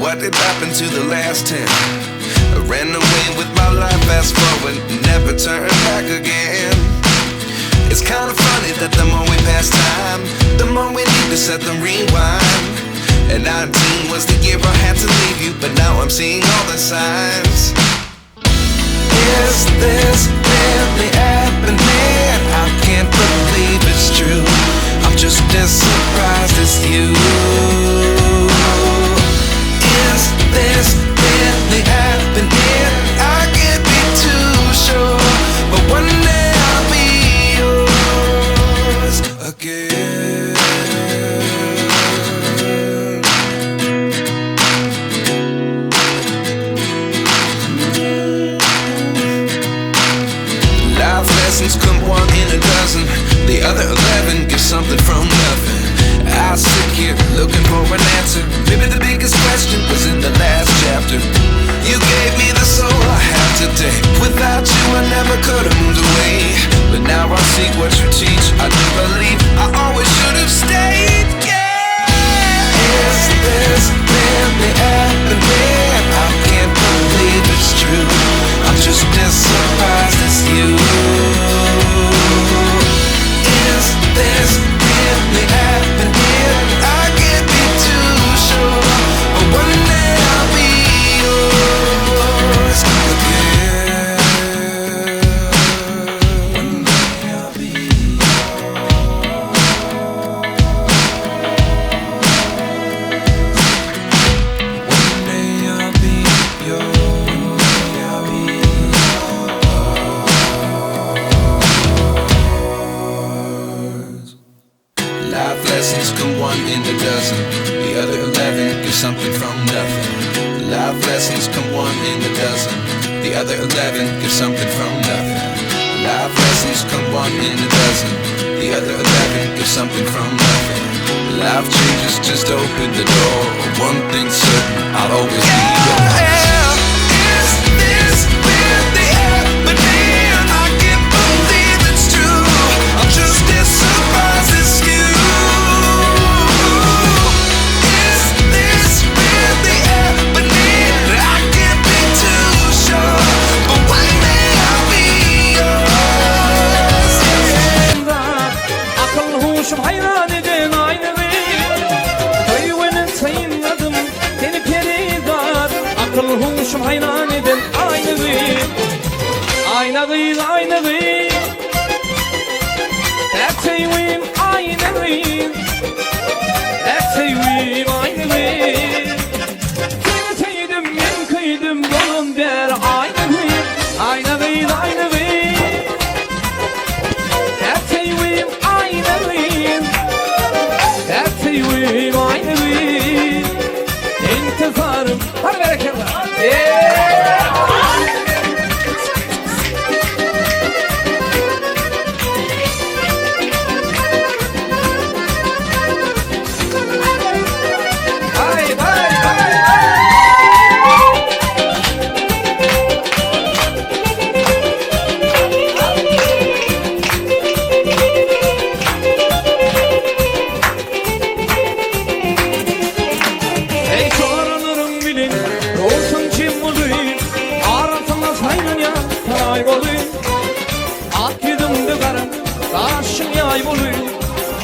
What did happen to the last 10? I ran away with my life, fast forward, never turn back again. It's kind of funny that the more we pass time, the more we need to set them rewind. And 19 was the year I had to leave you, but now I'm seeing all the signs. Is this really happening? I can't believe it's true. I'm just as surprised as you. Is this really happening? I can't be too sure, but one day I'll be yours again. Life lessons come one in a dozen. The other 11 get something from nothing. I sit here looking for an answer. Maybe the biggest question was in the last chapter. You gave me the soul I have today. Without you I never could have moved away. But now I see what you teach. I do believe I always should have stayed. Yeah. Is this really happening? I can't believe it's true. I'm just as surprised as you. Is this really happening? I can't be too sure, but one day I'll be yours again. One day I'll be yours. One day I'll be yours. One day I'll be yours. Life lessons come one in a dozen. The other 11 give something from nothing. Life lessons come one in a dozen. The other 11 give something from nothing. Life lessons come one in a dozen. The other 11 give something from nothing. Life changes, just open the door. One thing's certain, I'll always be yours. Is this really happening? I can't believe it's true. I'm just as surprised as you. Hayran eden aynı köyünün sayınladım seni perişan. Akıl huşum hayran eden aynı Erteyim aynı Erteyim aynı Seni sevdim ben kıydım dolum der aynı Erteyim aynı İntizarım hadi bereketle.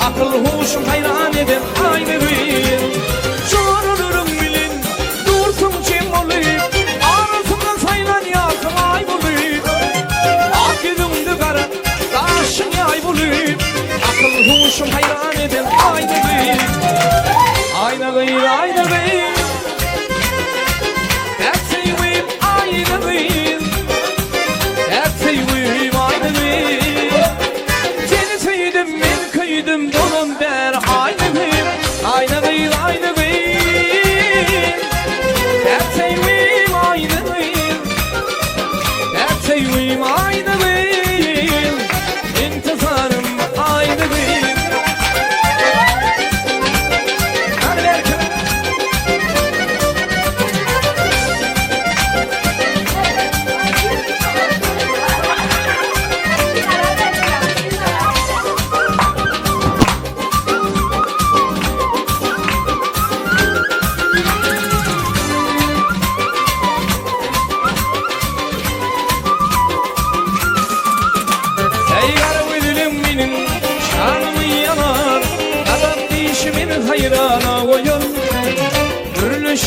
Akıl huşum hayran eden aynı sorulurum bilin dursun kim olayım arasında sayılan yakın ay bulayım akıdımdı kara taşın yay bulayım akıl huşum hayran eden aynı Erteyim aynı Seni sevdim ben kıydım dolum der aynı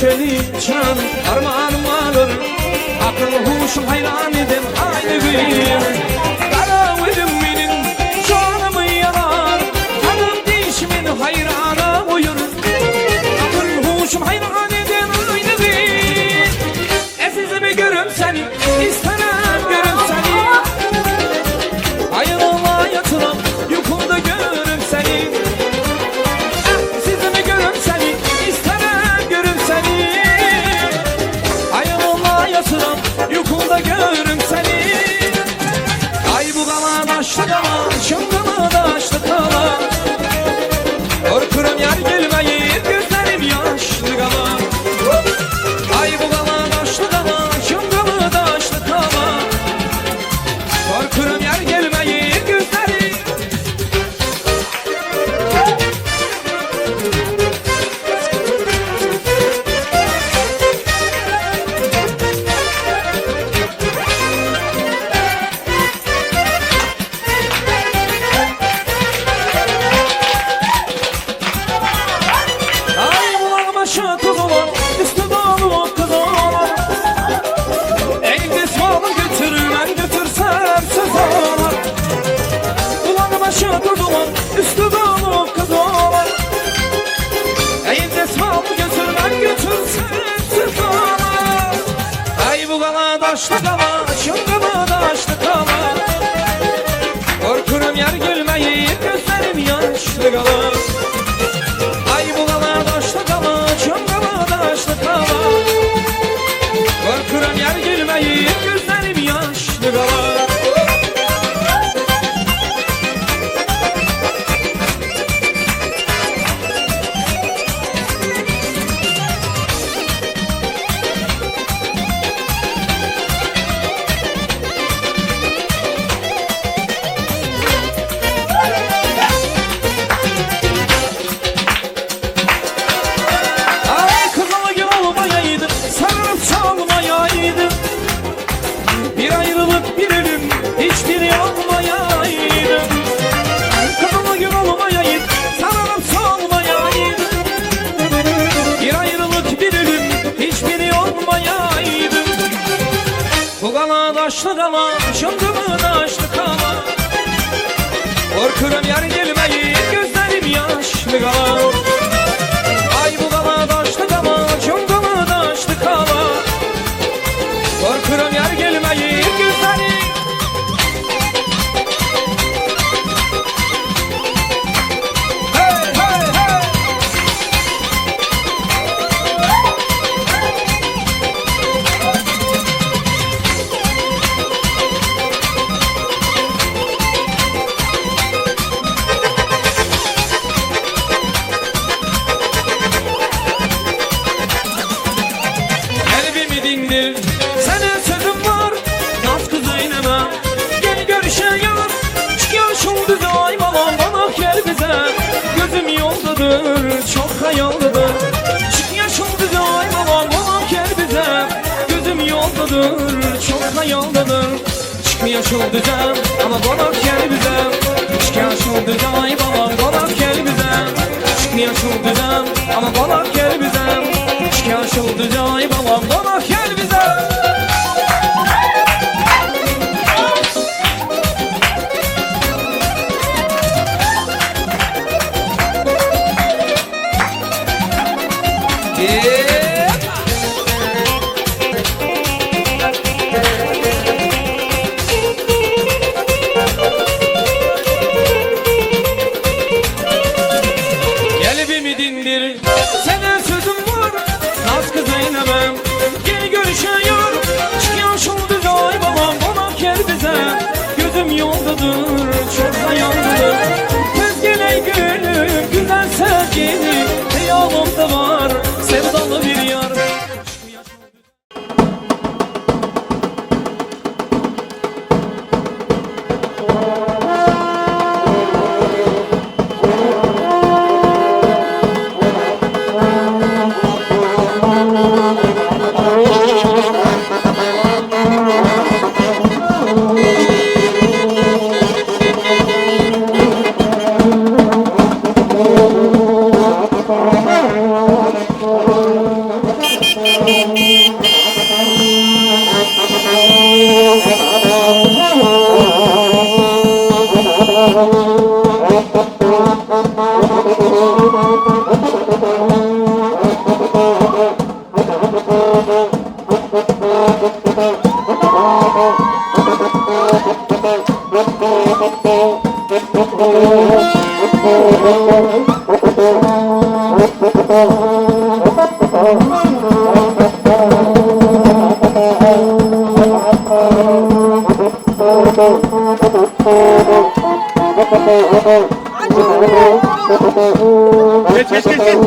çelikcan armağanım alır. Akıl huşum hayran edem aynı bir. Kara ölüm benim canımı yanar. Kanım dişimin hayrana uyur. Akıl huşum hayran edem aynı bir. Efizimi görüm seni, istemem görüm seni. Ayılığa yatıram, yukumda görüm seni. Efizimi görüm seni, istemem görüm seni. Ayılığa yatıram, yukumda görüm seni. Ay bu gala daşlı gala, şıngılı daşlı gala. Korkurum yer gelmeyi, gözlerim yaşlı gala. Ay bu gala daşlı gala, şıngılı daşlı gala. Korkurum yer gelmeyi, gözlerim. Ay bulan başı kız olan, üstü dolu kız olan. Elde sağlı götürürler, götürsem söz olan. Bulan başı kız olan, üstü dolu kız olan. Elde sağlı götürürler, götürsem söz olan. Ay bu gala daşlı gala, şıngılı daşlı gala. Korkurum yer gülmeyi, gözlerim yaşlı gala. Ay bu gala daşlı gala, şıngılı daşlı gala. Korkurum yer gülmeyi, gözlerim yaşlı gala. Ay kızılı gül olmayaydı, sarılıp çalmayaydı. Bir ayrılık bir ölüm, hiçbiri olmayaydı. Kızılı gül olmayaydı, sarılıp çalmayaydı. Bir ayrılık bir ölüm, hiçbiri olmayaydı. Bu gala daşlı gala, şıngılı daşlı gala. Korkurum yer gelmeyi, gözlerim yaşlı gala. Ay bu gala daşlı gala, şıngılı daşlı gala. Korkurum yer gelmeyi, gözlerim. Hey hey hey. Kalbimi dindir, sana sözüm var. Naz kızı ineme, gel görüşelim. Çıkıyor şulduz ay balam, bana gel bize. Gözüm yoldadır, çok hayaldadır. Çıkıyor şulduz ay balam, bana gel bize. Gözüm yoldadır, çok hayaldadır. Çıkmıyor şulduzam, ama bana gel bize. Çıkıyor şulduz ay balam, bana gel bize. Çıkmıyor şulduzam, ama bana gel bize. Çıkıyor şulduz ay balam, bana gel bize. Kalbimi dindir, sana sözüm var. Naz kızı inemem, gel görüşelim. Çıkıyor şulduz ay babam, bana gel bize. Gözüm yoldadır, çok hayaldadır. Tez gele gülüm, güzel sevgilim. Hayalımda var, sevdalı bir yar. Geç geç geç geç.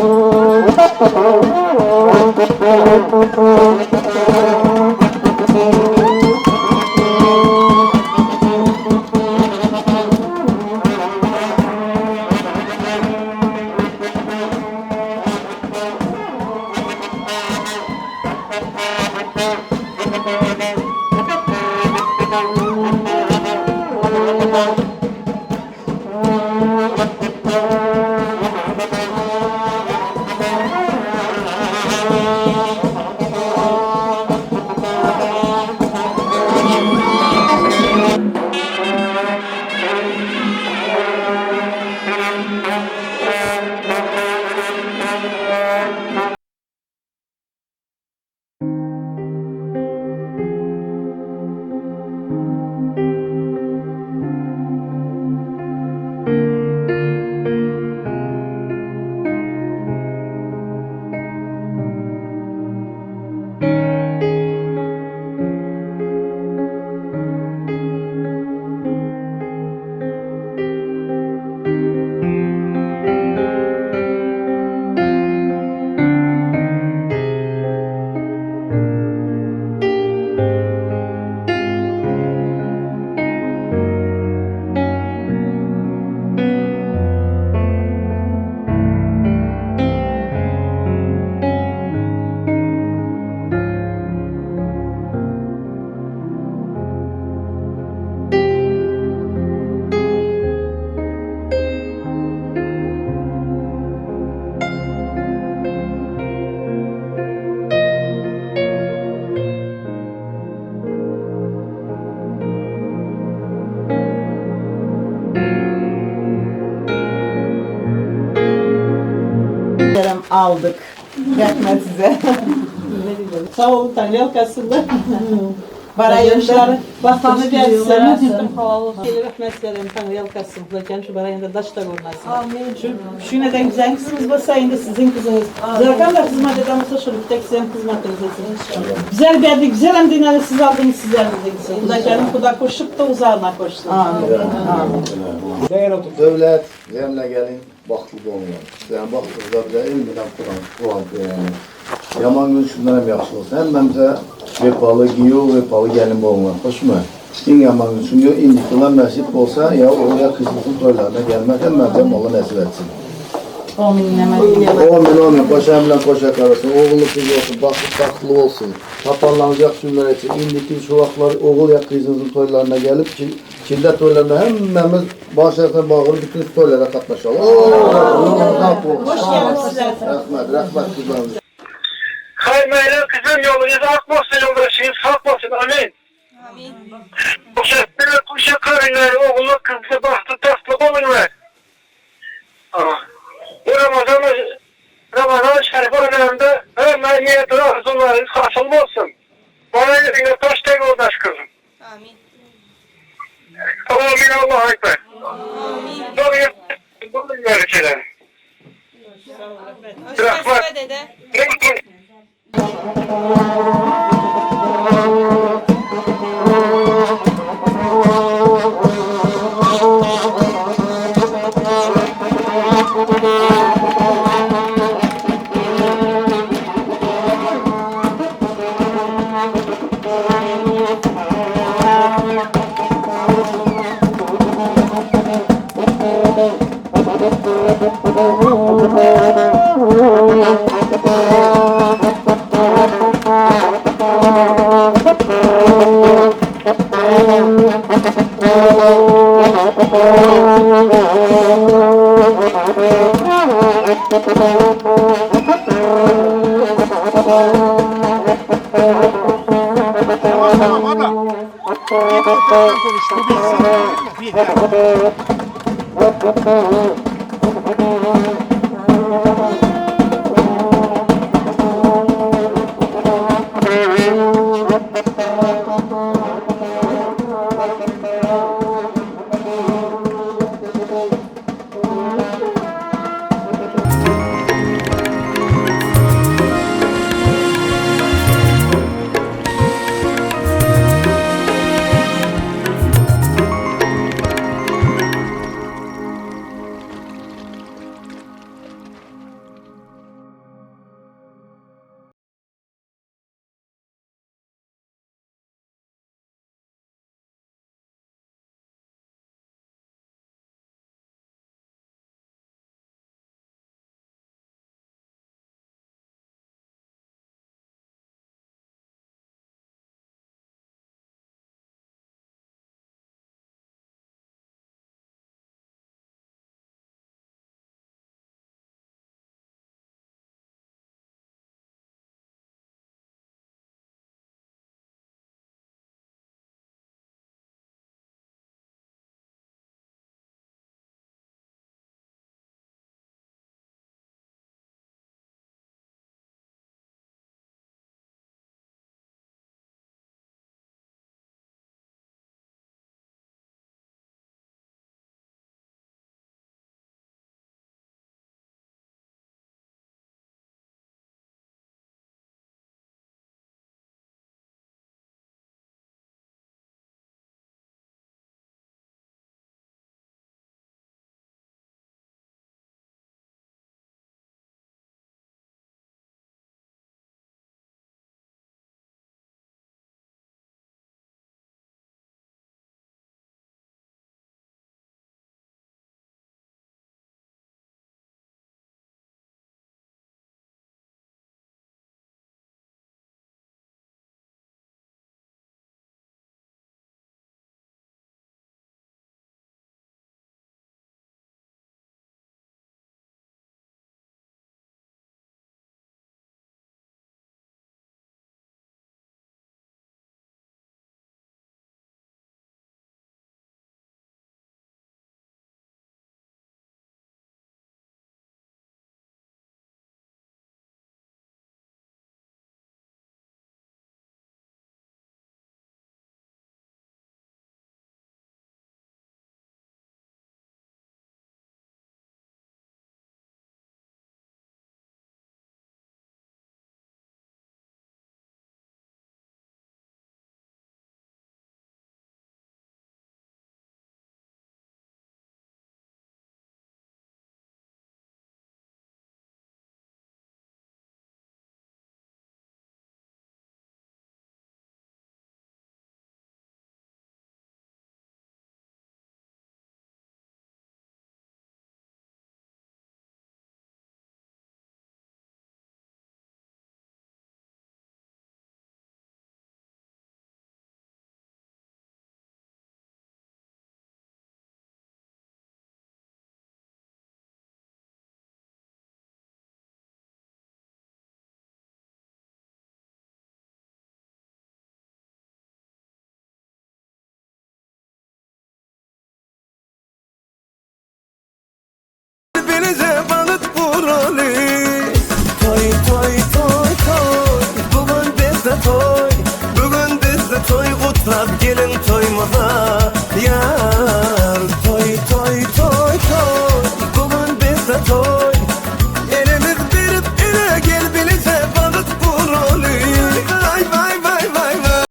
Aldık. Rahmet size. Sağ olun Tanrı kasında. Barayınlar vatanı gelsin. Rahmet verin Tanrı kasın. Lakin şu barayında daş da görmesin. Amin. Şu neden güzel kızınız varsa yine sizin kızınız. Zaten da hizmet edemezse şu tek sizin hizmetiniz etsin. Güzel bir adı, güzel amdinalı siz aldınız sizlerinize gitsin. Lakin kuda koşup da uzağına koşsun. Amin. Amin. Devlet, zemle gelin, baxtlı olmayan. Yani baxtlıqda bize ilmiden Kur'an yani. Yaman gün şundan hem yaxşı olsun. Hem bizə vefalı, giyo, vefalı gelin olmayan. Hoş mu? İn yaman gün. Çünkü indikler nasip olsa ya oraya kızılsın toylarına gelmek hem bizə Allah nasip etsin. Amin. Koşa emlen koşa karısı. Oğullu kız olsun, baxtlı olsun. Tapanlanacak sünler için. İndiki şu vaklar oğul ya kızınızın toylarına gelip Çildə toylarında hemmemiz başlayarsan bağırıp bütün toylara katlaşalım. Hoş geldiniz. Rahmet kızlarımız. Hayırlı kızım yolunuz akmasın, yoldaşınız kalkmasın. Amin. Amin. Kuşa karınları, oğlu kızı, bahtı, tatlı olunlar. Bu Ramazan Şerif önlerinde hemen niyetine arzularınız hasıl olsun. Bana elinde taş tek yoldaş kızım. Amin. Amin. Allah'a ekber. Amin. Bunun görüşelim. Hoşçakalın dede. Tamam abla. Konuştuk. bize balık vurali. Toy toy toy toy, bugün bizde toy, bugün bizde toy, kutlap gelin toyumuza yar. Toy toy toy toy, bugün bizde toy, elimiz verip ele gel bize balık vurali. Vay vay vay vay vay.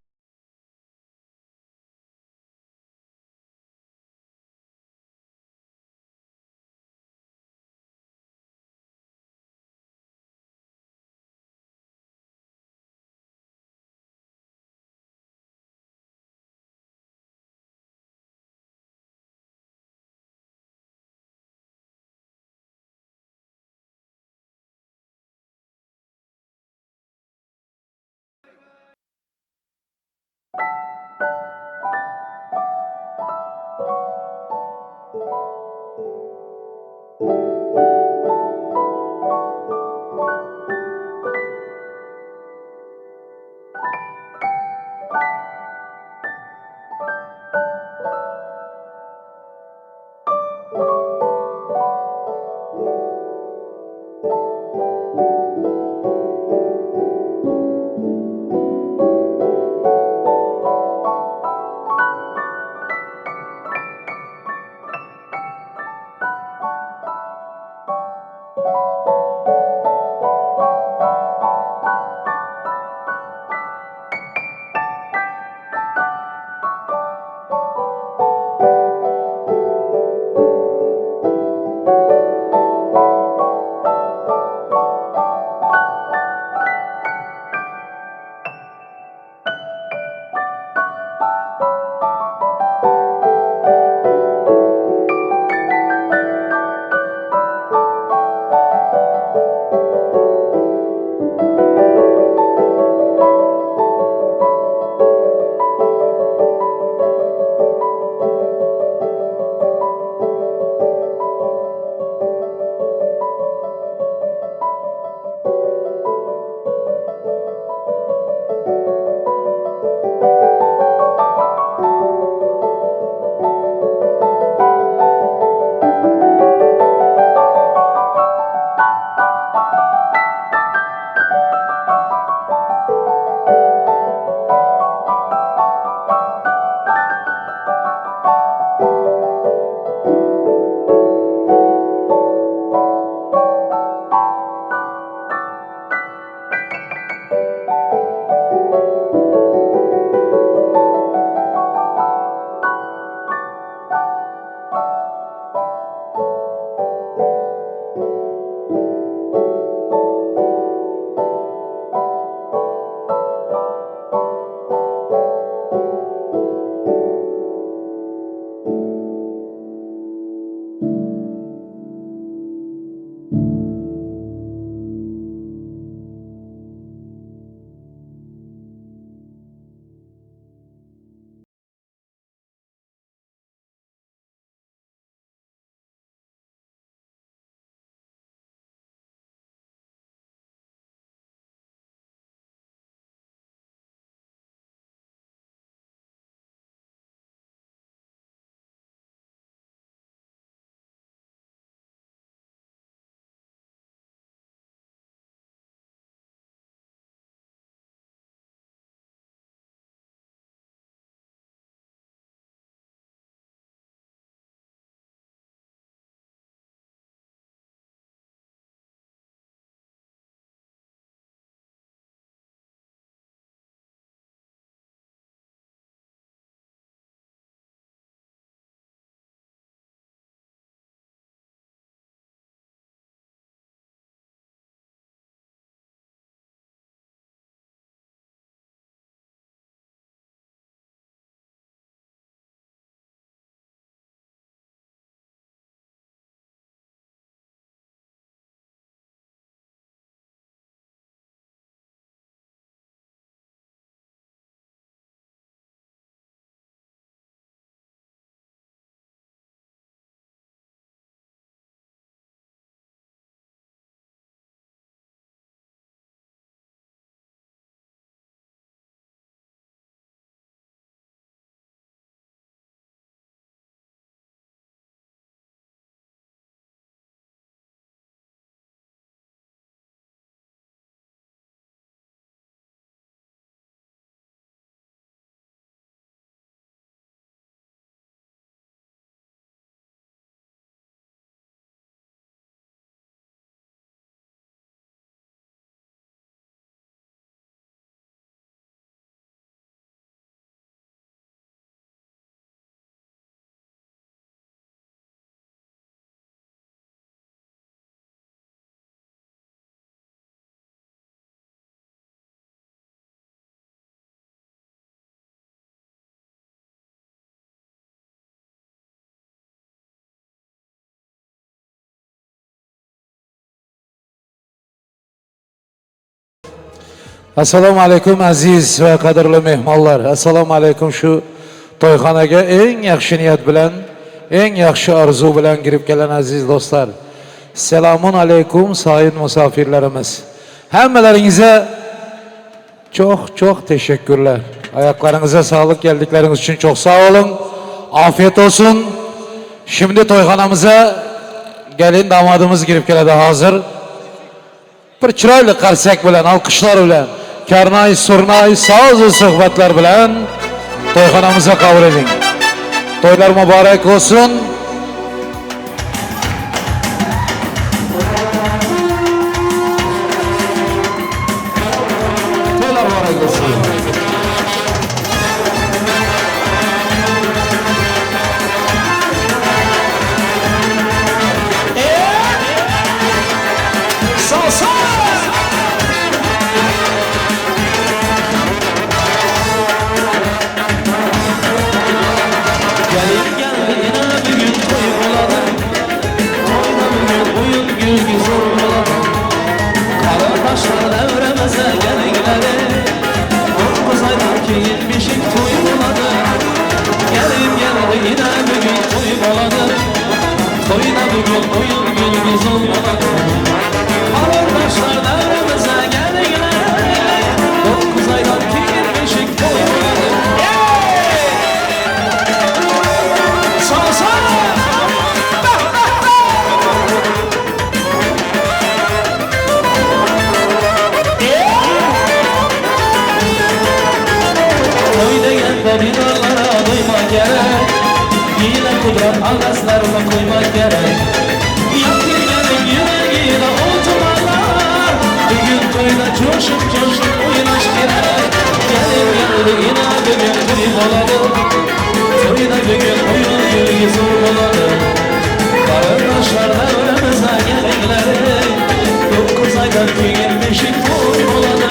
Assalomu alaykum aziz va qadrli mehmonlar. Assalomu alaykum shu to'yxonaga eng yaxshi niyat bilan, eng yaxshi orzu bilan kirib kelgan aziz do'stlar. Selamun alaykum sayın misafirlerimiz. Hammalaringizga çok teşekkürler. Ayaklarınıza sağlık, geldikleriniz için çok sağ olun. Afiyet olsun. Şimdi toyxonamıza gelin damadımız girip keladi hazır. Bir chiroyli qarsak bilan, alqishlar bilan, karnay, surnay, so'z suhbatlar bilan to'yxonamizga qabul eding. To'ylar muborak olsun. To'ylar muborak olsun. Ağızlarına koymak gerek. Yakınların yüreğine oltumalar. Bugün toyda coşup oynaş gerek. Gelin yine bugün grip olalım. Toyda bugün oyun gölge zor olalım. Kardeşler devremize gerekleri. 9 aydan bugün beşik toy olalım.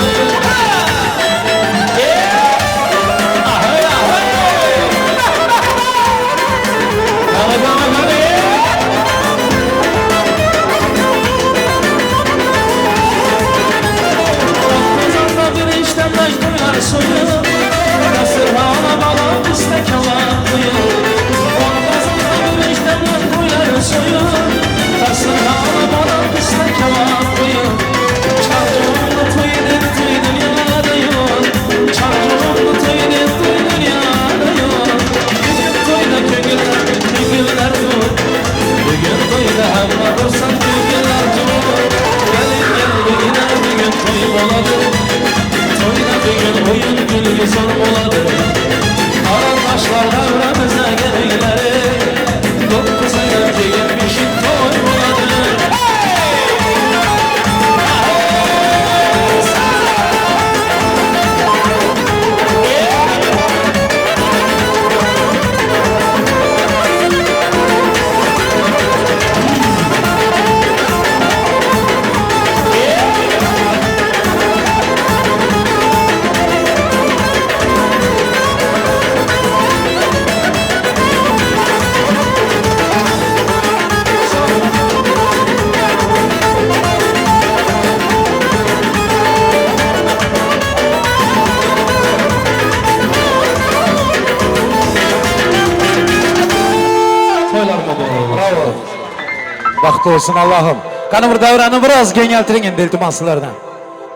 Baxt olsun Allah'ım. Kanı bir davranı biraz geneltirin indi iltimaslardan.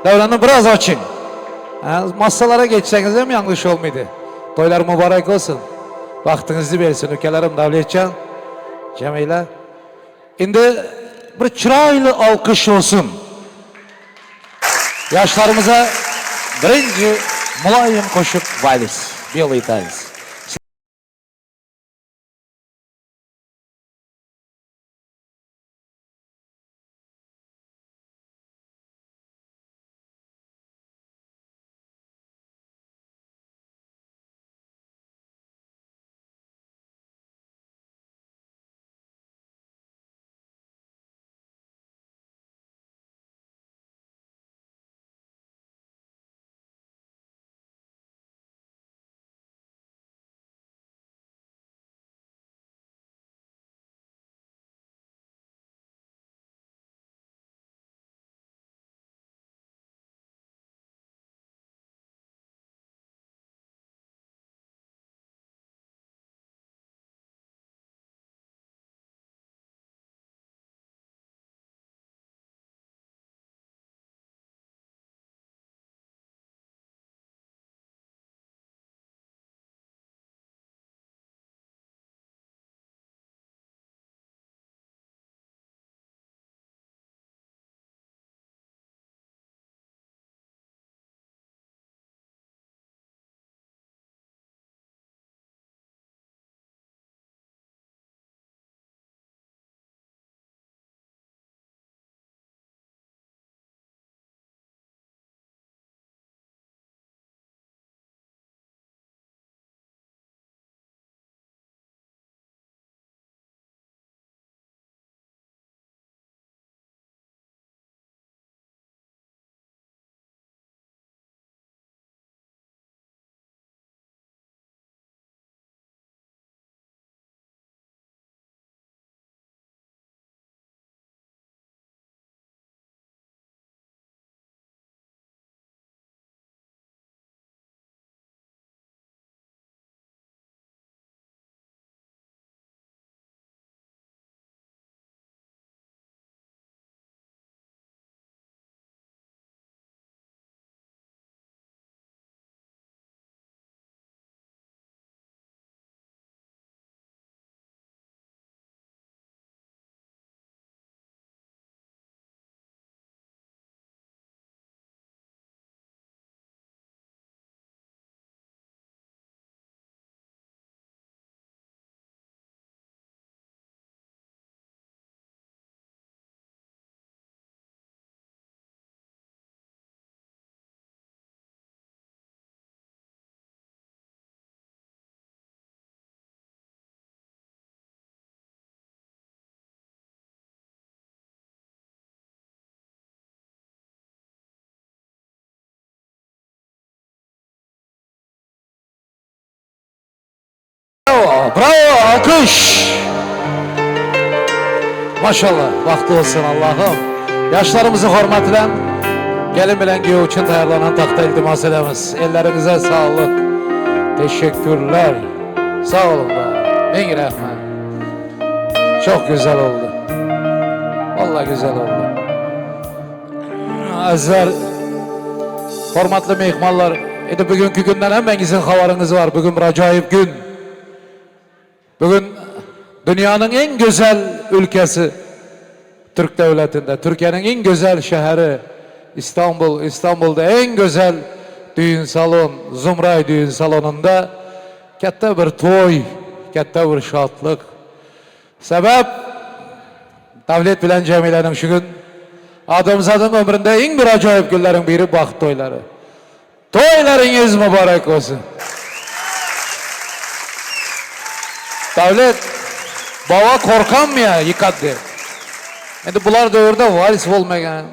Davranı biraz açın. Masalara geçseniz hem yanlış olmaydı. Toylar mübarek olsun. Vaktinizi versin ülkelerim Davletcan. Cemile. Şimdi bir çıraylı alkış olsun. Yaşlarımıza birinci mulayim koşup valiz. Bir yıl itayız. bravo, alkış. Maşallah, vakti olsun Allah'ım. Yaşlarımızı hürmetle, gelin bilen giyo için ayarlanan takta iltimas edemiz. Ellerinize sağlık. Teşekkürler. Sağ olun da. Bin rahmet. Çok güzel oldu. Vallahi güzel oldu. Azizler, hürmetli mehmanlar, bugünkü günden hemmenizin haberiniz var. Bugün bir acayip gün. Bugün dünyanın en güzel ülkesi Türk devletinde, Türkiye'nin en güzel şehri İstanbul, İstanbul'da en güzel düğün salon, Zumray düğün salonunda katta bir toy, katta bir şatlık. Sebep Davlet bilen Cemile'nin şu gün adamzadın ömründe en bir acayip günlerin biri baxt toyları. Toylarınız mübarek olsun. Davlet baba korkan mı ya yıkadı. Şimdi bunlar dövrde varis olmayan.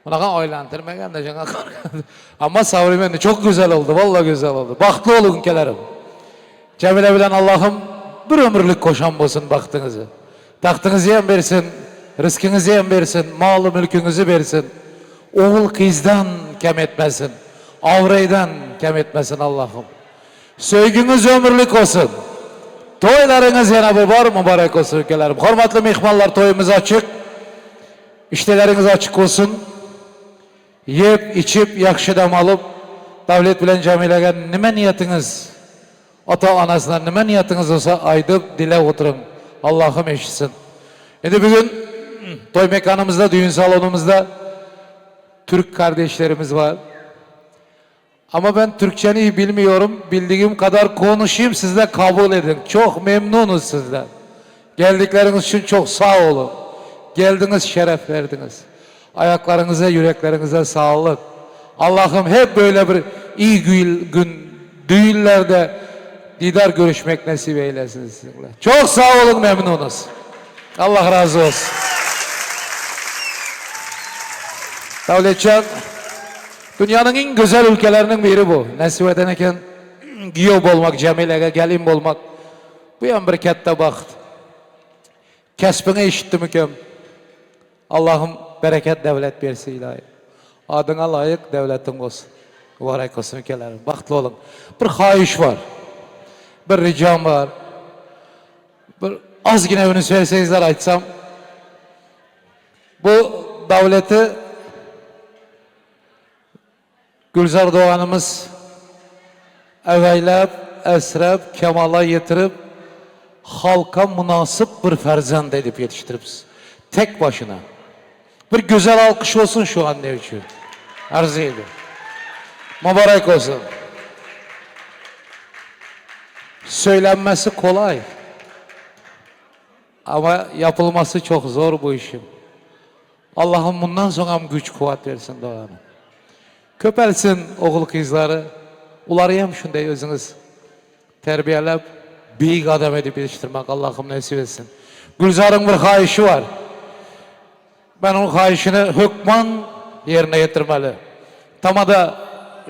Ona oylantırmayan da jana korkan. Ama savrimendi çok güzel oldu. Vallahi güzel oldu. Bahtlı olun ülkelerim. Cemile bilen Allah'ım bir ömürlük koşan olsun baktığınızı. Tahtınızı yem versin, rızkınızı yem versin, malı mülkünüzü versin. Oğul kızdan kem etmesin. Avraydan kem etmesin Allah'ım. Söygünüz ömürlük olsun. Toylarınız yana bir var mübarek olsun ülkelerim. Hürmetli mehmanlar, toyumuz açık. İşteleriniz açık olsun. Yep, içip, yakşı dam alıp, Davlet bilen Cemile'ye nime niyetiniz, ata anasına nime niyetiniz olsa aydıp dile oturun. Allah'ım eşitsin. Şimdi bugün toy mekanımızda, düğün salonumuzda Türk kardeşlerimiz var. Ama ben Türkçeni bilmiyorum. Bildiğim kadar konuşayım, siz de kabul edin. Çok memnunuz sizden. Geldikleriniz için çok sağ olun. Geldiniz, şeref verdiniz. Ayaklarınıza, yüreklerinize sağlık. Allah'ım hep böyle bir iyi gün, düğünlerde didar görüşmek nasip eylesin sizinle. Çok sağ olun, memnunuz. Allah razı olsun. Davletcan, dünyanın en güzel ülkelerinin biri bu. Nasip edeneken giyob olmak, Cemile'ye gelin olmak. Bu yan bir katta baxt. Kesbini eşitti mükem. Allah'ım bereket devlet versin ilahi. Adına layık devletin olsun. Mübarek olsun ülkelerim. Bahtlı olun. Bir hayiş var. Bir ricam var. Bir az yine önü söyleseyizler açsam. Bu devleti Gülzar Doğanımız eveylep, esrep, kemala yetirip halka münasip bir ferzand edip yetiştiririz. Tek başına. Bir güzel alkış olsun şu anne için. Arz ediyorum. Mübarek olsun. Söylenmesi kolay. Ama yapılması çok zor bu işim. Allah'ım bundan sonra güç kuvvet versin Doğan'ım. Köpelsin oğul kızları. Uları hem şunday özünüz terbiyelep büyük adam edip yetiştirmek Allah'ım nasip etsin. Gülzar'ın bir hayişi var. Ben onun hayişini hükman yerine getirmeli. Tamada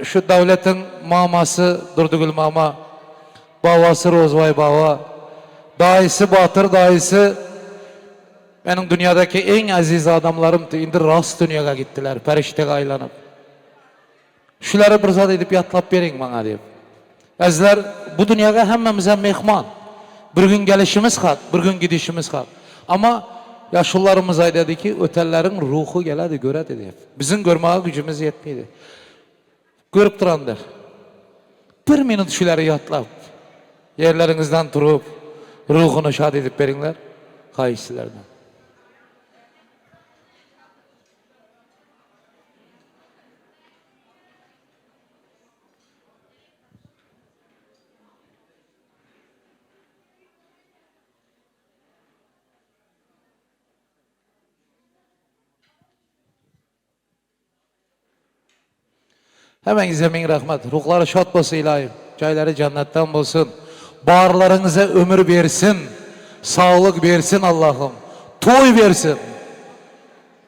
şu devletin maması Durdugül mama, babası Rozvay baba, dayısı Batır dayısı benim dünyadaki en aziz adamlarımdı. İndi rast dünyaya gittiler, perişteye aylanıp. Şuları bir zat edip yatlap verin bana deyip. Azizler bu dünyaya hemmemize mehman. Bir gün gelişimiz hak, bir gün gidişimiz hak. Ama yaşlılarımız dedi ki ötellerin ruhu geledi göre dedi. Bizim görmeye gücümüz yetmeydi. Görüp durandır. Bir minut şuları yatlap yerlerinizden durup ruhunu şad edip verinler. Hayışçilerden. Hemen izlemeyin rahmet. Ruhları şad olsun ilahi. Cayları cennetten olsun. Bağırlarınıza ömür versin. Sağlık versin Allah'ım. Toy versin.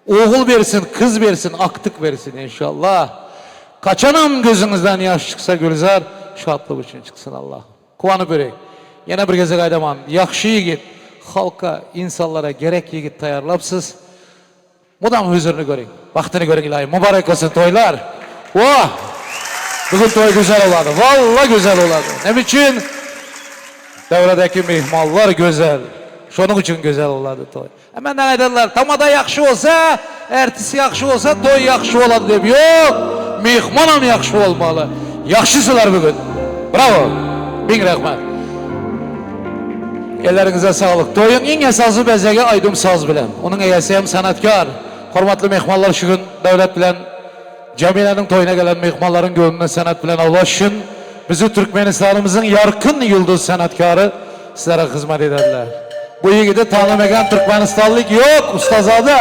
Oğul versin, kız versin, aktık versin inşallah. Kaçanım gözünüzden yaş çıksa Gülzar, şadlık için çıksın Allah. Kuvanı börek. Yana bir kez aytaman, yaxshi yigit, xalqqa, insonlarga gerek yigit tayyorlabsiz. Mudam huzurini ko'ring, vaqtini ko'ring iloyim. Muborak bo'lsin to'ylar. Voh! Bugun to'y go'zal bo'ladi. Vallahi go'zal bo'ladi. Nima uchun? Davradagi mehmonlar go'zal. Shuning uchun go'zal bo'ladi to'y. Mendan aytadilar, tamada yaxshi bo'lsa, ertasi yaxshi bo'lsa, to'y yaxshi bo'ladi deb. Yo'q, mehmon ham yaxshi bo'lmalı. Yaxshisizlar bugun. Bravo. Ming rahmat. Elleringizə sağlık. Toyun eng asosi bezagi Aydum soz bilan. Uning egasi ham sanatkor. Hurmatli mehmonlar, shu kun davlat bilan Jamilaning to'yina kelgan mehmonların ko'nglini san'at bilan ovlash uchun bizni Turkmenistonimizning yorqin yulduz san'atkori sizlarga xizmat etadilar. Bu yigitni tanımagan Turkmenistonlik yo'q, ustozoda.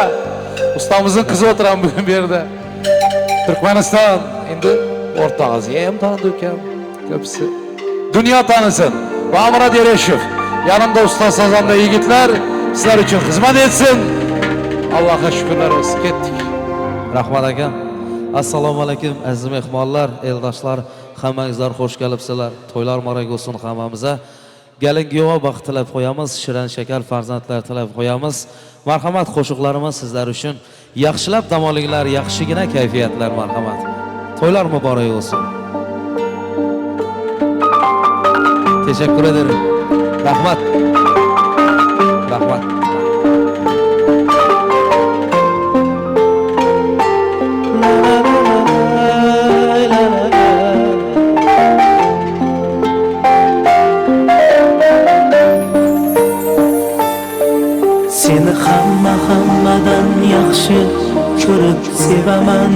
Ustamızın qizi o'tiran bugun bu yerda. Turkmeniston endi O'rta Osiyo ham tanidi ekan. Ko'psi dunyo tanisin. Bamurad Yereshev yanımda usta sazanda yigitlar sizlar uchun xizmat etsin. Allohga shukrlar olsun. Ketdik. Rahmat aka. Assalomu alaykum aziz mehmonlar, eldoshlar, hammangizlar xush kelibsizlar. To'ylar muborak bo'lsin hammamizga. Galingiyoga baxt tilab qo'yamiz, shirin shakar farzandlar tilab qo'yamiz. Marhamat qo'shiqlarimiz sizlar uchun. Yaxshilab dam olinglar, yaxshigina kayfiyatlar marhamat. To'ylar muborak bo'lsin. Teşekkür ederim. Rahmat. Rahmat. Seni hammadan yaxshi ko'rib sevaman.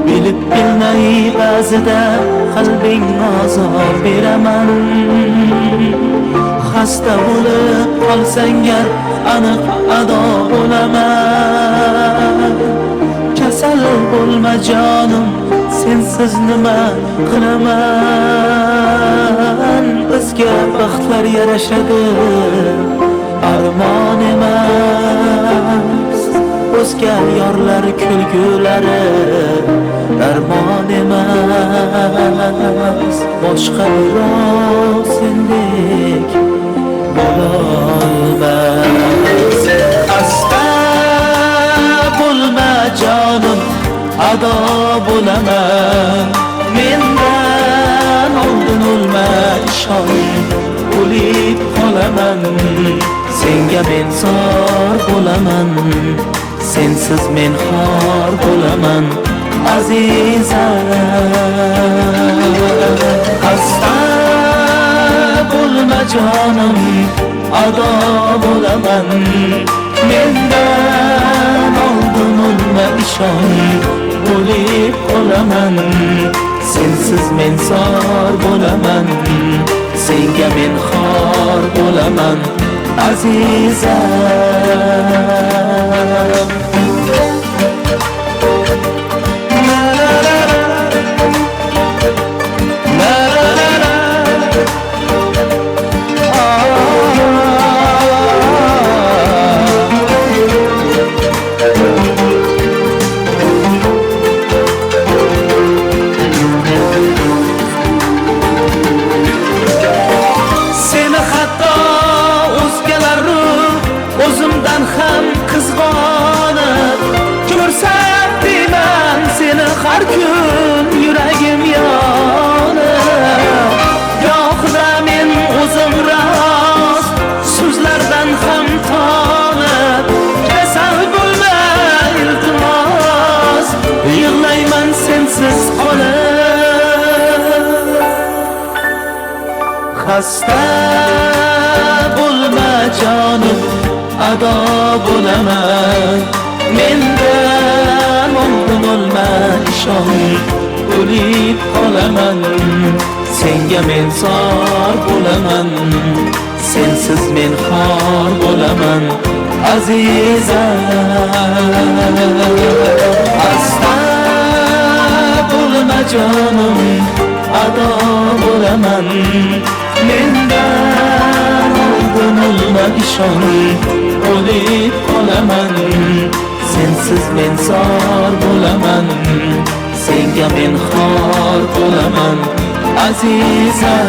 Bilib bilmay ba'zida qalbing azor beraman. Xasta bo'lib qolsang gar aniq ado bo'laman. Kasal bo'lma jonim, sensiz nima qilaman. Bizga baxtlar yarashadi, armon emas. O'zga yorlar kulgulari darmon emas. Boshqa birov sendek bo'lolmas. Xasta bo'lma jonim, ado bo'laman. Mendan oldin o'lma, ishon, o'lib qolaman. Senga men zor bo'laman, sensiz men xor bo'laman azizam. Xasta bo'lma jonim, ado bo'laman. Mendan oldin o'lma, ishon, o'lib qolaman. Sensiz men zor bo'laman, senga men xor bo'laman azizam. Har kun yuragim yonib, yo'qda men o'zim rost, so'zlardan ham tonib. Kasal bo'lma iltimos, yig'layman sensiz qolib. Xasta bo'lma jonim, ado bo'laman. Mendan oldin o'lma, ishon, o'lib qolaman. Senga men zor bo'laman, sensiz men xor bo'laman azizam. Xasta bo'lma jonim, ado bo'laman. Mendan oldin o'lma, ishon, o'lib qolaman. Sensiz men zor bo'laman, senga men xor bo'laman azizam.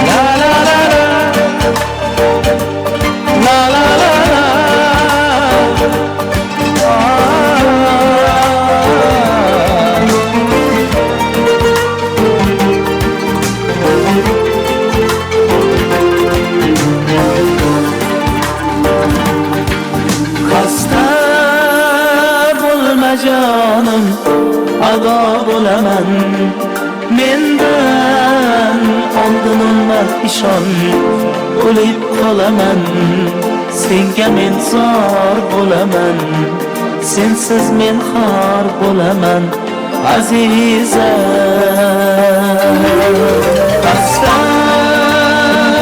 La la la la, la la la la. Xasta bo'lma jonim, ado bo'laman. Mendan oldin o'lma ishon, o'lib qolaman. Senga men zor bo'laman, sensiz men xor bo'laman azizam. Xasta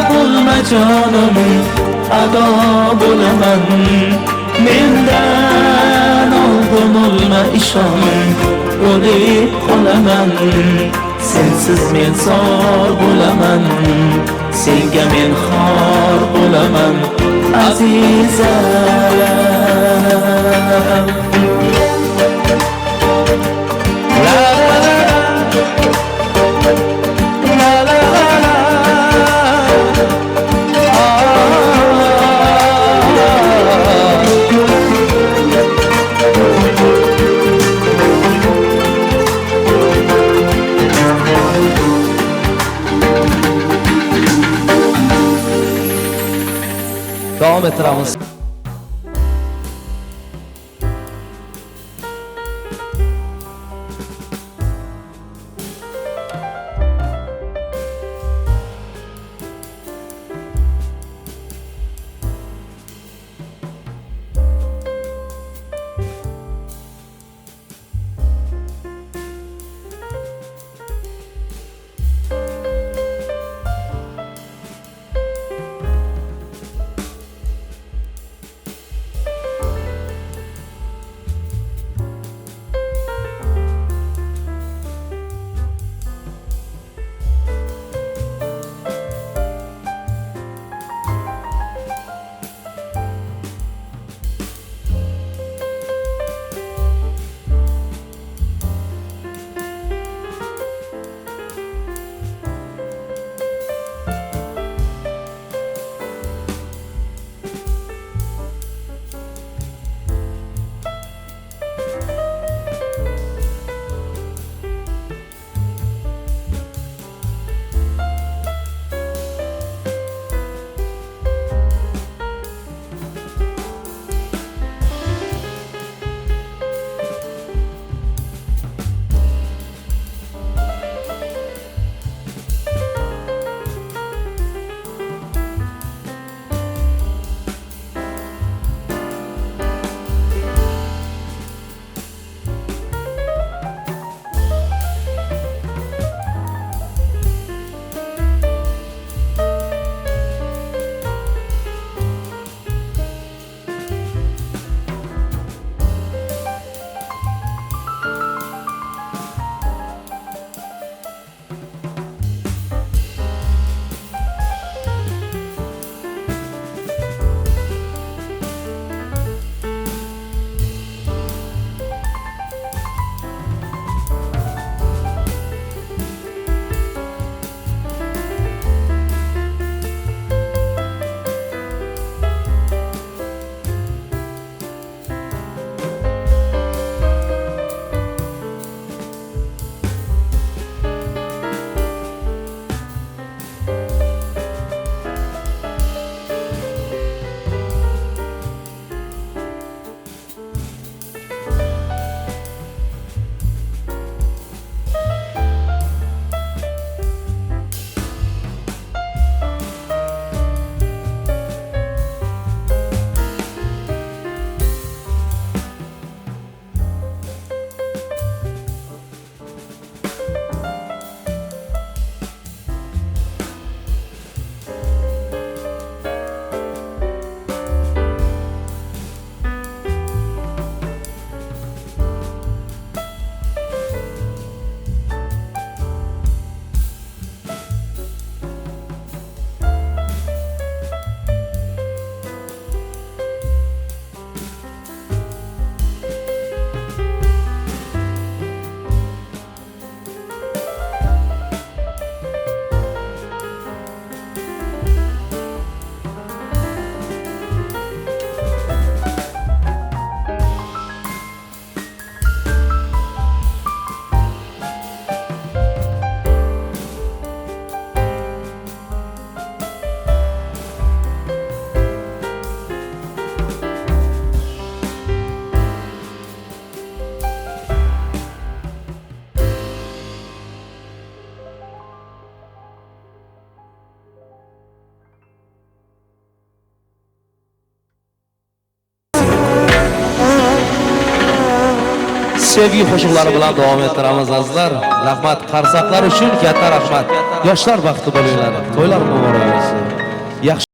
bo'lma jonim, ado bo'laman. Mendan oldin o'lma ishon, o'lib qolaman. Sensiz men zor bo'laman, senga men xor bo'laman azizam. La la la la, la la la davom ettiramiz. sevgi qo'shiqlari bilan davom ettiramiz azizlar. Rahmat, qarsaqlar uchun katta rahmat. Yoshlar baxti bo'linglar. To'ylar muborak bo'lsin. Yaxshi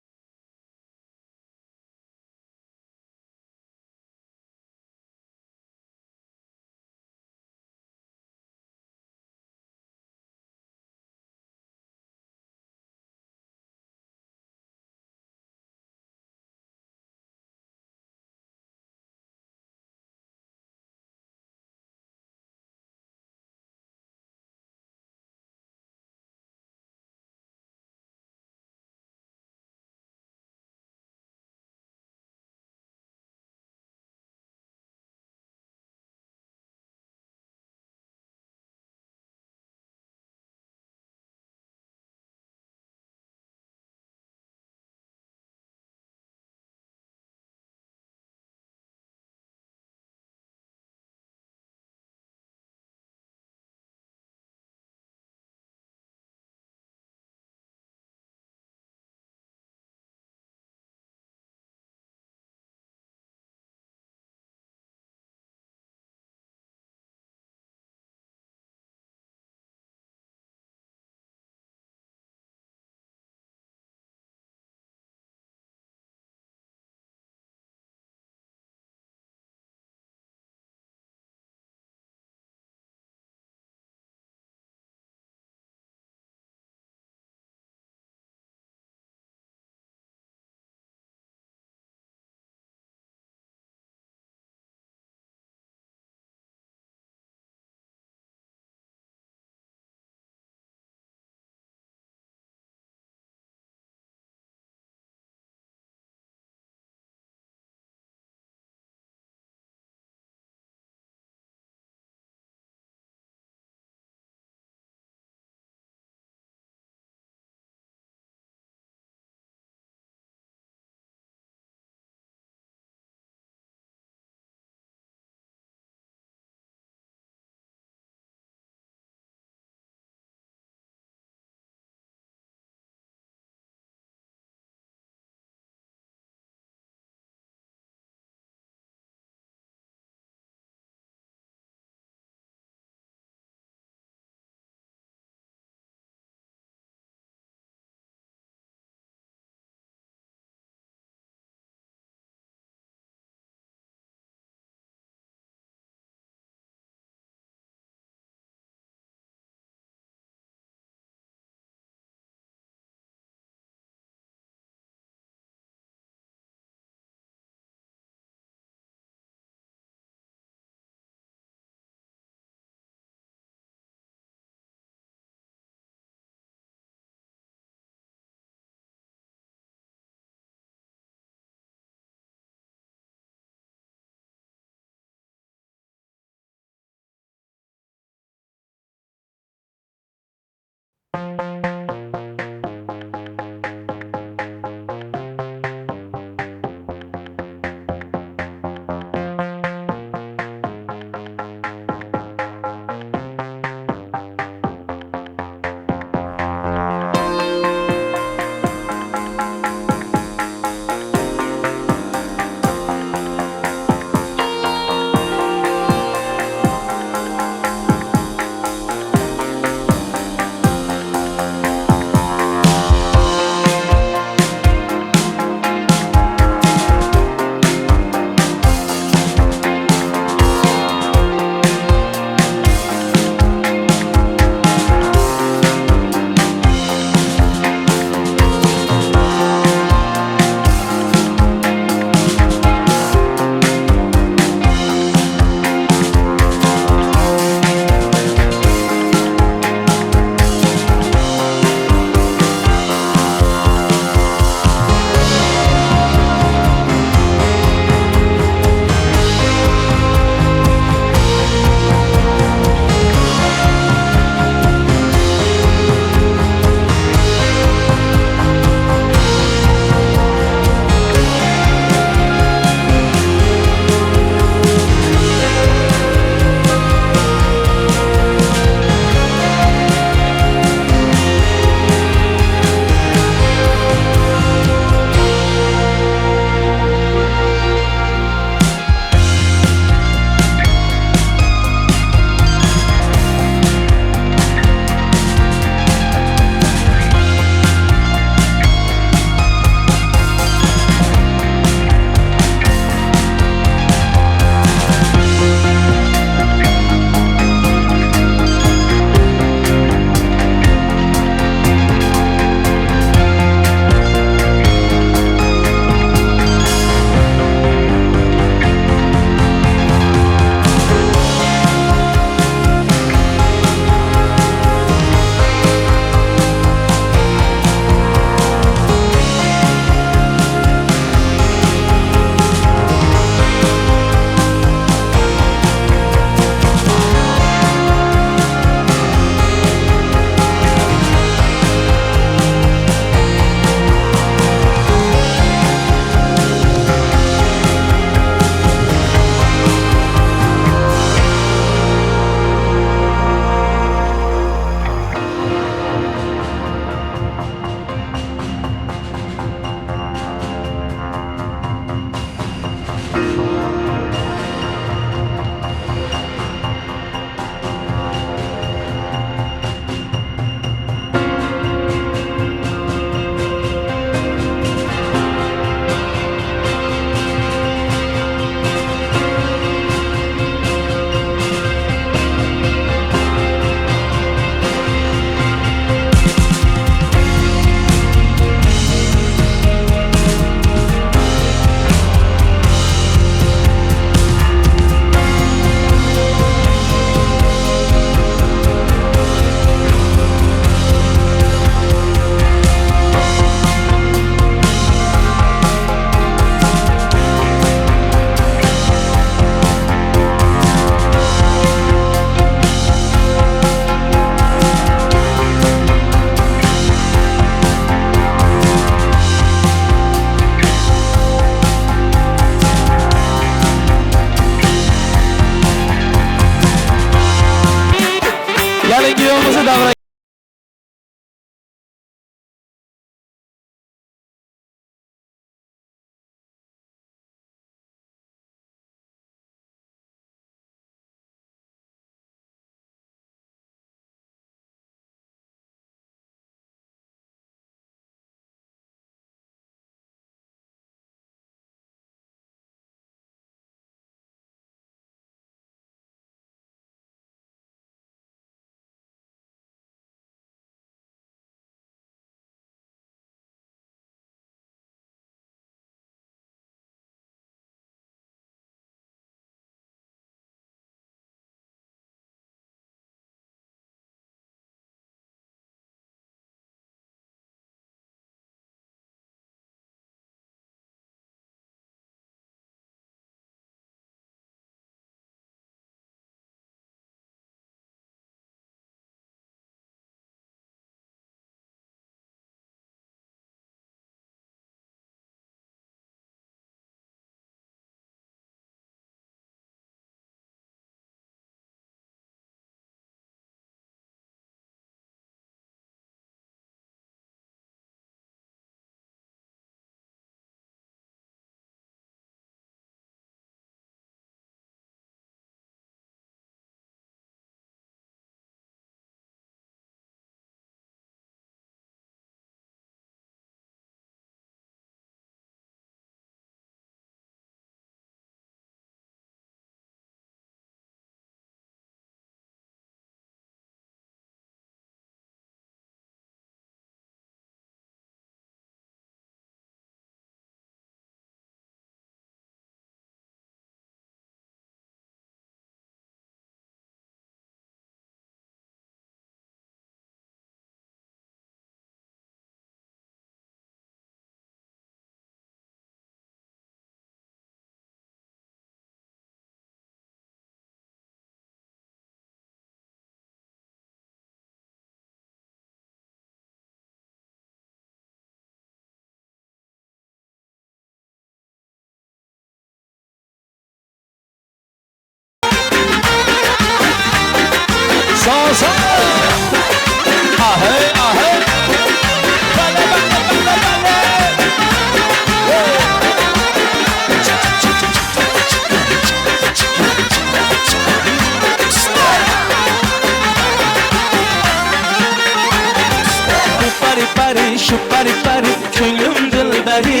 Şu bari könglim dilberi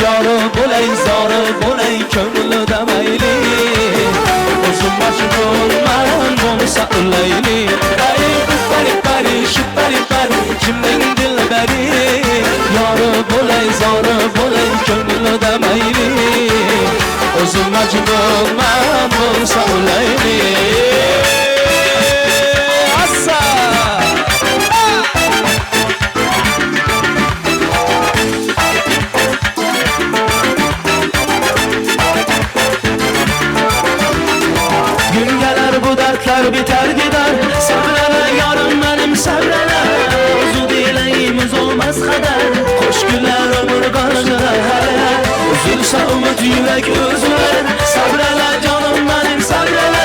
Yarı bo'lay zori bo'lay ko'ngli damayli O'zim mashhur bo'lman bo'lsa ulayli Bari şu bari kimning dilberi Yarı bo'lay zori bo'lay ko'ngli damayli O'zim mashhur bo'lman bo'lsa ulayli Biter gider sabrana yarım benim sabrana Uzu dileyimiz olmaz kadar Hoş güller ömür karşılar Üzülse umut yürek üzüler Sabrana canım benim sabrana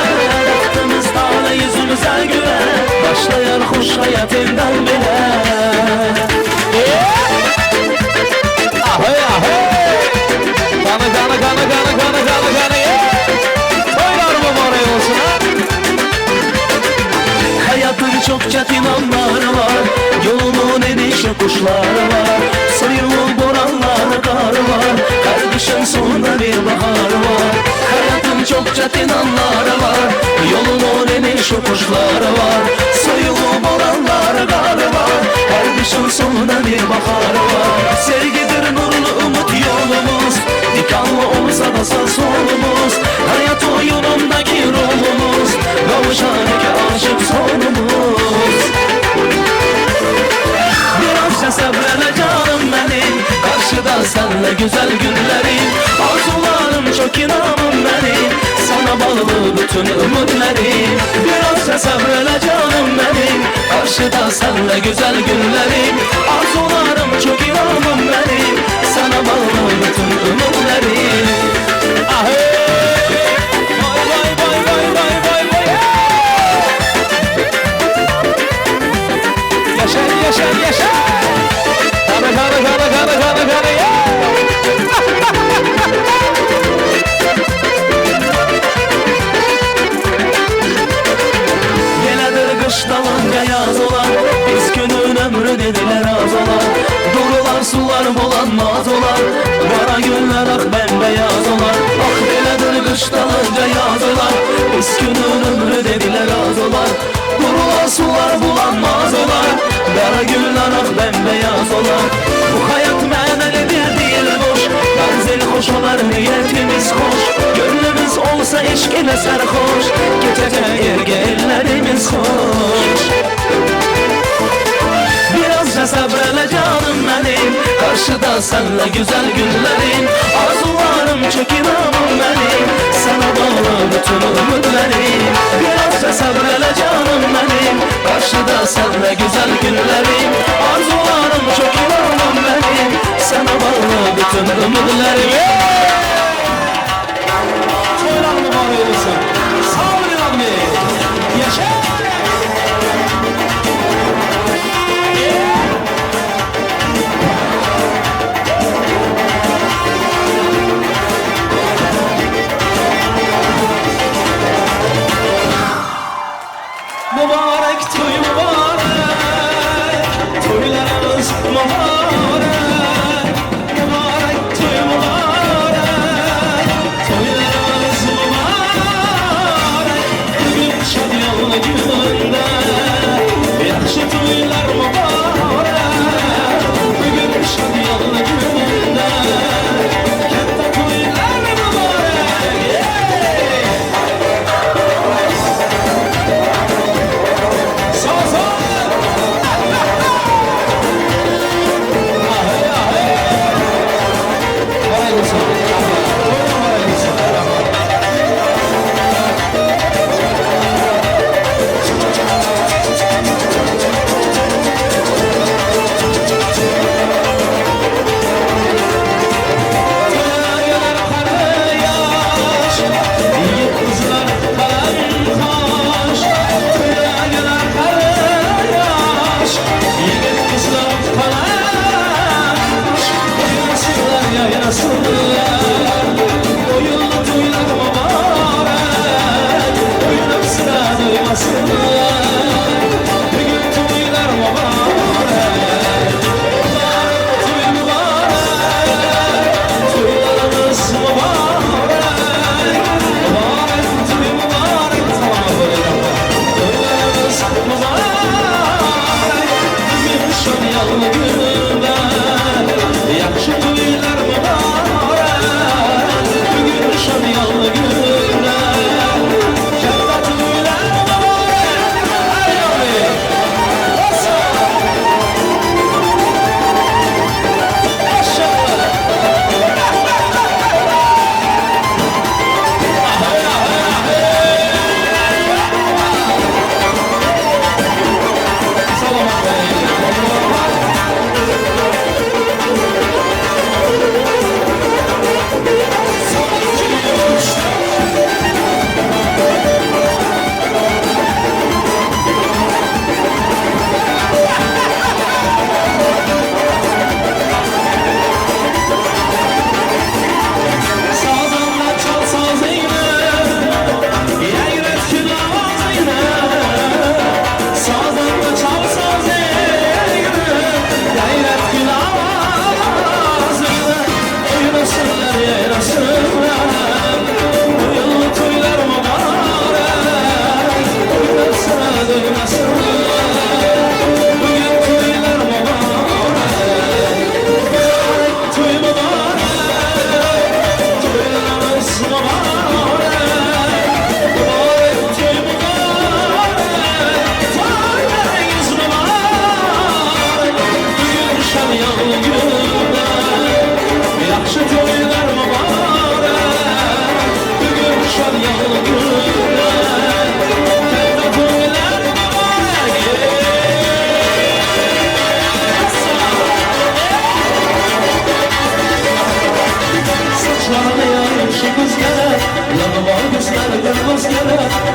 Baktığımız dağla yüzümüze güler Başlayan hoş hayatından bile Ahey ahey Gana Toylar mübarek olsun ha Hayatın çok çetin anları var Yolunun enişe kuşları var Sayılı boranlar karı var Kardeşin sonunda bir bahar var Hayatın çok çetin anları var Yolunun enişe kuşları var Sayılı boranlar karı var Kardeşin sonunda bir bahar var Sevgidir nurlu umut yolumuz Dikanlı olsa da sağ solumuz Hayat oyunundaki rolumuz Kavuşaneke aşık sonumuz Birazca sabrele canım benim Karşıda senle güzel günlerim Arzularım çok inanım benim Sana bağlı bütün ümitlerim Birazca sabrele canım benim Karşıda senle güzel günlerim Arzularım çok inanım benim Sana bağlı bütün ümitlerim Ahey Yaşa Gana Geledir kış dalınca yaz olan Biz günün ömrü dediler az olan Durular sular bulanmaz olan Kara günler ak bembeyaz olan Ah geledir kış dalınca yaz olan Biz günün ömrü dediler az olan Durular sular bulanmaz olan Kara günler ak bembeyaz olan Bu hayat mənəlidir değil boş Mənzil hoş olar niyetimiz hoş Gönlümüz olsa eşk ile sarhoş Geçecek erge ellerimiz hoş Birazca sabrele canım benim Karşıda senle güzel günlerim Arzularım çok inanım benim Sana bağlı bütün ümitlerim Birazca sabrele canım benim Karşıda senle güzel günlerim Arzularım çok inanım benim Sana bağlı bütün ümitlerim Toylar mübarek olsun Sağ olun abi Yaşa Mübarek toy mübarek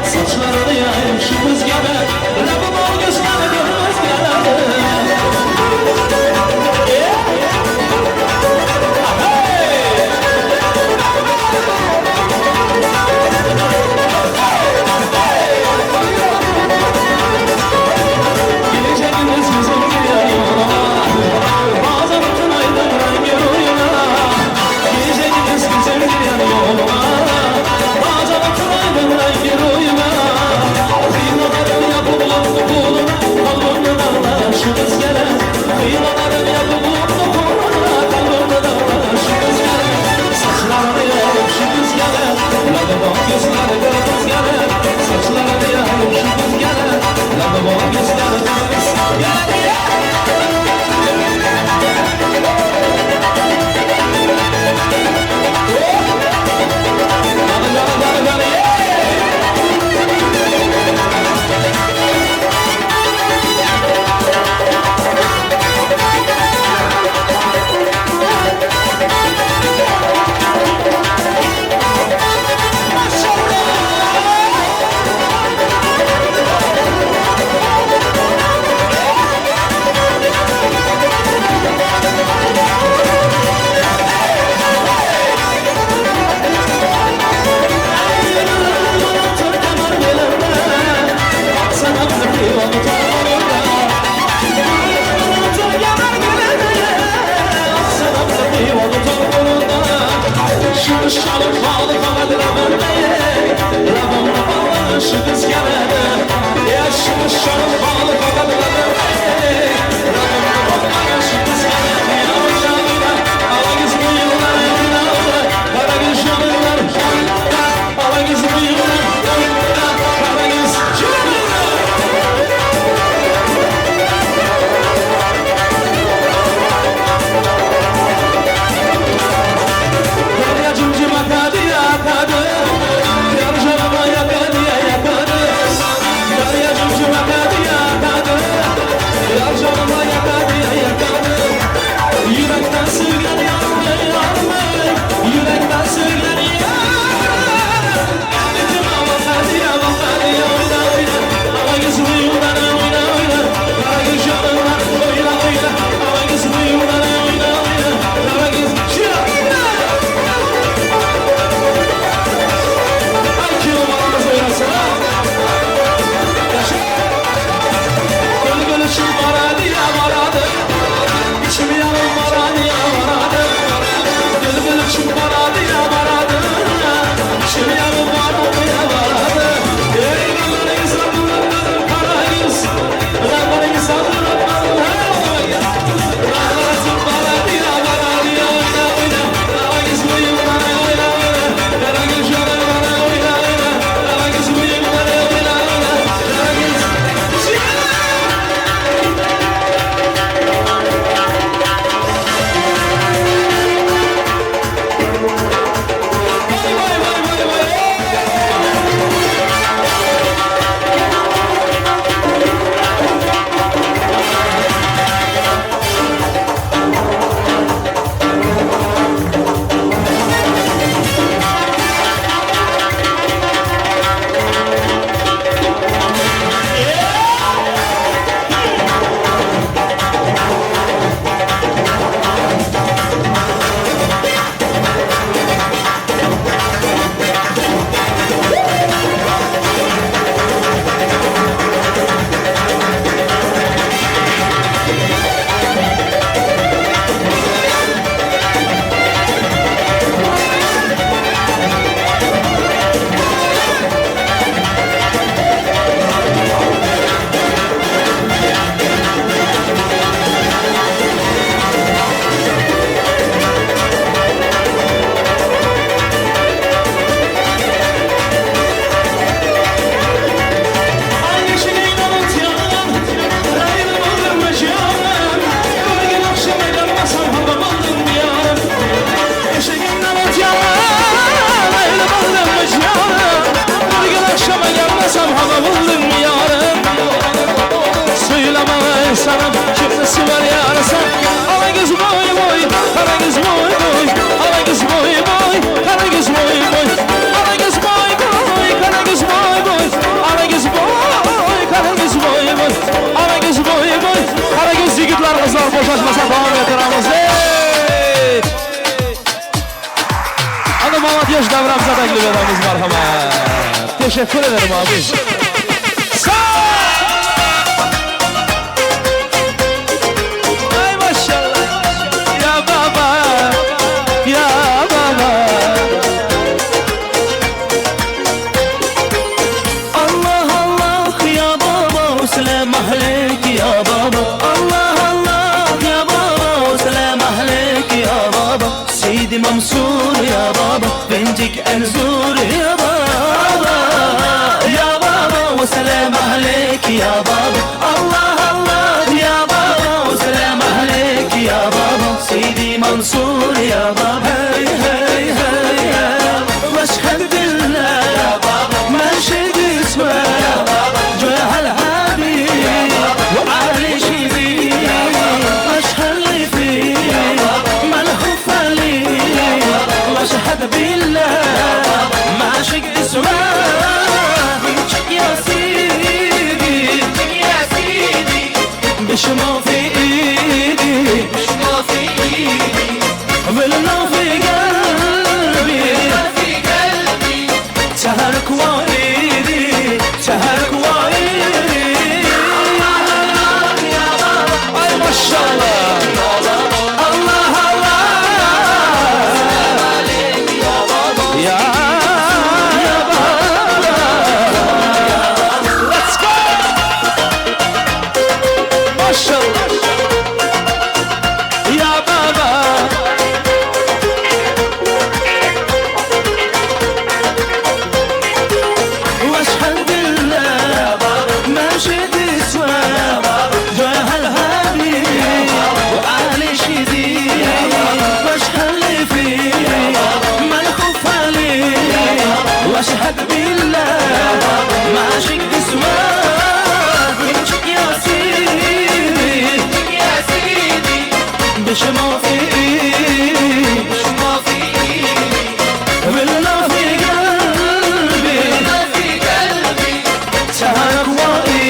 Saçlarını yayın şu rüzgara, lavabo gözlerine rüzgara. Karagöz boy boy, Karagöz boy boy, Karagöz boy boy, Karagöz boy boy, Karagöz boy boy, Karagöz boy, Karagöz boy boy, Karagöz boy boy, Karagöz yigitler kızlar boşaltmasa devam ettiremiz. Hadi Malatyaş davramıza teklif edemiz merhamet. Teşekkür ederim abi. Ay maşallah. Ya baba, ya baba. Allah Allah ya baba, selam aleyk ya baba. Allah Allah ya baba, selam aleyk ya baba. Seydi Mansur ya baba, bencik Erzur ya baba. Ya baba, selam aleyk ya baba. Allah Allah ya baba, selam aleyk ya baba. Seydi Mansur ya baba. Hey hey hey hey. Veşhed billah ya baba. Merşid isme ya baba. Cehal habib ve ali şibi. Veşhed fi melhuf ali. Veşhed billah maşik isme. Ya sidi, ya sidi. Bişma fi idi, bişma fi idi. Velna fi qalbi, fi qalbi. Seherk vaidi, seherk vaidi. Ay maşallah. Allah Allah. Ya let's go. Maşallah. Ya baba. Veşhed billah merşid isme. Cehal habib ve ali şidi. Veşhed fi melhuf ali. Veşhed billah maşik isme. Ya sidi, ya sidi. Bişma fi bişma fi velna fi qalbi, fi qalbi. Seherk vaidi,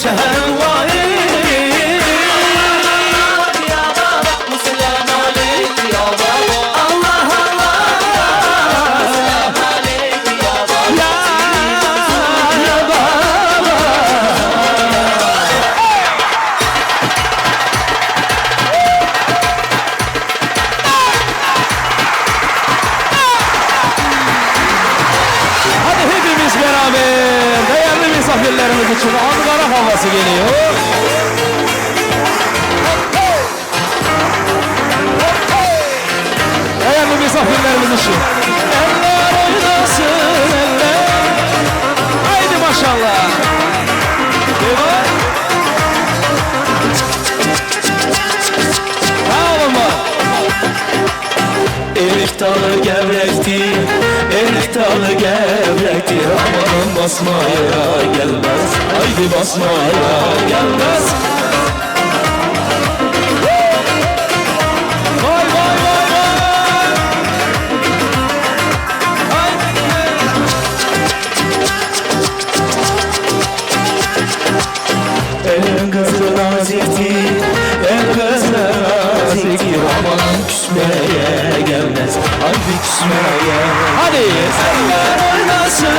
seherk vaidi. Ya baba, selam aleyk ya baba. Allah Allah, selam aleyk ya baba. Ya baba. Hadi hepimiz beraber değerli misafirlerimiz için Ankara havası geliyor. Değerli misafirlerimiz için. Eller oynasın eller. Haydi maşallah. Eyvah. Sağ olun. Erik dalı gevrektir, erik dalı gevrektir. Amanın basmaya gelmez, haydi basmaya gelmez. Vay vay vay vay. El kızı naziktir, el kızı naziktir. Amanın küsmeye gelmez, haydi küsmeye. Hadi. Eller oynasın,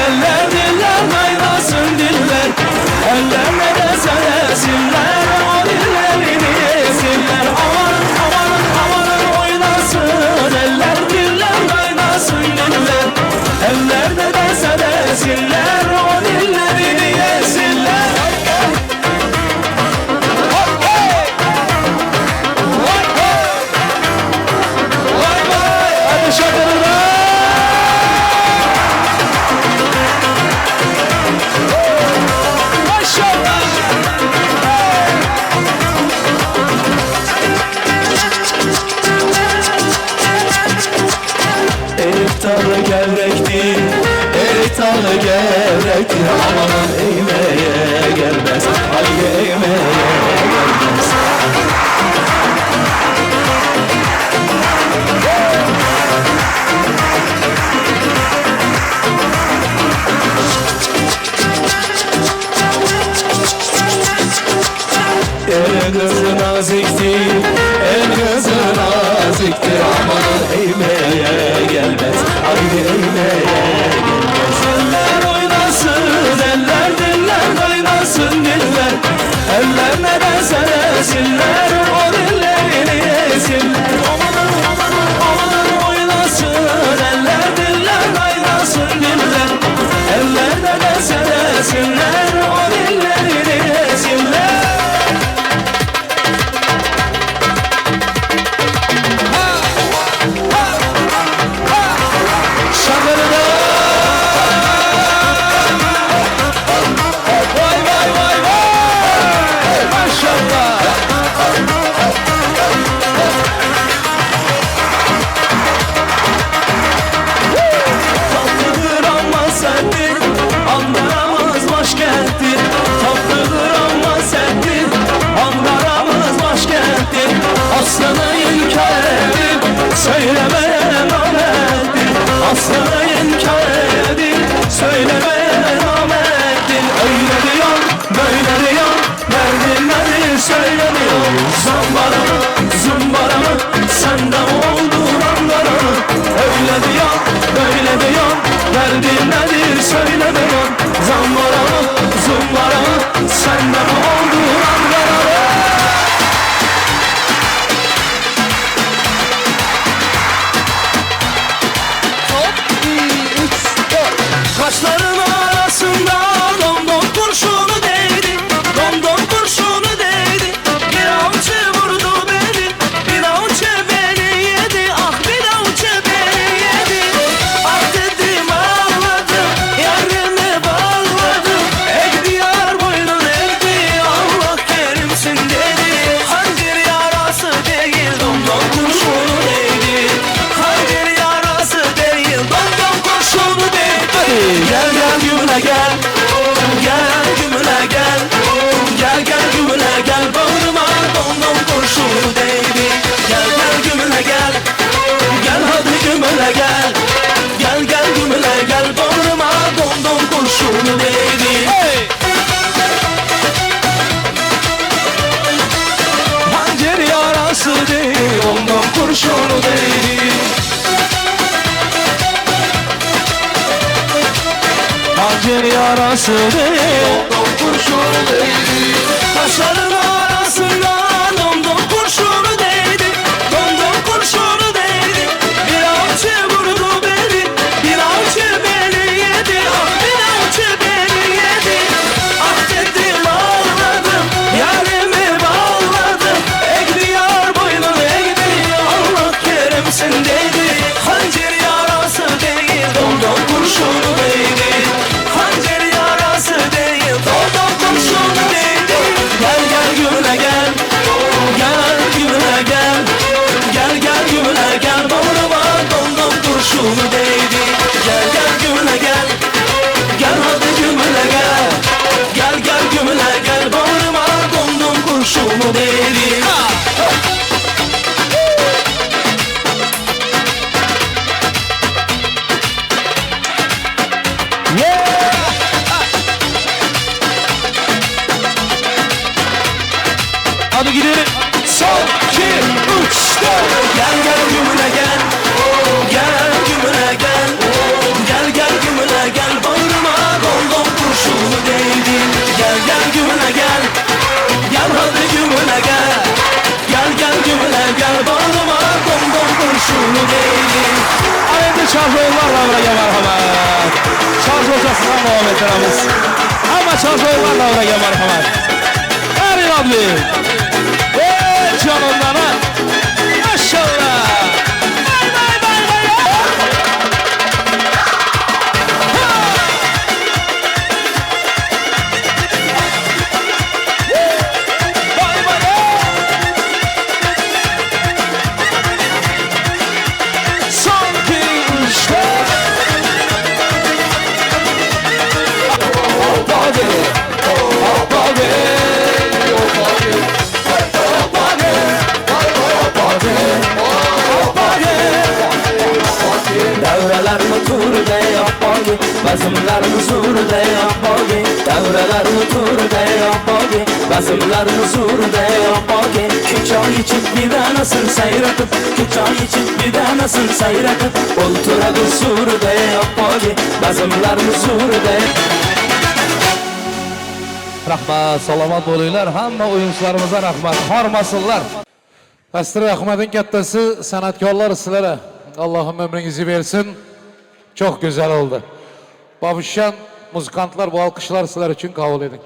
eller diller kaynasın diller. Ellerle de senesinler, o dillerini yesinler. Amanın amanın amanın oynasın, eller diller kaynasın diller. Ellerde de senesinler, o dillerini yesinler. Talı gevrektir, erik talı gevrektir. Amanın eğmeye gelmez, haydi eğmeye gelmez. El kızı naziktir, el kızı naziktir. Aman eğmeye gelmez, haydi eğmeye gelmez. Eller oynasın, eller diller oynasın diller. Eller ne derse desinler, o dillerini yesinler. Aman aman oynasın, eller diller oynasın diller. Eller ne derse desinler, o dillerini yesinler. Aslanayın kârdir, söylemeye namerttir. Aslanayın kârdir, söylemeye namerttir. Öyle diyor, böyle diyor, derdin nedir söylemiyor. Zambara mı, zumbara mı, sende oldun Ankara mı? Öyle diyor, böyle diyor, derdin nedir söylemiyor. Zambara mı, zumbara mı, sende oldun Ankara mı? Kaşların arasında domdom kurşunu değdi, domdom kurşunu değdi. Bir avcı vurdu beni, bir avcı beni yedi. Ah bir avcı beni yedi. Ah dedim ağladım, yarimi bağladım. Ekti yar boynun ekti, Allah kerimsin dedi. Hancır yarası değil, domdom kurşunu değdi. Hancır yarası değil, domdom kurşunu değdi. Gel gel gümüle gel, gel gümüle gel, gel gel gümüle gel. Bağrıma domdom kurşunu değdi. Gel gel gümüle gel, gel hadi gümüle gel, gel gel gümüle gel. Bağrıma domdom kurşunu değdi. Hancer yarası değil, domdom kurşunu değdi. Hancer yarası değil, domdom kurşunu değdi. Taşların arasında domdom kurşunu değdi, domdom kurşunu değdi. Bir avcı vurdu beni, bir avcı beni yedi. Ah bir avcı beni yedi. Ah dedim ağladım, yarimi bağladım. Ekti yar boynunu ekti, Allah kerimsin dedi. Hancer yarası değil, domdom kurşunu değdi. Hancer yarası değil, domdom kurşunu değdi. Gel gel gümüle gel, gel gümüle gel, gel gel gümüle gel. Bağrıma domdom kurşunu değdi. Gel gel gümüle gel, gel hadi gümüle gel, gel gel gümüle gel. Bağrıma domdom kurşunu değdi. Hadi gidelim. Son, iki, üç, dört. Gel gel gümüle gel, gel gümüle gel, gel gel gümüle gel. Bağrıma domdom kurşunu değdi. Gel gel gümüle gel, gel hadi gümüle gel, gel gel gümüle gel. Bağrıma domdom kurşunu değdi. Haydi şarjörlerle buraya merhamet. Şarj hocasından Muhammed Ramiz. Ama şarjörlerle buraya merhamet. Her iradlı. Canından ha. Maşallah. Vay vay vay vay. Vay vay. Sanki işte. Davralarni turda yapbogi, bazmlarni surda yapbogi. Davralarni turda yapbogi, Bazımlar huzurda yapake Ki çay içip bir danasın sayratıp Ki çay içip bir danasın sayratıp Olturadı surda yapake Bazımlar huzurda. Rahmat, salamat bo'linglar. Hamma o'yinchilarimizga rahmat. Hormasınlar. Asır Ahmet'in kattası sanatkarlar sizlere. Allah'ım ömrünüzü versin. Çok güzel oldu. Babuşan muzikantlar bu alkışlar sizler için kabul edin.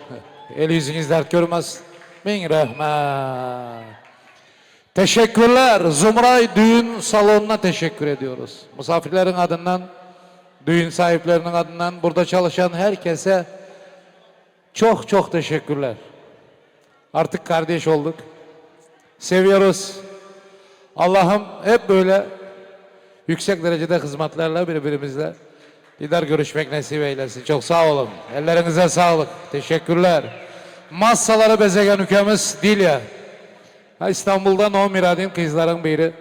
El yüzünüz dert görmez. Min rahmet. Teşekkürler. Zumray düğün salonuna teşekkür ediyoruz. Misafirlerin adından, düğün sahiplerinin adından, burada çalışan herkese çok çok teşekkürler. Artık kardeş olduk. Seviyoruz. Allah'ım hep böyle yüksek derecede hizmetlerle birbirimizle lider görüşmek nasip eylesin. Çok sağ olun. Ellerinize sağlık. Teşekkürler. Massaları bezegen ülkemiz Dilya. İstanbul'dan o miradin kızların biri.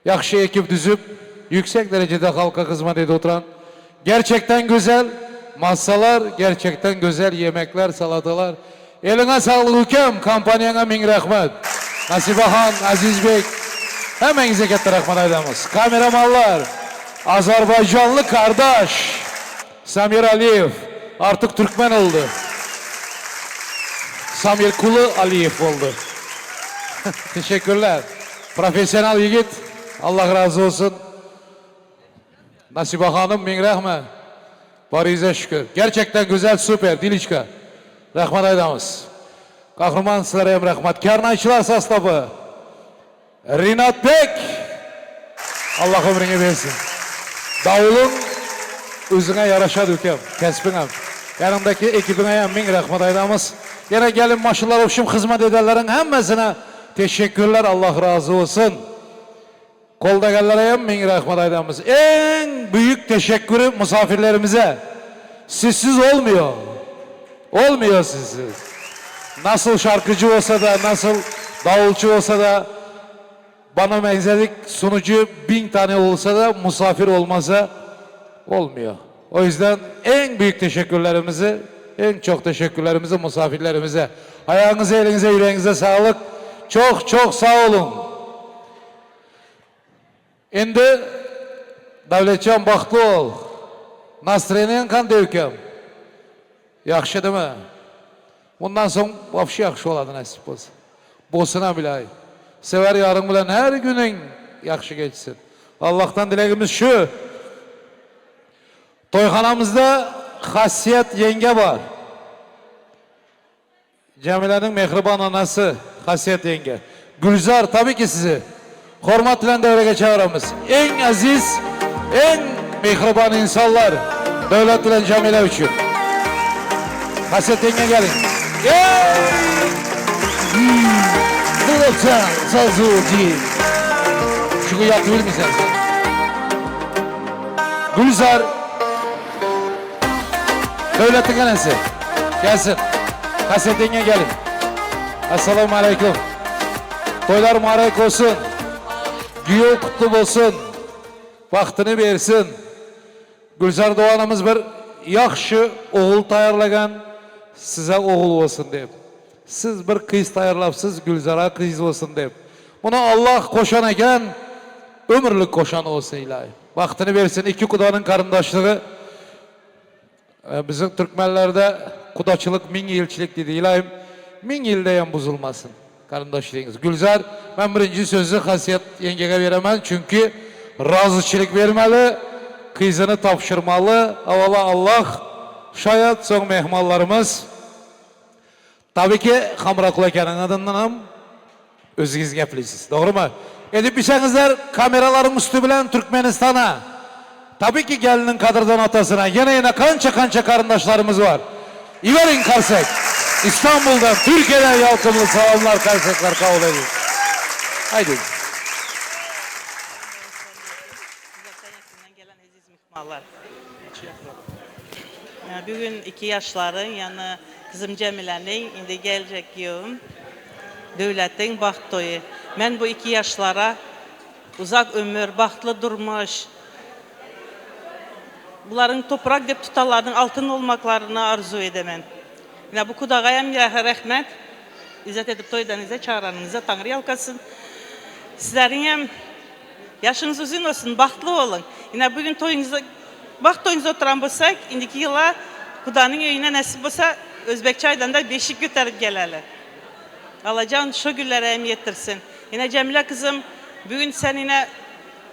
Yakşı ekip düzüp yüksek derecede halka hizmet edip oturan gerçekten güzel massalar, gerçekten güzel yemekler, salatalar. Eline sağlık ülkem, kampanyana min rahmet. Nasibe Han, Aziz Bey, hemen zekette rahmet edemiz. Kameramanlar, Azerbaycanlı kardeş, Samir Aliyev, artık Türkmen oldu. Samir Kulu Aliyev oldu. Teşekkürler. Profesyonel yigit, Allah razı olsun. Nasibe Hanım, min rahmet. Barize şükür. Gerçekten güzel, süper, Diliçka. Rahmet edemiz. Kahraman sizlere hem rahmet. Karnayçılar sastabı. Rinat Bek. Allah ömrünü versin. Davulun özüne yaraşa dökem. Kesbinem. Yanımdaki ekibine hem min rahmet edemiz. Yine gelin maşallah hoşum hizmet ederlerin hemmesine teşekkürler. Allah razı olsun. Kolda gellerine hem min rahmet edemiz. En büyük teşekkürü misafirlerimize. Sizsiz olmuyor. Olmuyor sizsiz. Nasıl şarkıcı olsa da, nasıl davulcu olsa da, bana benzedik sunucu 1000 tane olsa da misafir olmasa olmuyor. O yüzden en büyük teşekkürlerimizi, en çok teşekkürlerimizi misafirlerimize. Ayağınıza, elinize, yüreğinize sağlık. Çok çok sağ olun. Şimdi Davletcan baxtlı ol. Nasrenin kan devkem. Yaxşı değil mi? Bundan sonra vapşı yaxşı oladı nasip olsun. Bosuna bilay. Sever yarın bilen her günün yaxşı geçsin. Allah'tan dileğimiz şu. Toyxanamızda Hasiyet yenge var. Cemile'nin mehriban anası Hasiyet yenge. Gülzar tabii ki sizi. Hormat ile devreye çağıramız. En aziz, en mehriban insanlar. Devlet ile Cemile için. Hasiyet yenge gelin. Bulutsan sazıcı. Şu yakabilir misin sen? Gülzar. Devletin ganesi. Gelsin. Hasiyet yenge gelin. Esselamu Aleyküm. Toylar mübarek olsun. Güyo kutlu olsun. Vaktini versin. Gülzar Doğanımız bir yaxşı oğul tayarlagan size oğul olsun deyip. Siz bir kız tayarlapsız Gülzar'a kız olsun deyip. Buna Allah koşan eken ömürlük koşan olsun ilahi. Vaktini versin. İki kudanın karındaşlığı. Bizim Türkmenlerde kudaçılık 1000 yılçılık dedi ilahim. 1000 yıldayan bozulmasın. Karındaşlığınız. Gülzar, ben birinci sözü Hasiyet yengeye veremem. Çünkü razıçılık vermeli, kızını tapşırmalı. Avala Allah, şayet son mehmallarımız. Tabii ki Hamrakul Eken'in adındanım. Özünüz geplisiz. Doğru mu? Edip bilseniizler kameraların üstü bilen Türkmenistan'a. Tabii ki gelinin kadırdan atasına. Yine kança karındaşlarımız var. İverin Karsek. İstanbul'dan, Türkiye'den yalkımlı selamlar Karsekler kabul edin. Haydi. Bugün 2 yaşların yani kızım Cemile'nin indi gelecek yığım devletin baxt toyu. Ben bu 2 yaşlara uzak ömür, baxtlı durmuş, bunların toprak dep tutarlarının altın olmaklarını arzu edemem. Bu kudagayam rahmet. İzzet edip toydanıza çağıranınıza Tanrı yalkasın. Sizlerin hem yaşınız uzun olsun, bahtlı olun. Yine bugün toyunuzda, baht toyunuzda oturan bolsak, indiki yıla Kudanın öyüne nasip olsa Özbek çaydan da beşik götürüp geleli. Alacağın şu güllere emniyettirsin. Yine Cemile kızım, bugün sen yine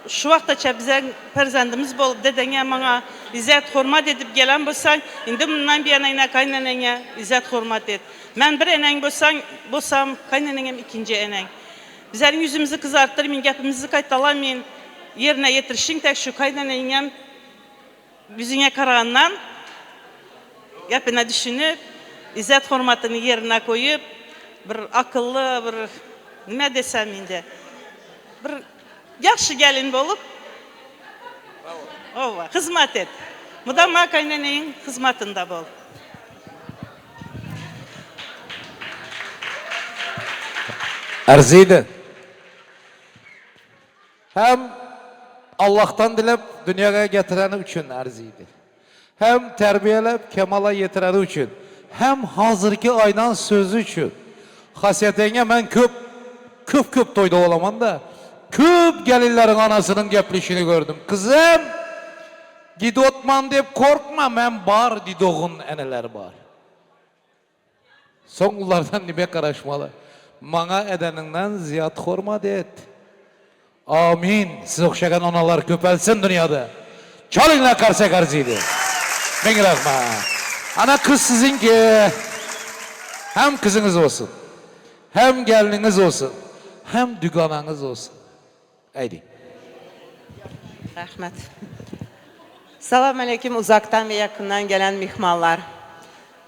şu vaxtaça bizden perzendimiz bolup dedene bana izzet hürmet edip gelen bolsan, indi bundan bir yana yine kaynanana izzet hürmet et. Ben bir enen bolsam, kaynanam ikinci enen. Bizlerin yüzümüzü kızarttırmayın, gapimizi kaytalamayın. Yerine getirişin tek şu kaynanam yüzüne karağından yapına düşünüp, izzet hürmetini yerine koyup, bir akıllı, bir ne desem indi, bir yaxşı gelin bolup, hizmet et. Mudamma kaynanayın hizmetinde bol. Arziydi. Hem Allah'tan dilep dünyaya getireni üçün arziydi. Hem terbiyelep kemala yetireni üçün. Hem hazırki aynan sözü üçün. Hasiyetenge ben köp toyda olamam da köp gelinlerin anasının geplişini gördüm. Kızım gidotman deyip korkma, ben bar didoğun eneler bar. Sonlardan nibe karışmalı. Mana edeninden ziyad hürmet et. Amin. Siz okşayan analar köpelsin dünyada. Çalınla karşı karşıydı. Ben rahma. Ana kız sizin ki hem kızınız olsun, hem gelininiz olsun, hem dügananız olsun. Haydi. Rahmet. Selamun aleyküm uzaktan ve yakından gelen mihmanlar.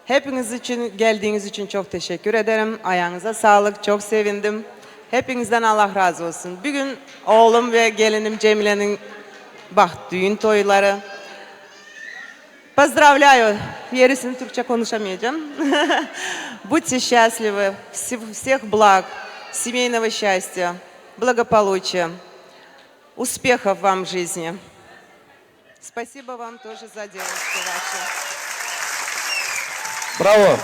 Hepiniz için geldiğiniz için çok teşekkür ederim. Ayağınıza sağlık, çok sevindim. Hepinizden Allah razı olsun. Bugün oğlum ve gelinim Cemile'nin düğün toyları. Поздравляю. Yarısını Türkçe konuşamayacağım. Будьте счастливы, всех благ, семейного счастья, благополучия, успехов вам в жизни. Спасибо вам тоже за девушки ваши. Bravo.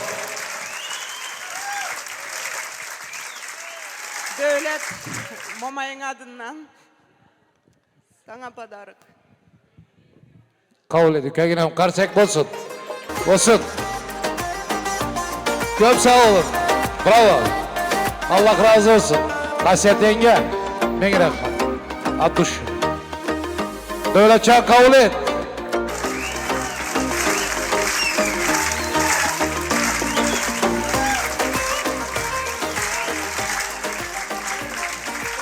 Devlet Mamay'ın adından sana pодарок. Kabul edin. Köyünem karşık olsun. Olsun. Çok sağ olun. Bravo. Allah razı olsun. Hasiyet yenge. Ben rahmet. Atuş. Devletçe kabul et.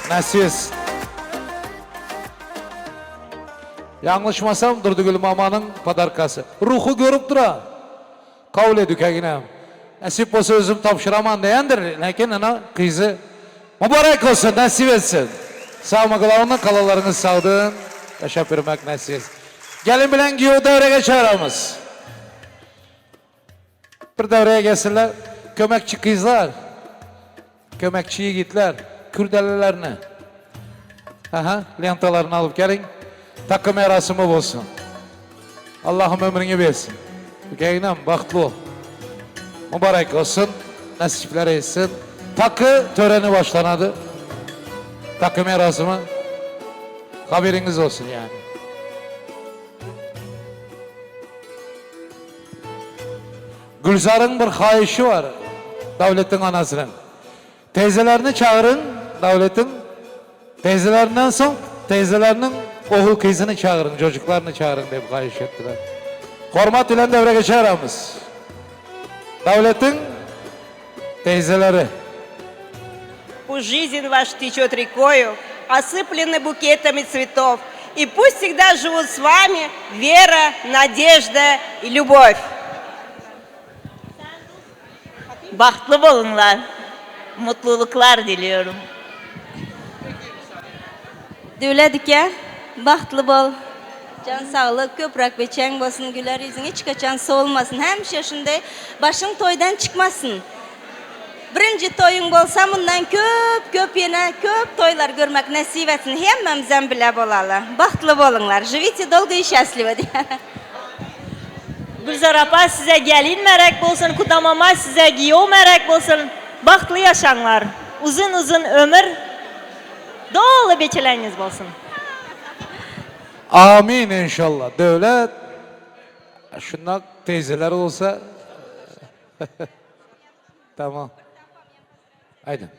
Nasiz. Yanlışmasam Durdugül Mama'nın padarkası. Ruhu görüp dura. Kabul edük eginem. Nasip olsa özüm tapşıraman deyendir. Lakin ana kızı mübarek olsun, nasip etsin. Sağmaklarının kalalarınız sağdın. Yaşap yürümek nasip. Gelin bilen giyo devreye çağıramız. Bir devreye gelsinler. Kömekçi kızlar. Kömekçi yiğitler. Kürdelilerine. Aha, lentalarını alıp gelin. Takım erasımı olsun. Allah'ım ömrünü versin. Geyinem baktlı ol. Mübarek olsun. Nasipler etsin. Takı töreni başlanadı. Takım erasımı. Haberiniz olsun yani. Gülzar'ın bir hayişi var. Devletin anasının. Teyzelerini çağırın. Devletin teyzelerinden son teyzelerinin oğul kızını çağırın, çocuklarını çağırın diye kayiş ettiler. Hürmet ile devre geçeramız. Devletin teyzeleri. Пусть жизнь ваш течет рекою, осыпленный букетами цветов, и пусть всегда живут с вами вера, надежда и любовь. Bahtlı olunlar. Mutluluklar diliyorum. Dövledike, bahtlı bol. Can sağlık, köprak ve çeng basın, güler yüzün hiç kaçan soğulmasın. Hem şaşında başın toydan çıkmasın. Birinci toyun bolsa bundan köp yine köp toylar görmek nasip etsin. Hemmemizden bile bolalar. Bahtlı bolunlar. Живите долго и счастливо. Gülzar apa size gelin merak bolsun, Kudam ama size giyo merak bolsun. Baktlı yaşanlar. Uzun uzun ömür. Dolu beçeleriniz olsun. Amin inşallah. Devlet şundan teyzeler olsa tamam. Haydi.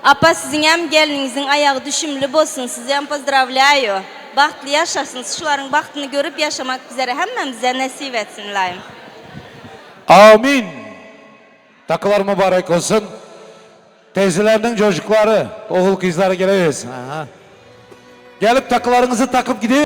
Apa sizin hem gelininizin ayağı düşümlü bolsun. Sizi hem pozdravляю. Bahtlı yaşasınız. Şuların bahtını görüp yaşamak üzere hemmemize nasip etsin layım. Amin. Takılar mübarek olsun. Teyzelerinin çocukları, oğul kızları gelebilirsin. Aha. Gelip takılarınızı takıp gidin.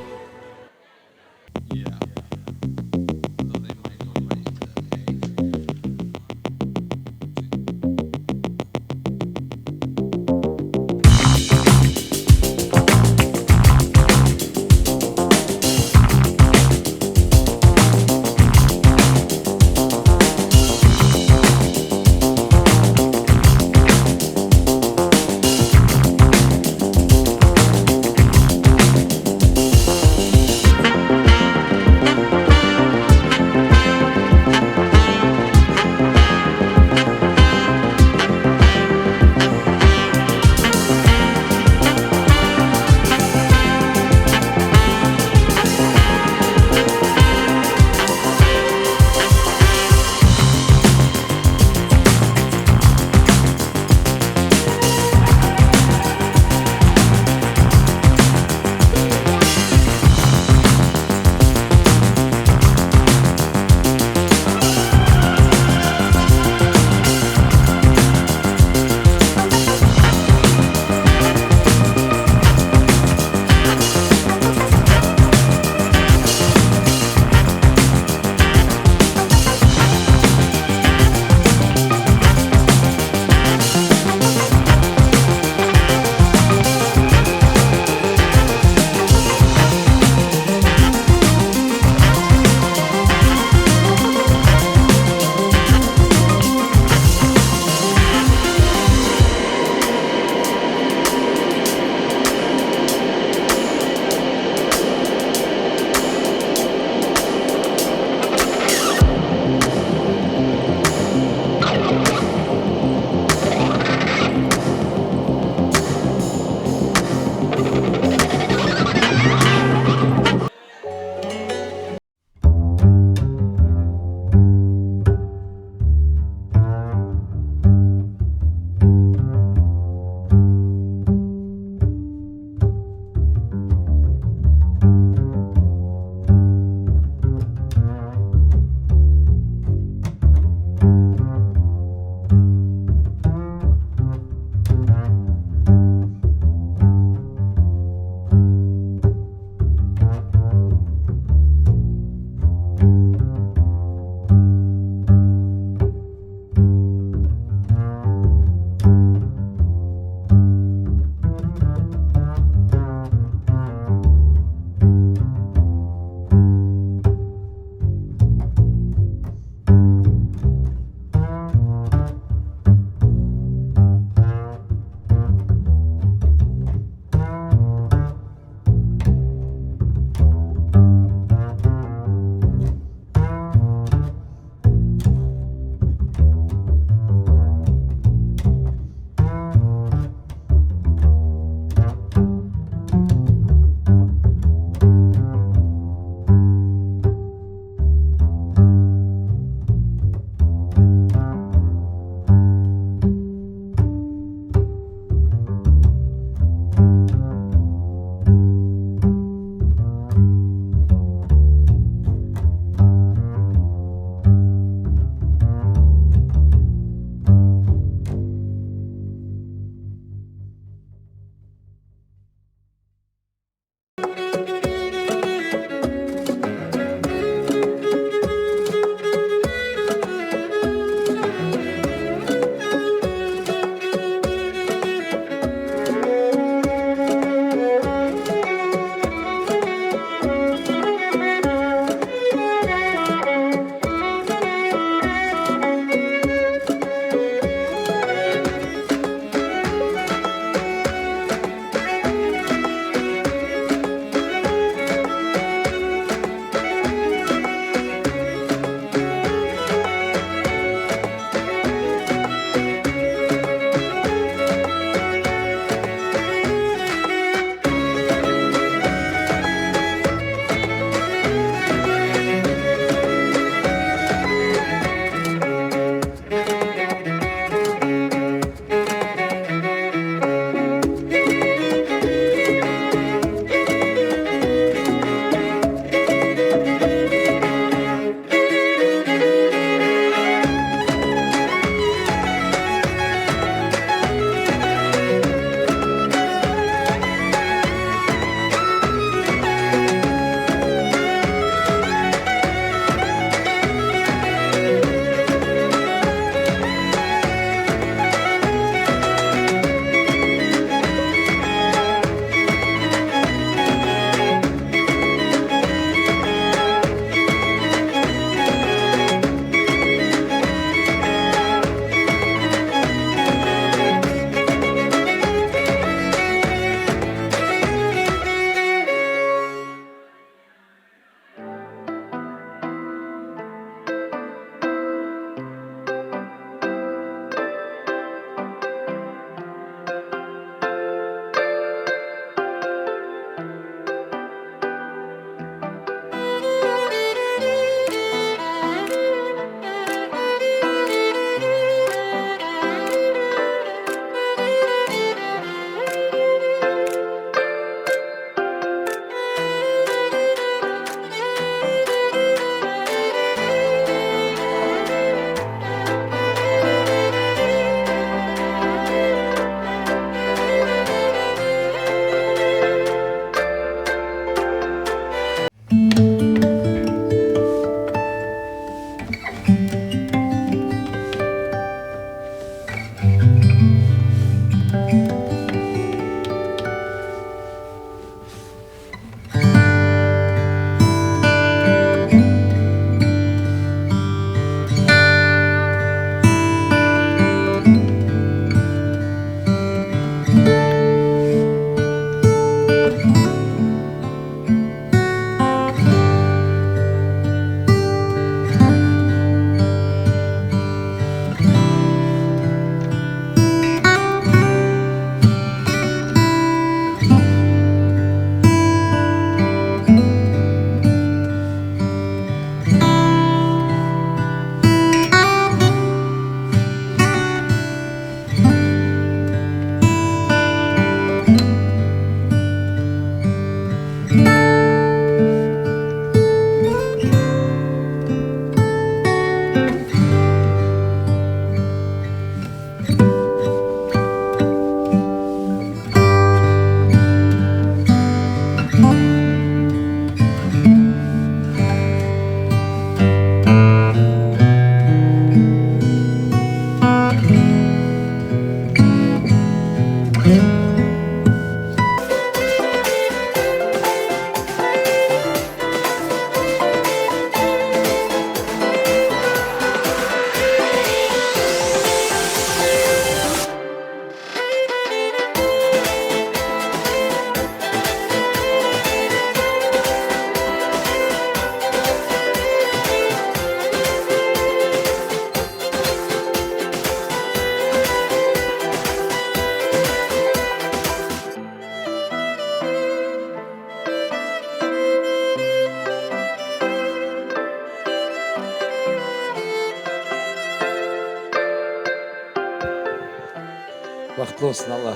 Vakitli olsun Allah.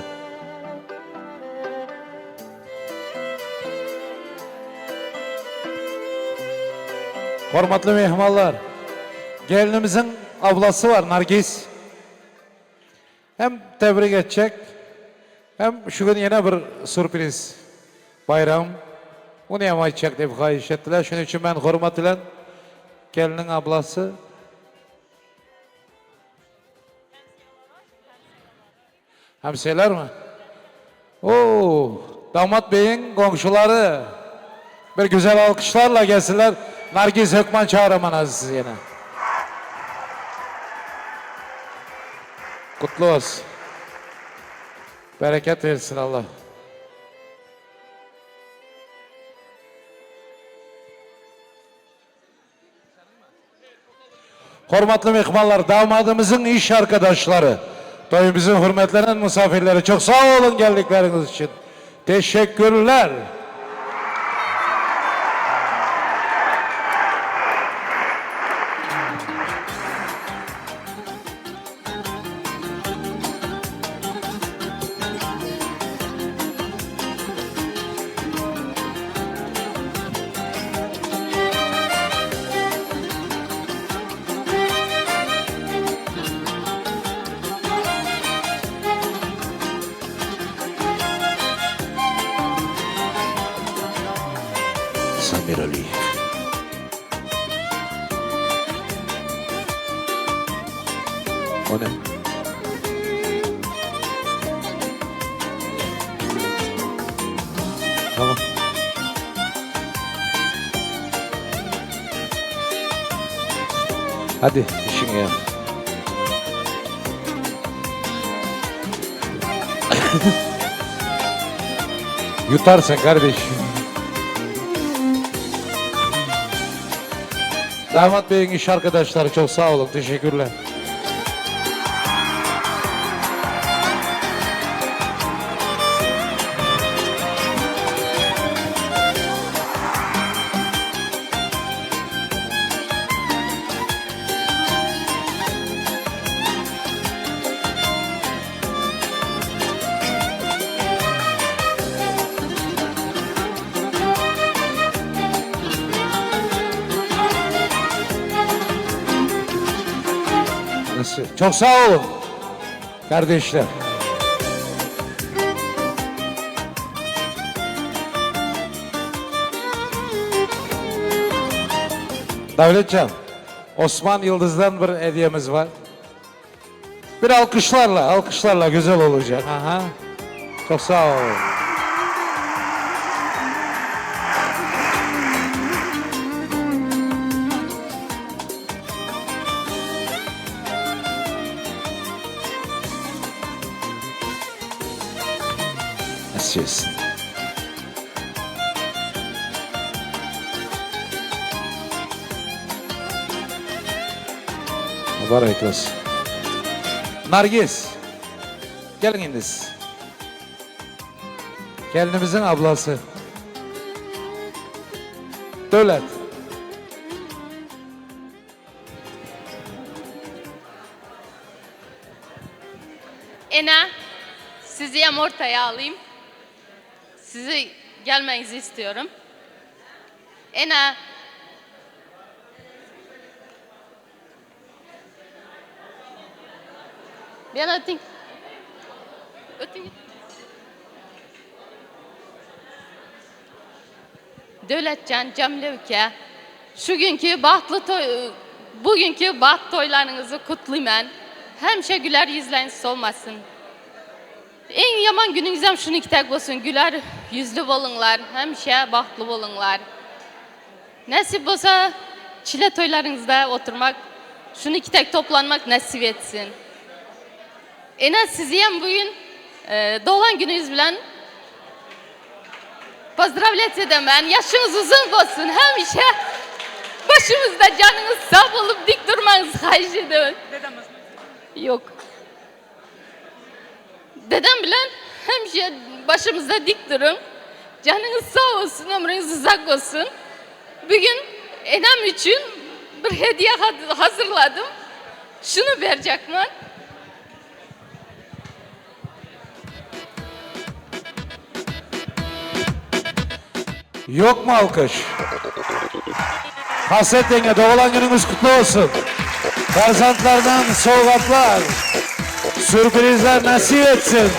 Hormatlı mehmanlar, gelinimizin ablası var Nargis. Hem tebrik edecek, hem şu gün yine bir sürpriz bayram. Onu yamayacak diye kayiş ettiler. Şunun için ben hürmet ile gelinin ablası. Hemşehriler mi? Oo, damat beyin komşuları. Bir güzel alkışlarla gelsinler. Nargis Hökman çağıramanız siz yine. Kutlu olsun. Bereket versin Allah. Hormatlı mehmanlar, damadımızın iş arkadaşları, toyumuzun hürmetlenen misafirleri, çok sağ olun geldikleriniz için. Teşekkürler. Samir Ali. O ne? Tamam. Hadi işine yap. Yutarsın kardeşim. Damat Bey'in iş arkadaşları çok sağ olun. Teşekkürler. Çok sağ olun kardeşler. Davletcan, Osman Yıldız'dan bir hediyemiz var. Bir alkışlarla güzel olacak. Aha. Çok sağ olun. Nasılsın? Mübarek olsun. Nargis, gelin iniz. Gelinimizin ablası. Devlet. Ena, sizi hem ortaya alayım. Sizi gelmenizi istiyorum. Ena. Ben ötün. Ötün. Devletcan Cemilevke, şu günkü bugünkü baht toylarınızı kutlayman. Hemşe güler yüzleriniz olmasın. En yaman gününüz hem şunu kitek olsun. Güler yüzlü bolunlar. Hemşe bahtlı bolunlar. Nasip olsa çile toylarınızda oturmak, şunu kitek toplanmak nasip etsin. Ena sizi hem bugün doğan gününüz bilen pozdravlet edem ben. Yaşınız uzun olsun. Hemşe başımızda canınız sağ olup dik durmanız haiş edin. Yok. Dedem bilen hemşe başımızda dik durun. Canınız sağ olsun, ömrünüz uzak olsun. Bugün enem için bir hediye hazırladım. Şunu verecek mi? Yok mu alkış? Hasret yenge doğulan gününüz kutlu olsun. Garzantlardan sovgatlar, sürprizler nasip etsin.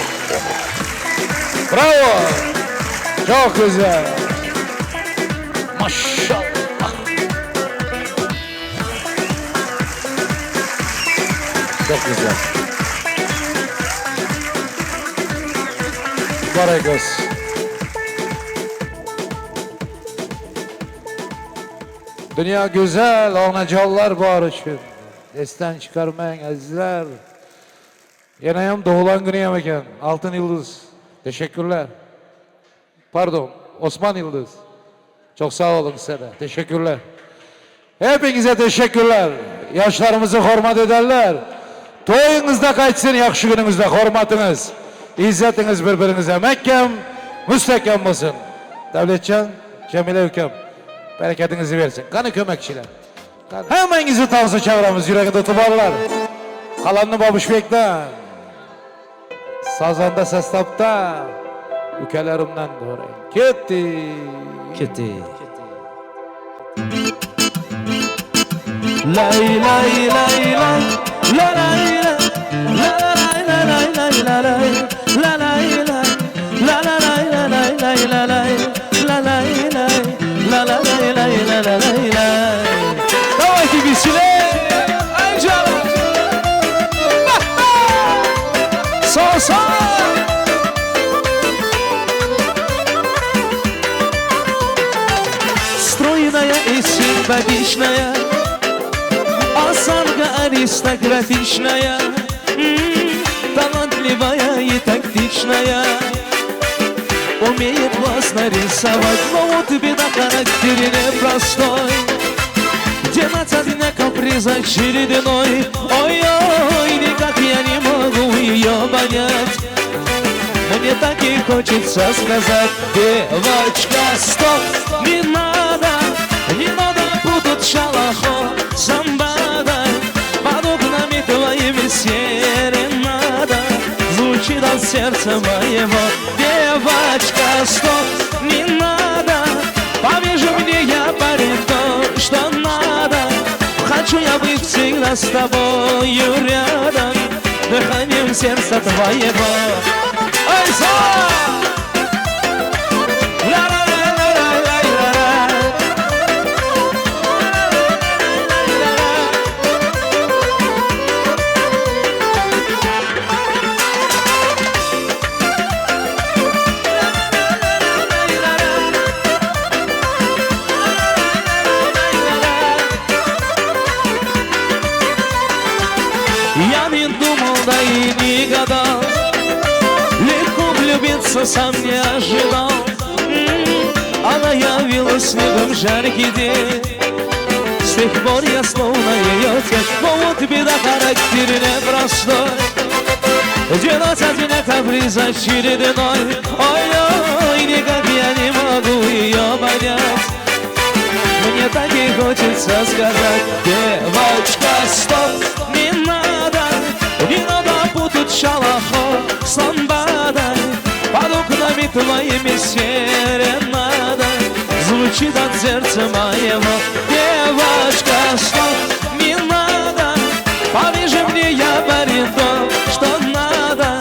Bravo. Çok güzel. Maşallah. Çok güzel. Mübarek olsun. Dünya güzel, anacalar var için. Esten çıkarmayın azizler. Yeneyim doğulan günü yemeken. Altın Yıldız. Teşekkürler. Pardon, Osman Yıldız. Çok sağ olun size de. Teşekkürler. Hepinize teşekkürler. Yaşlarımızı hürmet ederler. Toyunuzda kaçsın, yakşı gününüzde hürmetiniz. İzzetiniz birbirinize mekkem, müstehkem olsun. Devletcan, Cemile Hüküm. Bereketinizi versin. Kanı kömekçiler. Hemen izi tansı çevremiz yüreğinde tubarlar. Kalanını babuş beklen. Sazanda sestapta. Ülkelerimden doğru. Gitti. Gitti. Lay lay lay lay. La lay lay. La lay lay lay lay lay. La lay lay. La lay lay lay lay la lay. La lay lay. La la lay lay la la lay lay. Давай тибисile. Анжела. Со-со. Стройная и симпатичная, осанка аристократичная, талантливая и тактичная. Умеет классно рисовать, но вот беда, характер непростой. 12 дня каприза очередной. Ой-ой, никак я не могу ее понять. Мне так и хочется сказать: девочка, стоп, не надо путать шалахо с амбадой. Под окнами твоими серенада звучит от сердца моего. Девочка, стоп, не надо, повяжи мне я парень то, что надо. Хочу я быть всегда с тобою рядом, дыханием сердца твоего. Ай, Я не думал, да и не гадал, легко влюбиться сам не ожидал. Она явилась снегом в жаркий день, с тех пор я словно ее тень. Но вот беда, характер непростой. 12 дня каприза очередной. Ой-ой, никак я не могу ее понять. Мне так и хочется сказать: девочка, стоп, не надо путать шалахо с ламбадой. Под окнами твоими серенада звучит от сердца моего. Девочка, стоп, не надо, повяжи мне я баритон, что надо.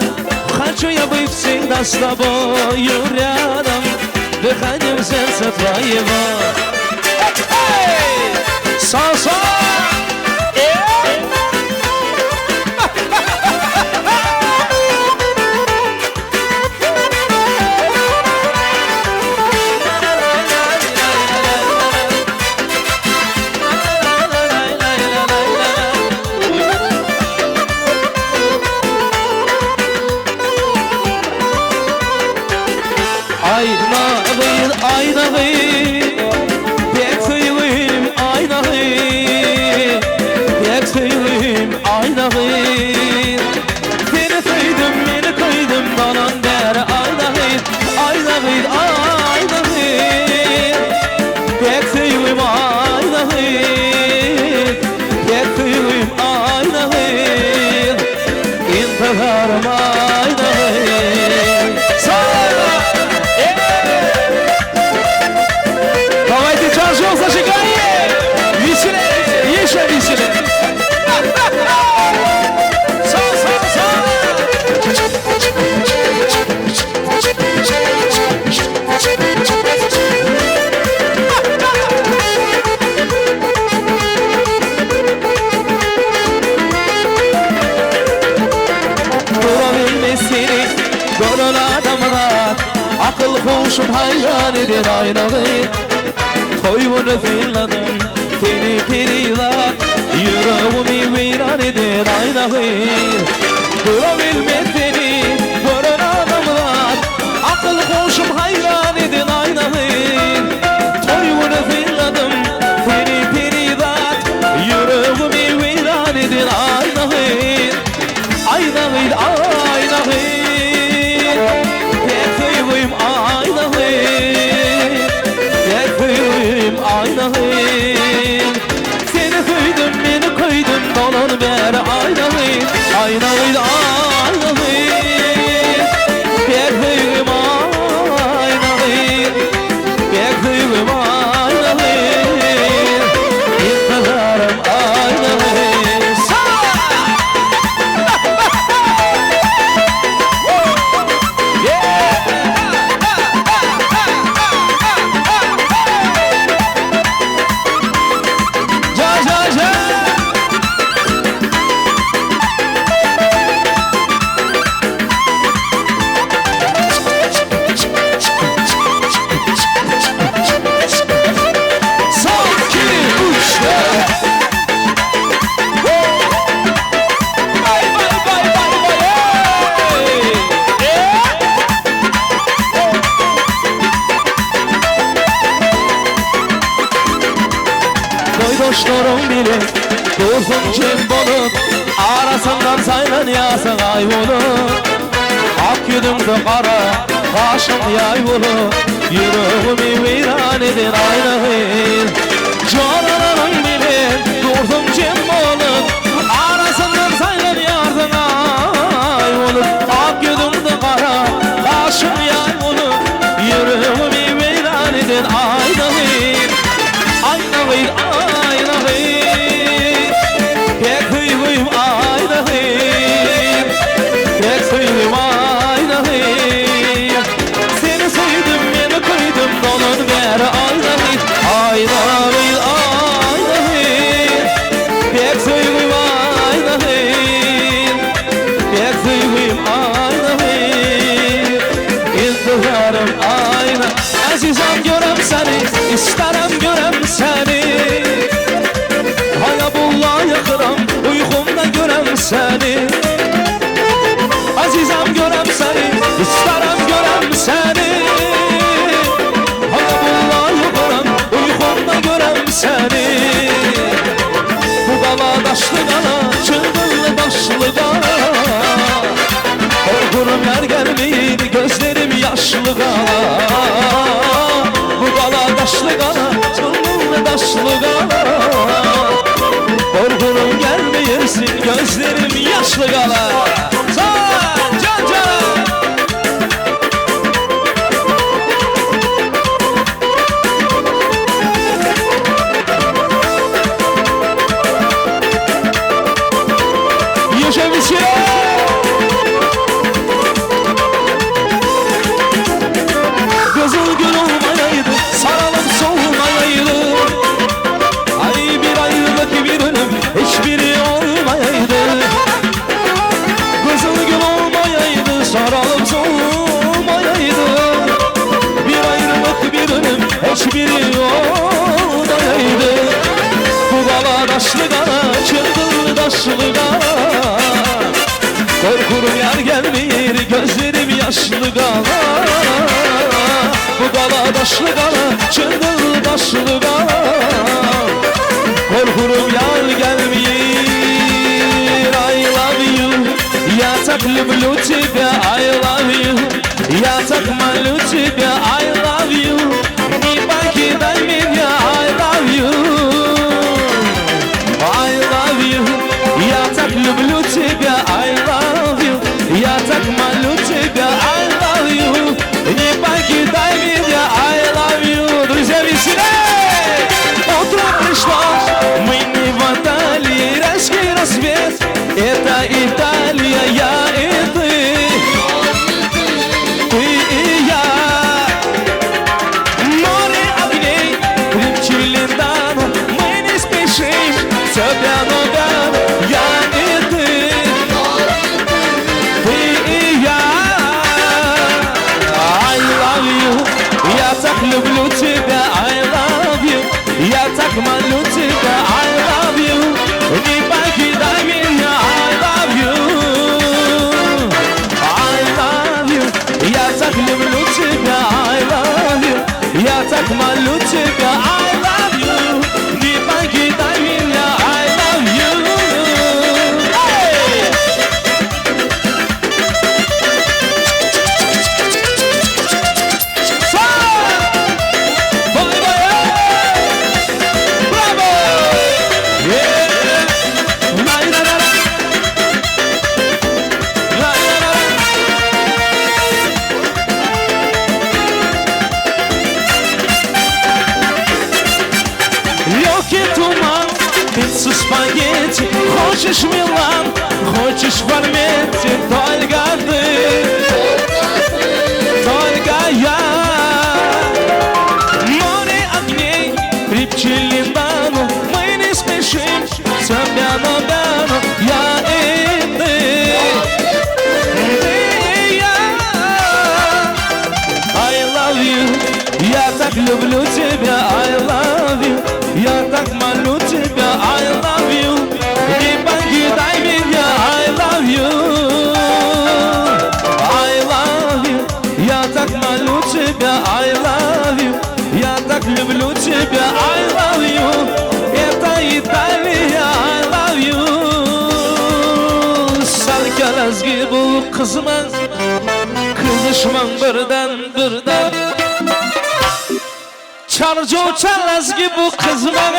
Хочу я быть всегда с тобою рядом, дыханием сердца твоего. Со-со! aynağı Pek söyleyeyim aynağı Pek söyleyeyim aynağı Seni söyledim beni koydum dolan der aynağı Aynağı aynağı Pek söyleyeyim aynağı Pek söyleyeyim aynağı İntiharım aynağı Давайте чашок зажигай! Веселее! Еще веселее! Durabilmez seni gören adamlar Akıl hoşum hayran eder aynağı Koyunu fırladım seni periler Yüreğimi viran eder aynağı Durabilmez seni gören adamlar Akıl hoşum hayran eder aynağı Koyunu fırladım seni periler Yüreğimi viran eder aynağı Aynağı aynağı Pek seveyim aynağı Pek seveyim aynağı Seni söyledim beni koydum dolan ver aynağı Aynağı aynağı Pek seveyim aynağı Pek seveyim aynağı İntiharım aynağı Dostlarım bile dursun kim bulup Arasından saylan yasın ay bulup Ak yüzümde kara başım yay bulup Yüreğimi viran eder aynağı Cananım bile dursun kim bulup Arasından saylan yasın ay bulup Ak yüzümde kara başım yay bulup Yüreğimi viran eder aynağı Aynağı Pek seveyim aynağı Pek seveyim aynağı Seni sevdim beni koydum dolan ver aynağı Aynağı aynağı Pek seveyim aynağı Pek seveyim aynağı İntiharım aynağı Azizem görem seni isterim görem seni Hayabullah yakıram uykumda görem seni Azizem görem seni isterim görem seni Hayabullah yakıram uykumda görem seni Bu kala daşlı kala çılgınlı daşlı kala Korkurum yer gelmeyir gözlerim yaşlı kala Bu kala daşlı kala çılgınlı daşlı kala Korkunum gelmeyirsin gözlerim yaşlı kala Can can Yaşamışım Gözün gül olmayaydı saralım solmayaydı Ay bir ayrılık bir ölüm hiçbiri olmayaydı Gözün gül olmayaydı saralım solmayaydı Bir ayrılık bir ölüm hiçbiri olmayaydı Bu kala daşlı kala çılgınlı daşlı kala Korkurum yer gelmeyir gözlerim yaşlı kala Bu qala, daşlı qala, çıngıl daşlı qala. Korkurum yar gelmeyir, I love you. Я так люблю тебя, I love you. Я так молю тебя, I love you. Не покидай меня, I love you. I love you. Я так люблю тебя, I love you. Я так молю тебя, I love you. Не покидай меня, I love you. Друзья, веселей! Утро пришло, мы не в Италии, резкий рассвет. Это Италия, я и ты. Ты и я. Море огней, Челентано, мы не спешим. Тебя ногам, я и ты. Ты и я. I love you. Я так люблю тебя, I love you. Я так молю тебя, I love you. Не покидай меня, I love you. I love you. Я так люблю тебя, I love you. Я так молю тебя, I love you. Не покидай меня, I love you. Hey! Спагетти, хочешь Милан, хочешь в Арменте, только ты, только я. Море огней, Челентано, мы не спешим, тебя ногам, я и ты, ты и я. I love you, я так люблю тебя, I love you. Я так молю тебя, I love you. Не покидай меня, I love you. I love you. Я так молю тебя, I love you. Я так люблю тебя, I love you. Это Италия, I love you. Sal kelezgi bu kızman, kızışman birden birden. Çarcı lezgi bu kızman,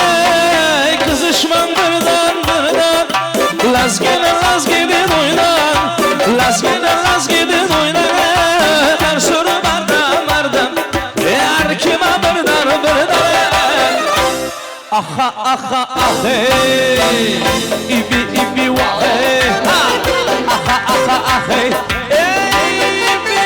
kızışman birden birden. Lezgiden oynan, lezgiden oynan. Her soru bardan, her kime birden birden. Aha aha ah hey, ibi wa hey. Aha aha ah hey, ibi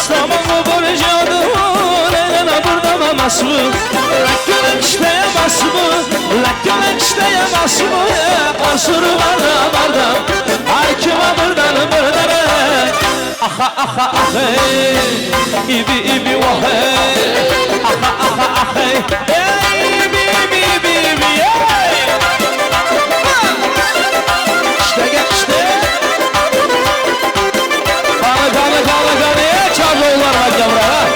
Slaman bu borcadu, lelena burada mamasmu. Lakin işte masmu, lakin işte masmu. Asuru barda, arkima buradan. Aha aha ah hey, ibi wa hey. Aha aha ah hey, ibi hey. İşte gel işte. Kale, çabuklar var yavrular.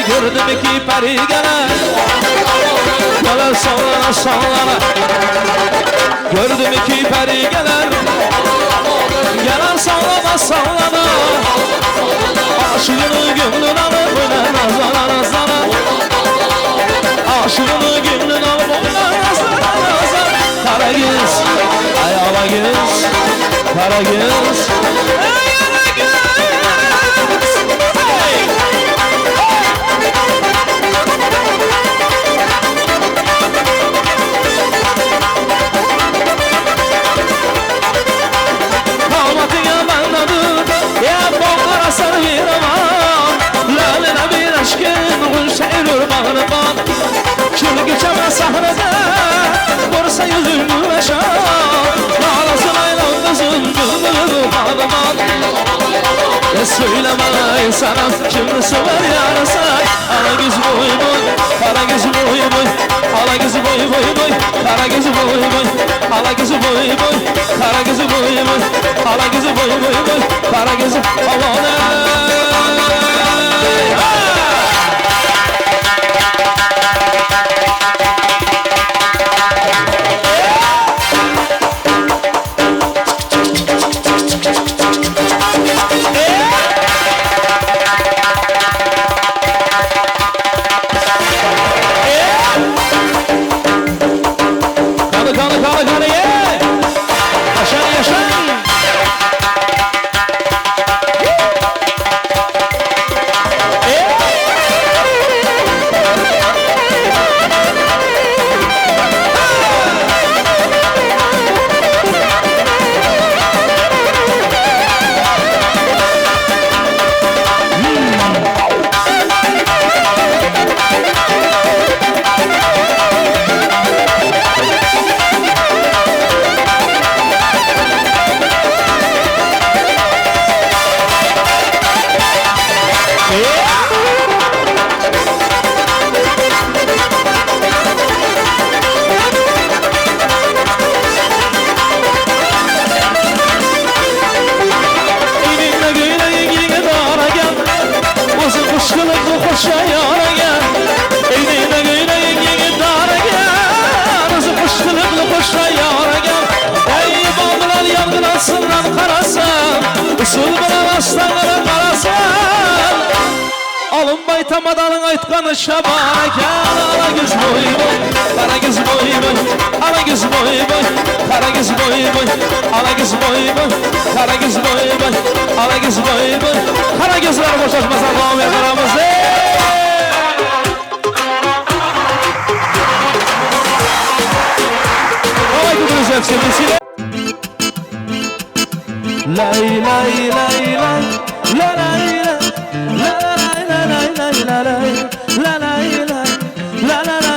Gördüm iki peri gelen, gelen sallana. Gördüm iki peri gelen, gelen sallana. Aşığını gönlün alıp nazlana. Karagöz, Karagöz, sahnede borsa yüzünü meşan Ağlasın aylan kızım bülbülü bağlaman Ya söyle bana insanım kimi sever yarasa Ala göz boy boy, kara göz boy boy Ala göz boy boy boy, kara göz boy boy Ala göz boy boy, kara göz boy boy Ala göz boy boy boy, kara göz Allah'ım Tamadalın aytqanı şabakan Ala göz boy boy, kara göz boy boy Ala göz boy boy, kara göz boy boy Ala göz boy boy, kara göz boy boy Ala göz boy boy, kara gözler boşaşmaz Allah'ım yakaramızı Olay kuduruz hepsini Lay lay lay lay La lay lay La la la la la la la la la la la la la la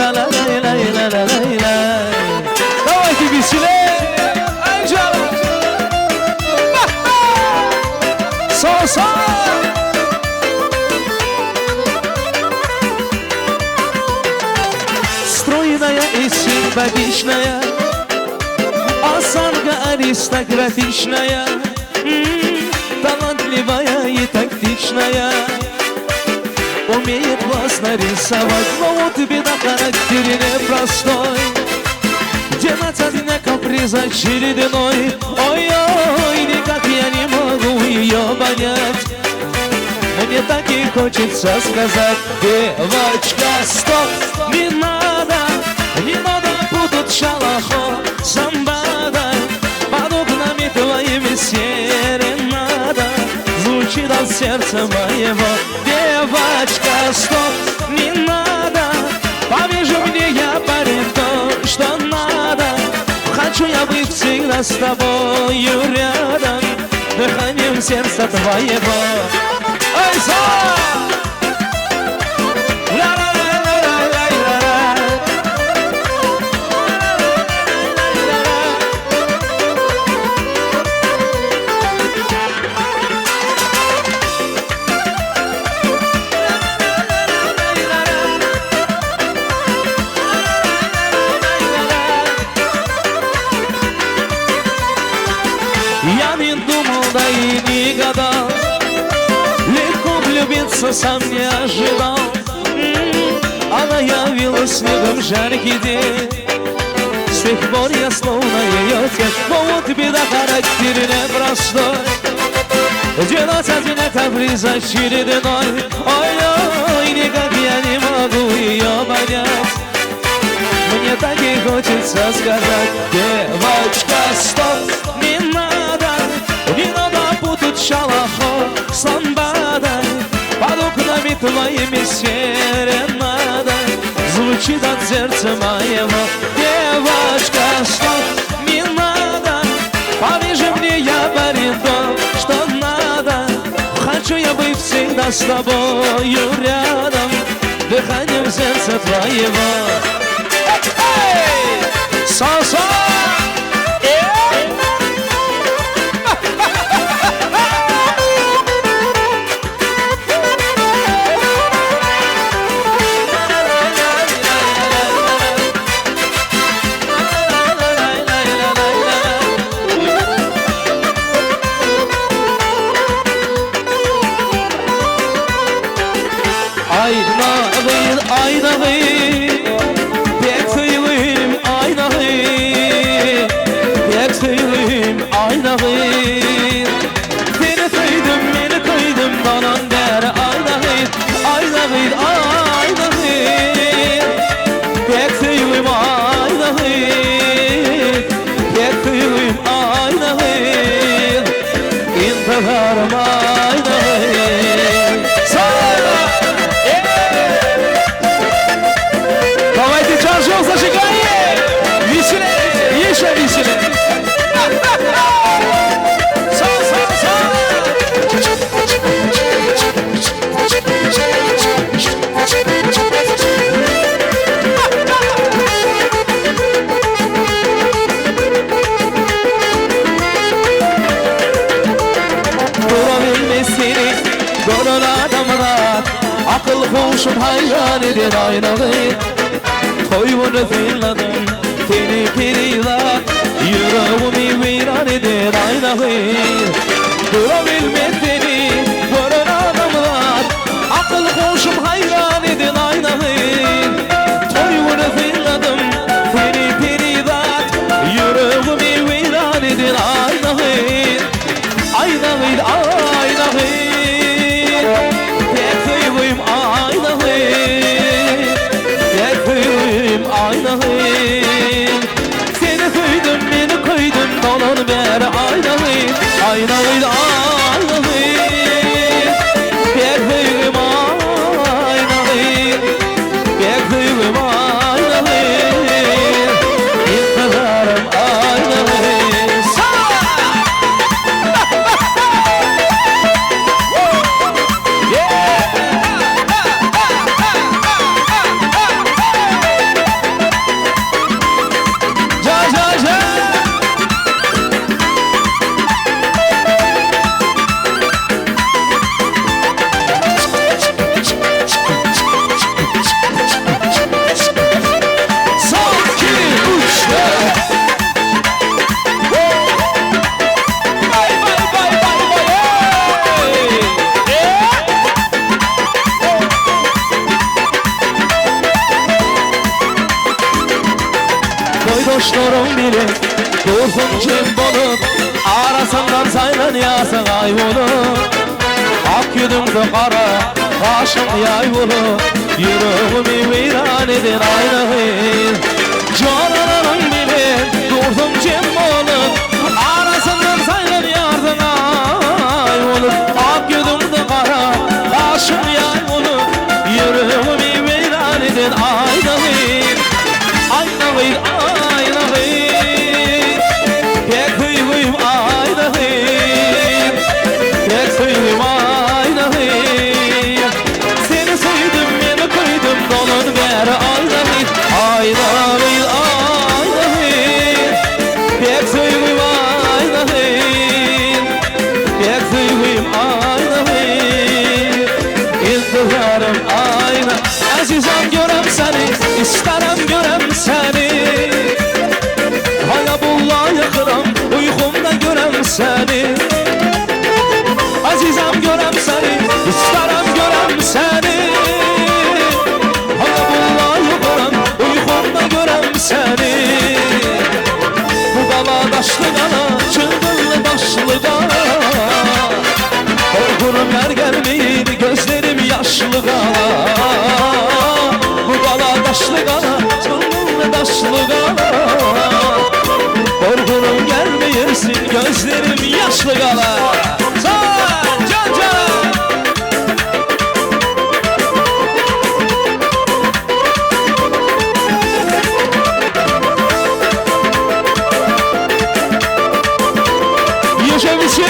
la la la la la la Давайте веселее, Анжела! Со-со! Стройная и симпатичная, осанка аристократичная, талантливая и тактичная, умеет классно рисовать, но вот беда, характер непростой. Делать одна каприза очередной, ой-ой, никак я не могу ее понять. Мне так и хочется сказать, девочка, стоп, не надо путать шалахо с амбадой. Под окнами твоими серенада звучит от сердца моего. Девочка, стоп, не надо, повижу мне я парень то, что надо. Хочу я быть всегда с тобою рядом, дыханием сердца твоего. Ай, я не думал, да и не гадал, легко влюбиться сам не ожидал. Она явилась снегом жаркий день, с тех пор я словно ее тень. Но вот беда, характер непростой, делать одна каприза очередной. Ой-ой, никак я не могу ее понять. Мне таких хочется сказать. Девочка, стоп, не надо путать шалахо с ламбадой. Под окнами твоими серенада звучит от сердца моего. Девочка, стоп, не надо, повяжи мне я баритон, что надо. Хочу я быть всегда с тобою рядом, дыханием сердца твоего. Со-со! Давайте чаржов зажигание! Веселее! Еще веселее! Akıl hoşum hayran eder aynağı Koyunu fırladım Teni periler Yüreğimi viran eder aynağı Durabilmez seni Gören adamlar Akıl hoşum hayran eder aynağı Koyunu fırladım Teni periler Yüreğimi viran eder aynağı Aynağı Seni koydum beni koydum dolan beri aynalıyım Aynalıyım Bekliyorum aynalıyım Bekliyorum aynalıyım İntiharım aynalıyım Dostlarım bile dursun kim bulup Arasından saylan yasın ay bulup Ak yüzümde kara başım yay bulup Yüreğimi viran edin aynayı Cananım bile dursun kim bulup Arasından saylan yasın ay bulup Ak yüzümde kara başım yay bulup Yüreğimi viran edin aynayı Aynayı Seni sevdim beni koydum dolan beri aynayı Aynayı Pek sevdim aynayı Pek sevdim aynayı İntiharım aynayı Azizem görem seni isterim görem seni Hayabullah yakıram uykumda görem seni Azizem görem seni isterim görem seni Hayabullah yakıram uykumda görem seni Bu dala daşlı dala çılgınlı daşlı dala Korkurum yer gelmeyir gözlerim yaşlı dala Bu dala daşlı dala çılgınlı daşlı daşlı qala. Can can. Yaşamışım.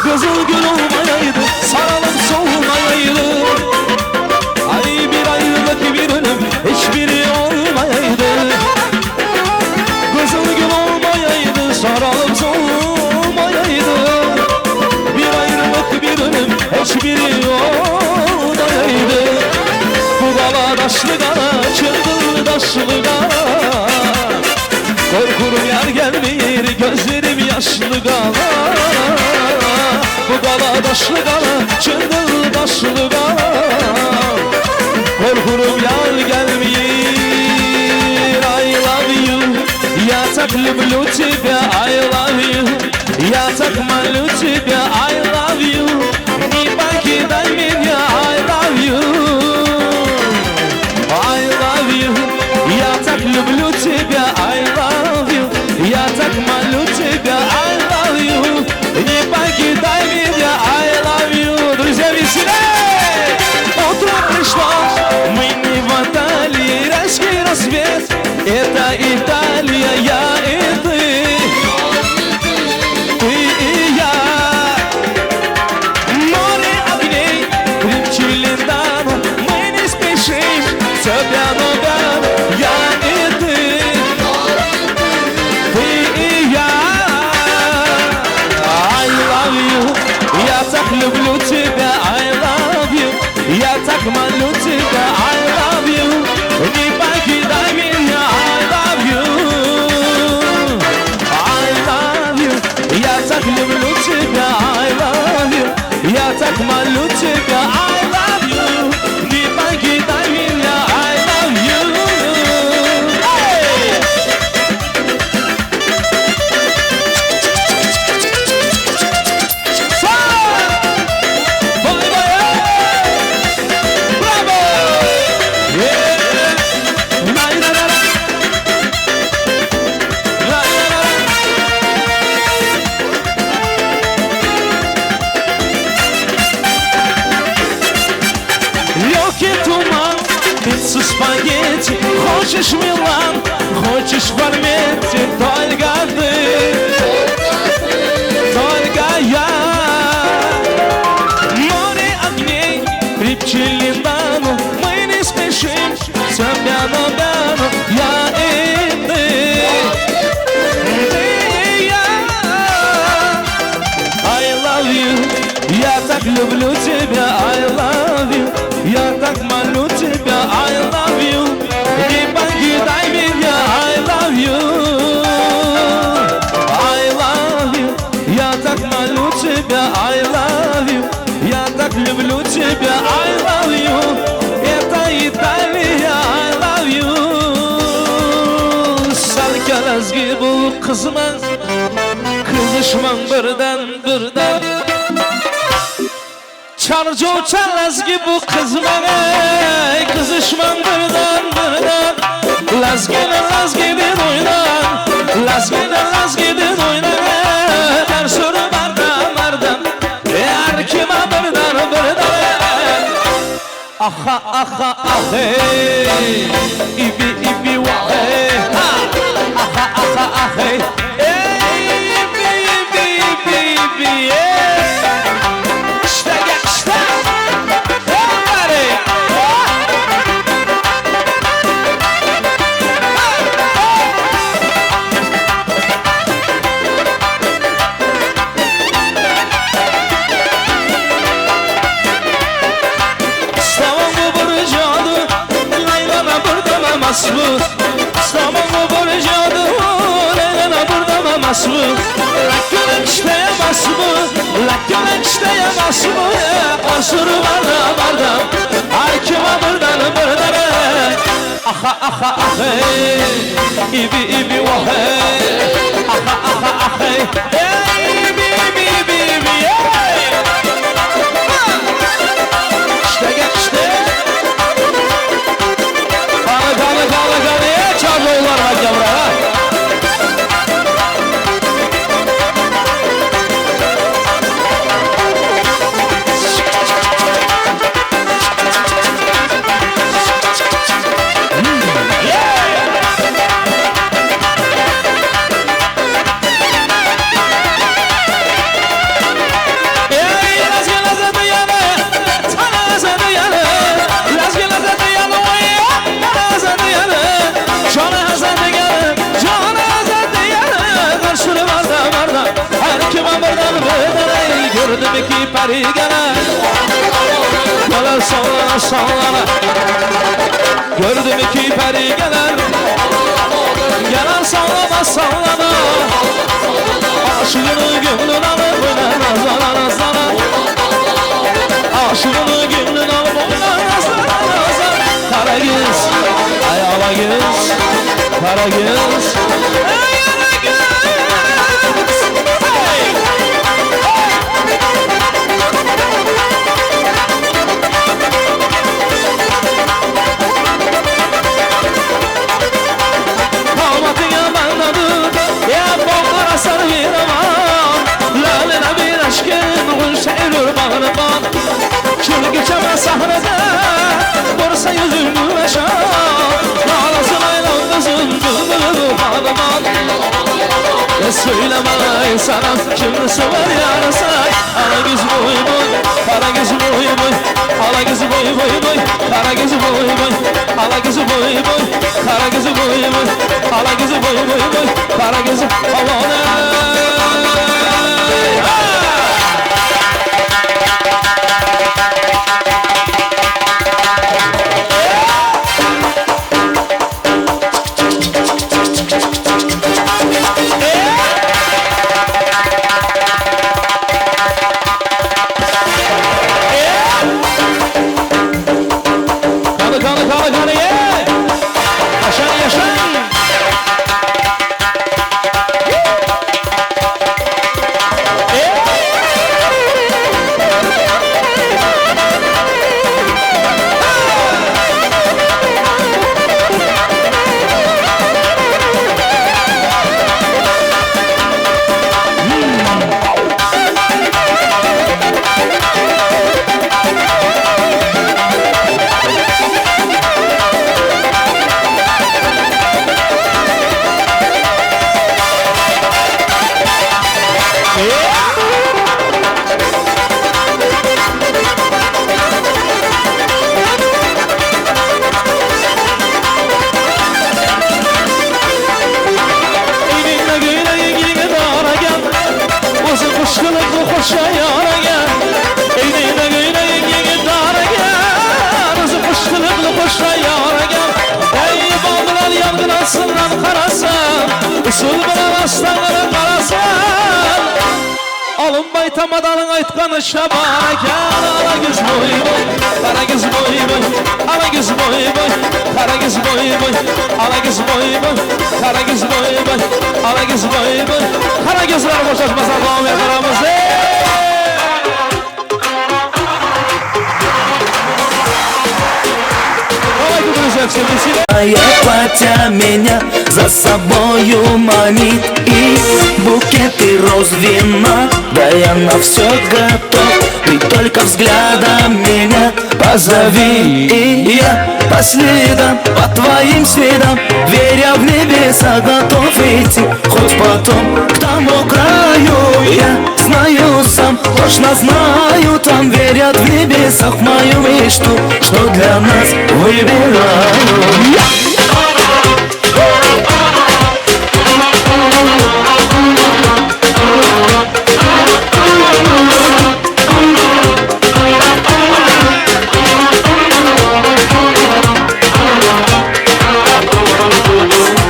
Kızıl gül olmayaydı, saralım solmayaydı. Ay bir ayrılık bir ölüm, hiçbiri olmayaydı. Kızıl gül olmayaydı, saralım solmayaydı. Bir ayrılık bir ölüm, hiçbiri olmayaydı. Bu dala daşlı kara, çılgın daşlı kara. Korkurum yar gelmeyir, gözlerim yaşlı kara. Bu kala daşlı kala, çılgın daşlı kala. Korkurum yar gelmeyir. I love you, я так люблю тебя. I love you, я так молю тебя. I love you, не покидай меня. I love you, I love you, я так люблю тебя. I love you, я так молю тебя. I love you, не покидай меня. I love you. Друзья, веселей! Утро пришло, мы не в Италии. Райский рассвет, это Италия, я и ты. Ты и я. Море огней, Челентано. Мы не спешим, все пьяно-пьяно, я и ты. Ты и я. I love you, я так люблю тебя. I love you, я так молю тебя. I love you, не покидай меня. I love you, I love you, я так люблю тебя. I love you, я так молю тебя. I love you, не покидай меня. I love you. Hey! Легкий туман, пиццу спагетти. Хочешь Милан, хочешь Варметти. Только ты, только я. Море огней, Челентано. Мы не спешим, все пьяно-пьяно, я и ты. Ты и я. I love you, я так люблю тебя. I love you, я так молю тебя. I love you, не покидай меня. I love you, I love you, я так молю тебя. I love you, я так люблю тебя. I love you, это Италия. I love you. Salkalazgi bu kızman, kızışman birden birden. Çarcı çalazgi bu kızman, kızışman birden birden. Lazgine lazgidin oynan, lazgine lazgidin oynan. Her soru bardan bardan, her kime birden birden. Aha aha ah hey, ibi ibi wa hey, aha aha ah hey, ibi ibi ibi ibi hey. İşte gel işte, everybody. Maslı, İstanbul'u borcadı, Leyla burada maslı. Lakin işleyemez mi? Lakin işleyemez mi? Asır barda barda, ay kime buradan buradan. Aha aha ah hey, ibi ibi wa hey, aha aha ah hey, ibi ibi ibi ibi hey. İşte gel işte. Kale kale kale kale, çarpıyorlar bak yavrum. peri gelir Gelir sallana sallana Gördüm iki peri gelir Gelir sallana sallana Aşığını gönlün alıp nazana nazana Aşığını gönlün alıp nazana nazana Kara göz, ay ala göz Kara göz, ay ala göz Hey! Kalmatın yamandadır Ya bomlara sarı bir aman Lalına bir aşkın Gülse ölür bağrıman Kül geçemez sahnede Borsa yüzünü aşağı Ağlasın aylan kızım Bülbülü bağrıman Ya söyleme sana Kim sever yarasa Ala göz boy boy Kara göz boy boy Ala göz boy boy boy Kara göz boy boy Ala göz boy boy Kara göz boy boy Ala göz boy boy boy Kara göz Allah'ına Alınmaytamadanın aytkanı şabana gel Ala göz boy boy Kara göz boy boy Ala göz boy boy Kara göz boy boy Ala göz boy boy Kara göz boy boy Ala göz boy boy Kara gözler boşaltmaz Allah'ım yakaramızı Платья меня за собою манит И букеты роз вина Да я на все готов Ты только взглядом меня позови И я по следам, по твоим следам Веря в небеса, готов идти Хоть потом к тому краю Я знаю сам, точно знаю Там верят в небесах в мою мечту Что для нас выбираю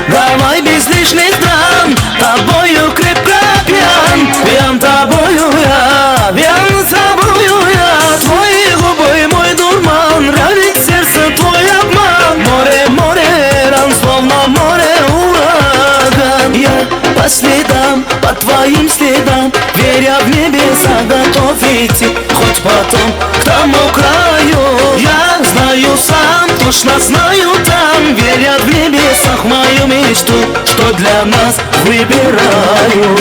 Давай без лишних драм, тобою крепко пьян Пьян тобою я, пьян тобою я Твои губы мой дурман, ранит сердце твой обман Море, море, ран, словно море ураган Я по следам, по твоим следам Веря в небеса, готов идти Хоть потом к тому краю Я знаю сам, точно знаю там Верят в небесах в мою мечту Что для нас выбираю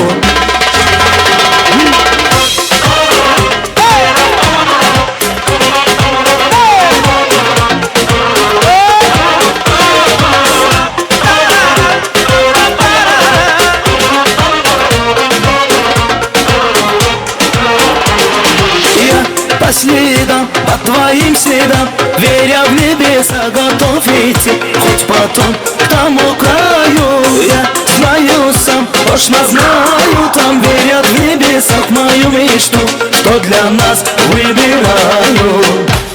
по следам, по твоим следам Веря в небеса, готов идти Хоть потом к тому краю Я знаю сам там, ложь знаю, там верят в небеса к мою мечту, что для нас выбираю.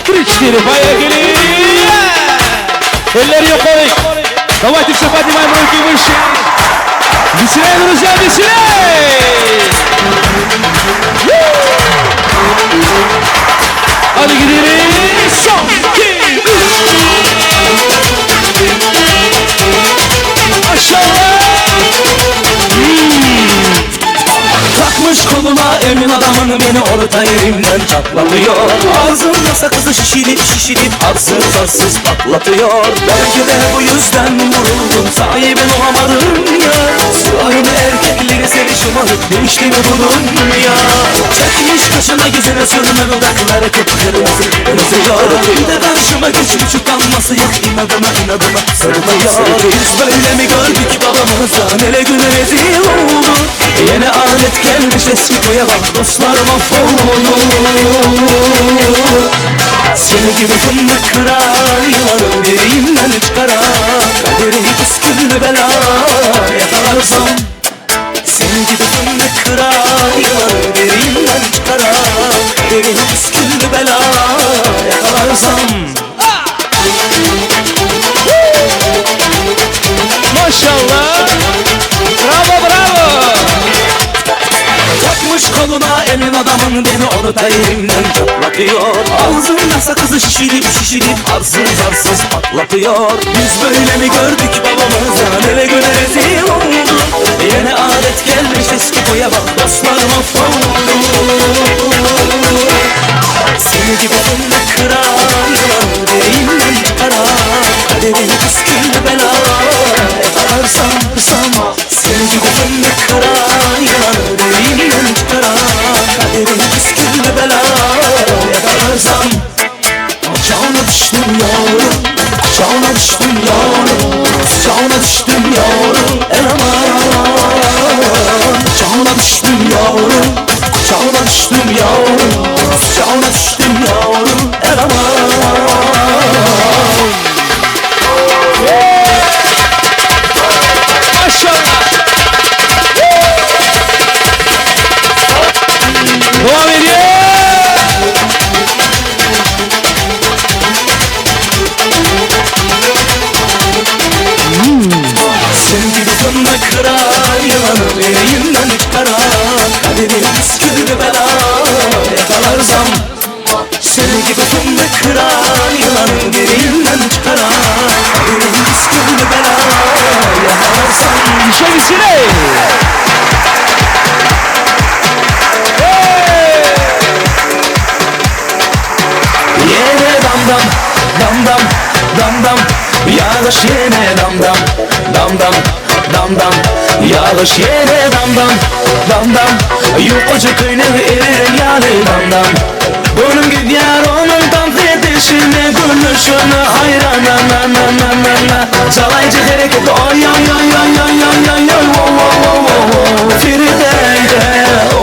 3-4, поехали! Эллер Йоковик! Давайте все поднимаем руки выше! Веселей, друзья, веселей! Hadi gidelim! Son, 2, 3! Maşallah! Takmış koluna emin adamın beni orta yerimden çatlatıyor. Ağzında sakızı şişirip arsız patlatıyor. Belki de bu yüzden vuruldum, sahibin olamadım ya. Aynı erkekleri seni şımarıp değişti mi bu dünya? Çekmiş kaşına yüzüne sürme dudakları kıpkırmızı kızıyor. Bir de karşıma geçmiş utanması yok, inadına sarılıyor. Biz böyle mi gördük babamızdan, hele güne rezil oldu. Yeni alet gelmiş eski koya bak, dostlar mahvoldu. Seni gibi fındık kırar, yılanın direğimden çıkarar. Kaderini püsküllü bela yakalarsam. Seni gibi fındık kırar, yılanın direğimden çıkarar. Kaderini püsküllü bela yakalarsam. Maşallah! Bravo, bravo! Takmış koluna emin adamın beni orta yerimden çatlatıyor. Ağzında sakızı şişirip arsız patlatıyor. Biz böyle mi gördük babamızdan, hele güne rezil oldu. Yeni adet gelmiş eski koya bak, dostlar mahvoldu. Seni gibi fındık kırar, yılan direğimden çıkarar. Kaderini püsküllü bela yakalarsam. Seni gibi fındık kırar, yılan direğimden çıkarar. Kaderini püsküllü bela yakalarsam. Çağına düştüm yavrum, çağına düştüm yavrum, çağına düştüm yavrum, el aman. Çağına düştüm yavrum, çağına düştüm yavrum, çağına düştüm yavrum, el aman. Maşallah! Devam ediyor! Sen gibi fındık kırar, yılanın yüreğinden çıkarar. Kaderin püsküllü bela yakalarsam. Sen gibi fındık kırar, yılanın yüreğinden çıkarar. Kaderin püsküllü bela yakalarsam. Şöyle! Yine dam dam, yağış yine dam dam, yağış yine dam dam, yukarıcı köyüne eriren yağlı dam. Bunun gibi yer onun tam fetişine, gülüşüne hayran Çalaycı hareket oy oy oy oy oy oy oy oy oy Firideyde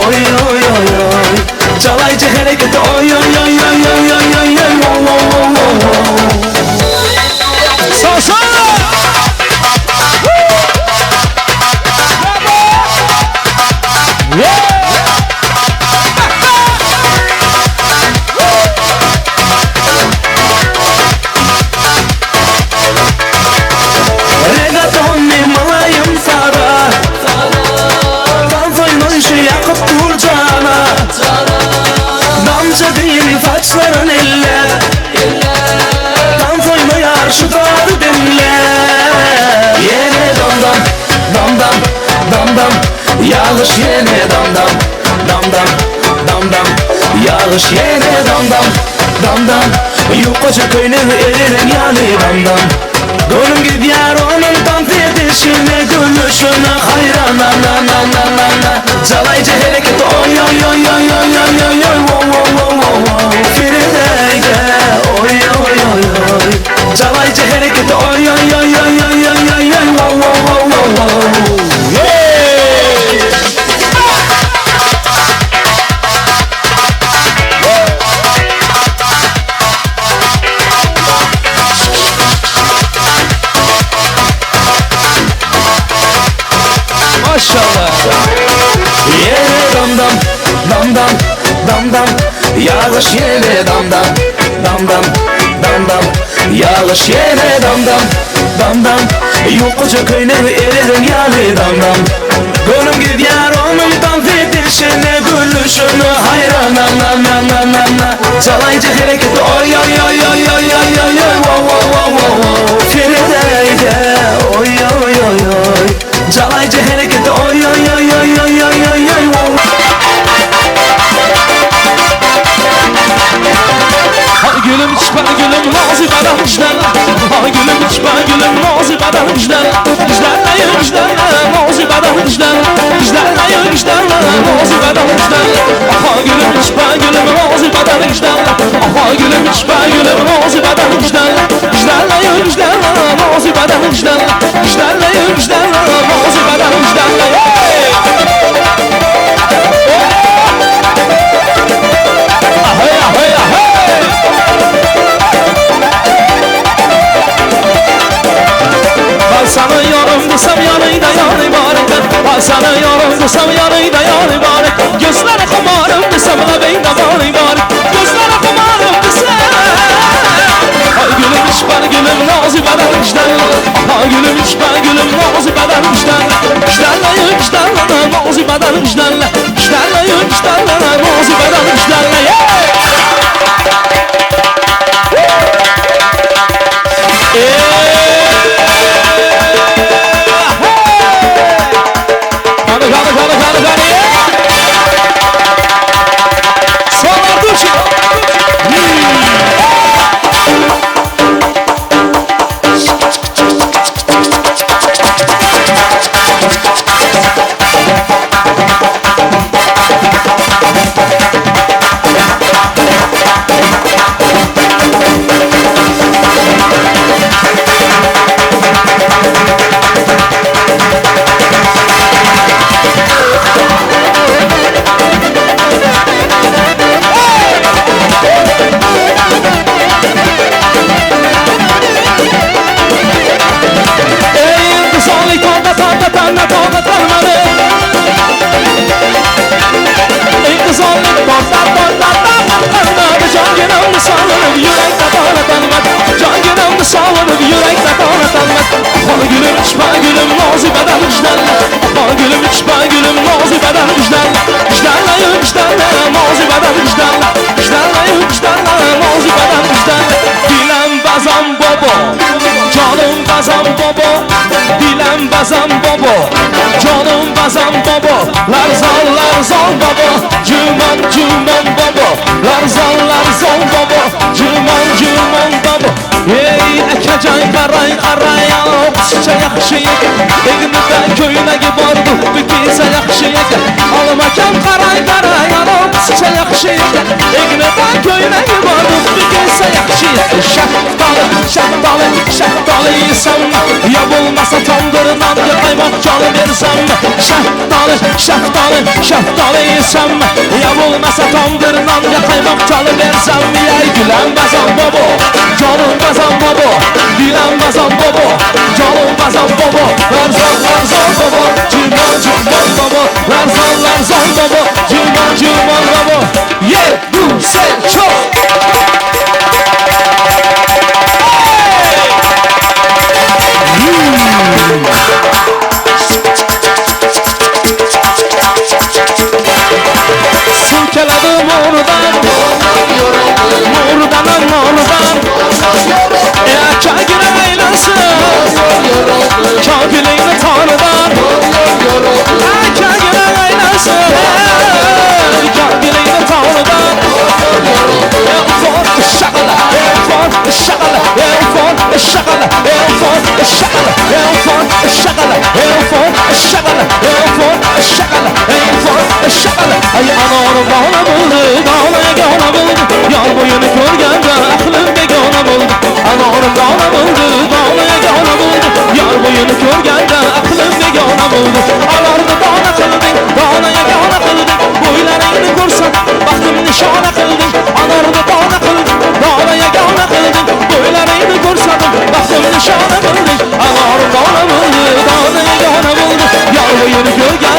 oy oy oy oy Çalaycı hareket oy oy oy oy oy oy oy Salsa! Saçların eller Tam soymayar şu darı demler Yine dam Yağış yine dam Yağış yine dam Yukarıca köyüne eriren yani dam Gönlüm gibi yer onun tam fetişine Gülüşüne hayran Çalaycı hareket oy oy oy oy oy oy oy oy Firideyde oy oy oy oy Çalaycı hareket oy oy oy oy oy oy oy Maşallah! inşallah. Yeah, dam dam, dam dam, dam dam, yağış yine dam dam, dam dam, dam dam, yağış yine dam dam, dam dam, yokuca köyne eridim yani dam dam. Gönlüm gidiyor onun tam fetişine, gülüşüne hayran na. Çalayıcı hareketi oy oy oy oy oy oy oy oy wow wow wow wow. Firideyde oy oy oy oy. Çalayıcı hareketi oy oy oy oy oy oy oy oy wow. Hay gülüm çıkar gülüm nazik adam işler. Hay gülüm çıkar gülüm nazik adam işler. İşlerle işlerle nazik adam işler. İşlerle işlerle nazik adam işler. Hay gülüm çıkar gülüm nazik adam işler. Hay gülüm çıkar gülüm nazik adam işler. İşlerle işlerle nazik adam işler. İşlerle işlerle nazik adam işler. Sana yarım desem yanıyda yanı barek. Ben sana yarım desem yanıyda yanı barek. Gözlere kumarım desem labeyde bari barek. Gözlere kumarım desem. Ay gülüm işber gülüm nazik beden işler. Ay gülüm işber gülüm nazik beden işler. İşlerle işlerle nazik beden işlerle. İşlerle işlerle nazik beden işlerle. Bazam baba, canım bazam baba. Larzan baba, cüman baba. Larzan baba, cüman baba. Ey ekecay qaray alıp sıça yaxşı yeke. Eğnida köyüne gibardı bikise yaxşı yeke. Almakam qaray alıp sıça yaxşı yeke. Eğnida köyüne gibardı bikise yaxşı yeke. Şahtalı yesem ya bulmasa tandırından ya kaymak canı versem. Şahtalı yesem ya bulmasa tandırından ya kaymak canı versem. Ey gülen bazam baba, canım bazam baba. Dilen bazam baba, canım bazam baba. Larzan baba, cüman baba. Larzan baba, cüman baba. Ye bu sen çok. Silkeledim oradan, oradan. Kâgine eylensin, kâgileyni tanrıdan. Kâgine eylensin, kâgileyni tanrıdan. Elfon şakala, elfon şakala, elfon şakala, elfon şakala, elfon şakala, elfon şakala, elfon şakala, elfon şakala. Ay anam bana buldu, dağlaya gana buldu. Yar boyunu görgende aklım begana buldu. Anam bana buldu, dağlaya gana buldu. Yar boyunu görgende aklım begana buldu. Alardı dağına kıldın, dağlaya gana kıldın. Boylarını kursan, baktım nişana kıldın. Anardı dağına kıldın, dağlaya gana kıldın. Boylarını kursan, baktım nişana kıldın. Anam bana buldu, dağlaya gana buldu. Yar boyunu görgende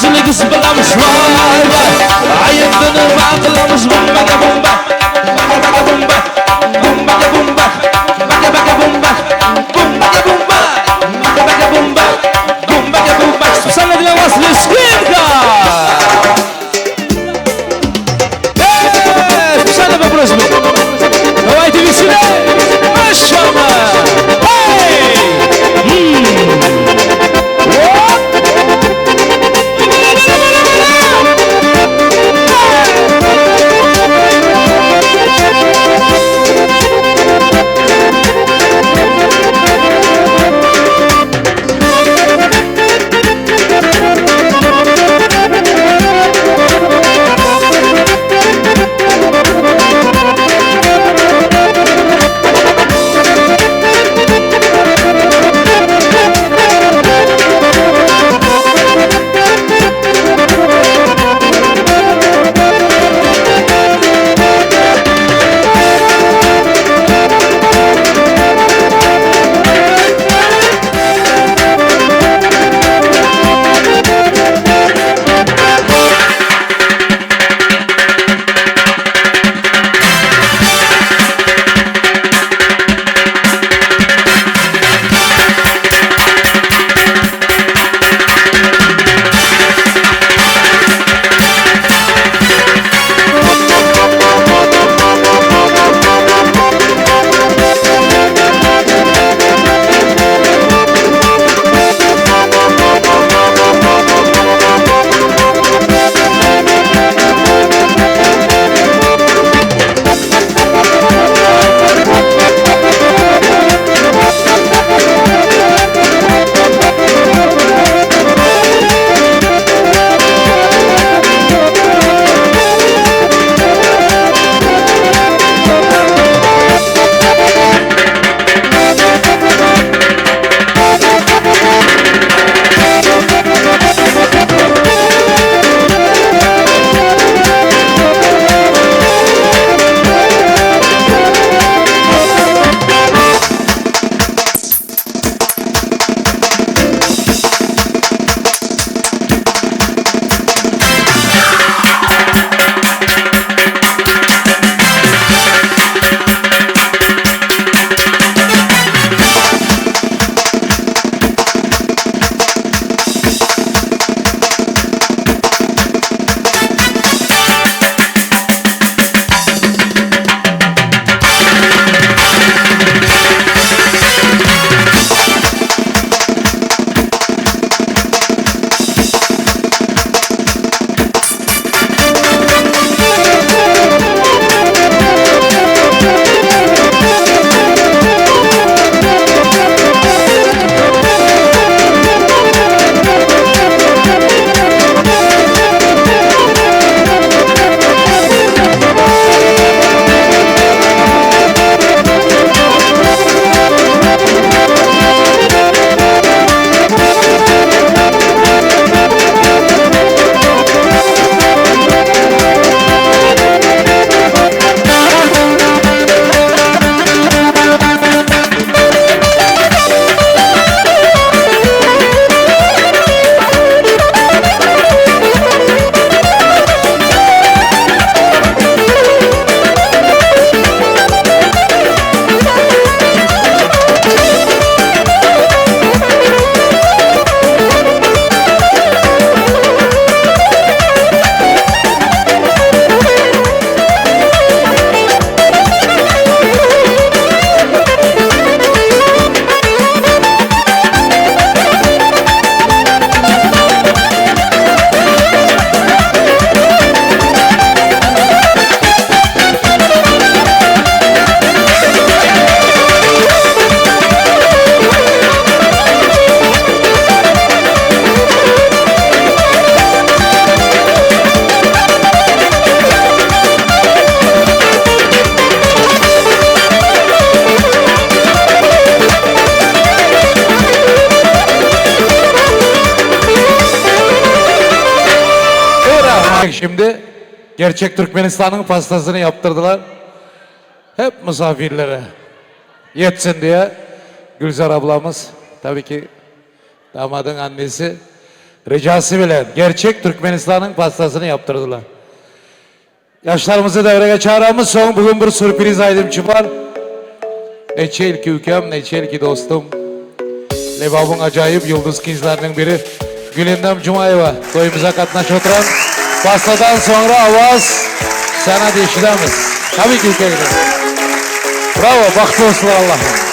Özünü kız bilamız vay vay Ayındını bağlamız bumbaga bumba Bumbaga bumba Bumbaga bumba Baga bumba Bumbaga bumba Baga bumba Bumbaga bumba Susana для вас Лескинка Susana попросим Давайте веселее Машалlah Şimdi gerçek Türkmenistan'ın pastasını yaptırdılar. Hep misafirlere yetsin diye Gülzar ablamız, tabii ki damadın annesi ricası bilen gerçek Türkmenistan'ın pastasını yaptırdılar. Yaşlarımızı devreye çağıramız son bugün bir sürpriz aydımçı var. Neçe ilki ülkem, neçe ilki dostum. Lebab'ın acayip yıldız kızlarının biri Gülendam Cumayeva toyumuza katnaş oturan pastadan sonra avaz sana değiştiremiz. Tabii ki ülke gidelim. Bravo, baktı olsun Allah'ım.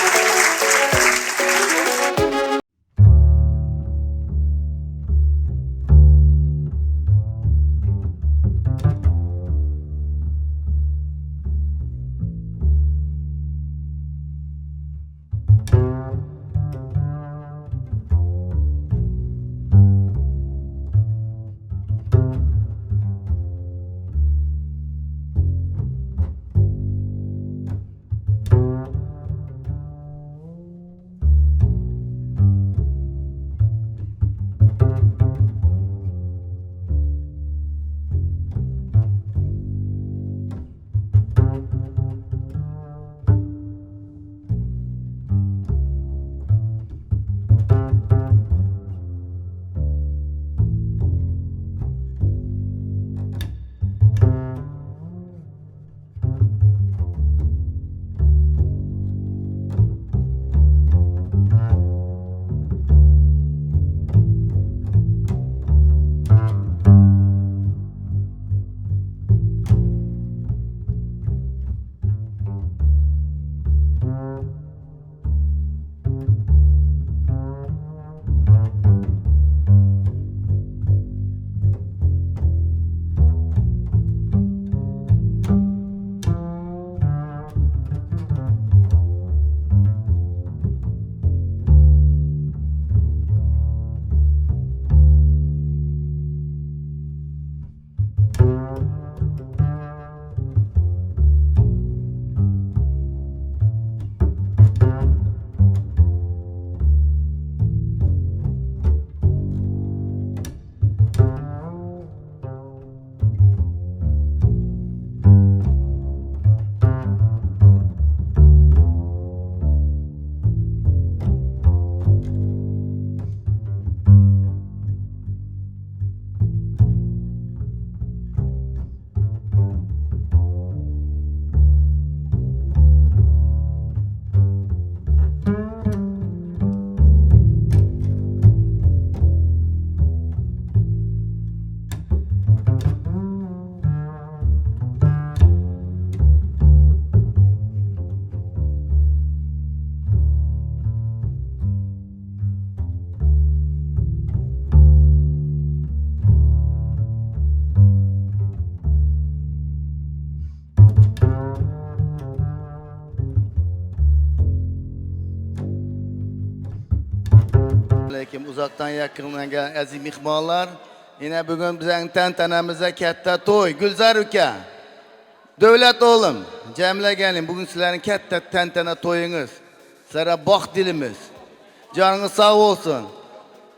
Aleyküm uzaktan yakından gelen aziz mihmanlar. Yine bugün bizden tantanamıza katta toy. Gülzar Uka, Devlet oğlum, Cemile gelin. Bugün sizlerin katta tantana toyunuz. Sizlere bak dilimiz. Canınız sağ olsun.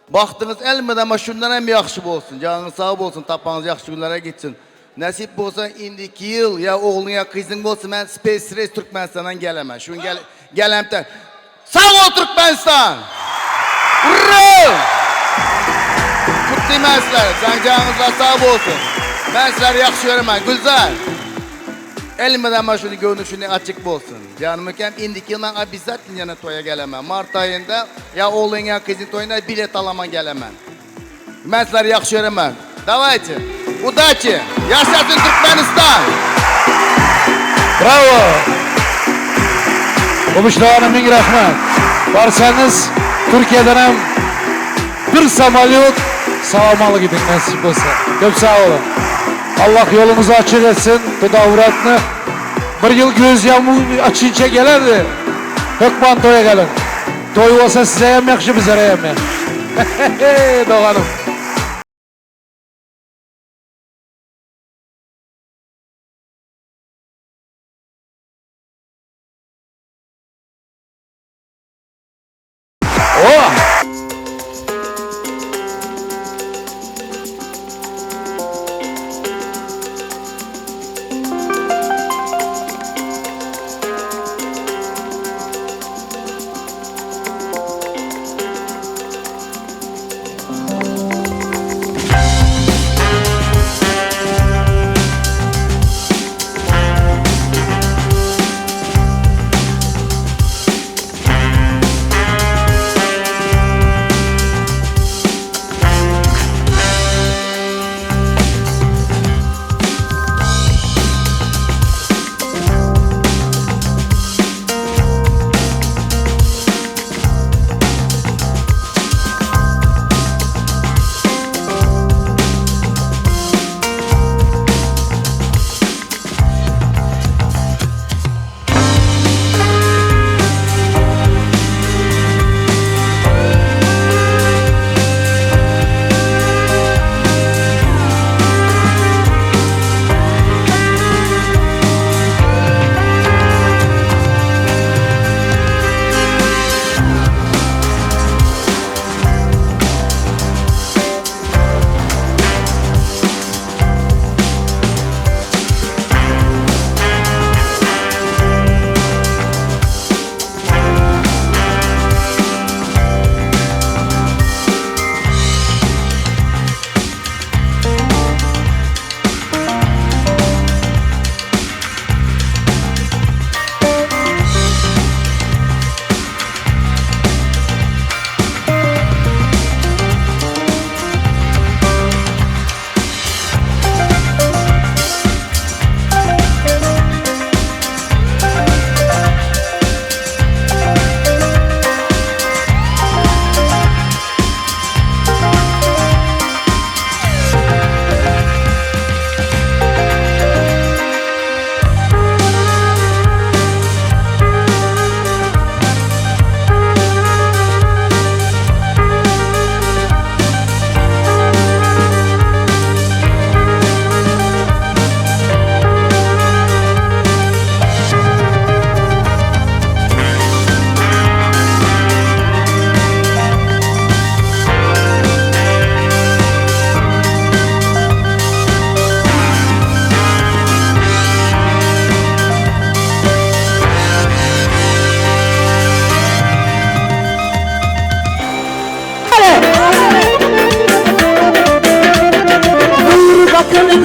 Baktınız elmeden ama şundan hem yaxşı olsun. Canınız sağ olsun, tapanız yaxşı günlere gitsin. Nasip olsa indiki yıl ya oğlun ya kızın olsun ben Space Race Türkmenistan'dan gelemem. Şun gelem de. Sağ ol Türkmenistan! Urra! Kutlayım ben sizleri. Sen canınızla sağ olsun. Ben sizleri yaxşı göremem. Gülzar. Elimden ama şunu görünüşünü açık olsun. Canım ülkem indiki yıl ben bizzat yana toya gelemem. Mart ayında ya oğlun ya kızın toyuna bilet alamam gelemem. Ben sizleri yaxşı göremem. Давайте. Удачи. Yaşasın Türkmenistan. Bravo. Komuşlarına min rahmet. Varsanız Türkiye'den hem bir samolyot sağlamalı gidin nasip olsa. Çok sağ olun. Allah yolunuzu açık etsin. Bu davratını bir yıl göz yağmur açınca gelerdi. Hökman toya gelin. Toy olsa size hem yakışı bize hem. Doğanım.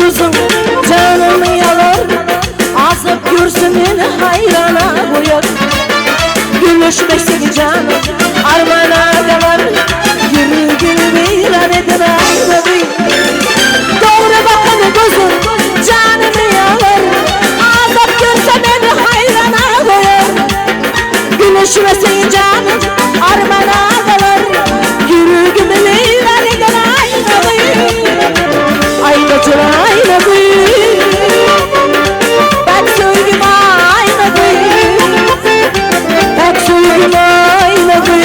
gözüm canımı yalar azıp görsün beni hayrana koyar gülüşmesin canım armana kalar yürü gülmeyle nedir aynadı doğru bakan gözüm canımı yalar azıp görse beni hayrana koyar gülüşmesin canım armana kalar yürü gülmeyle nedir aynadı aynadı aynadı ben söyleyeyim aynadı ben söyleyeyim aynadı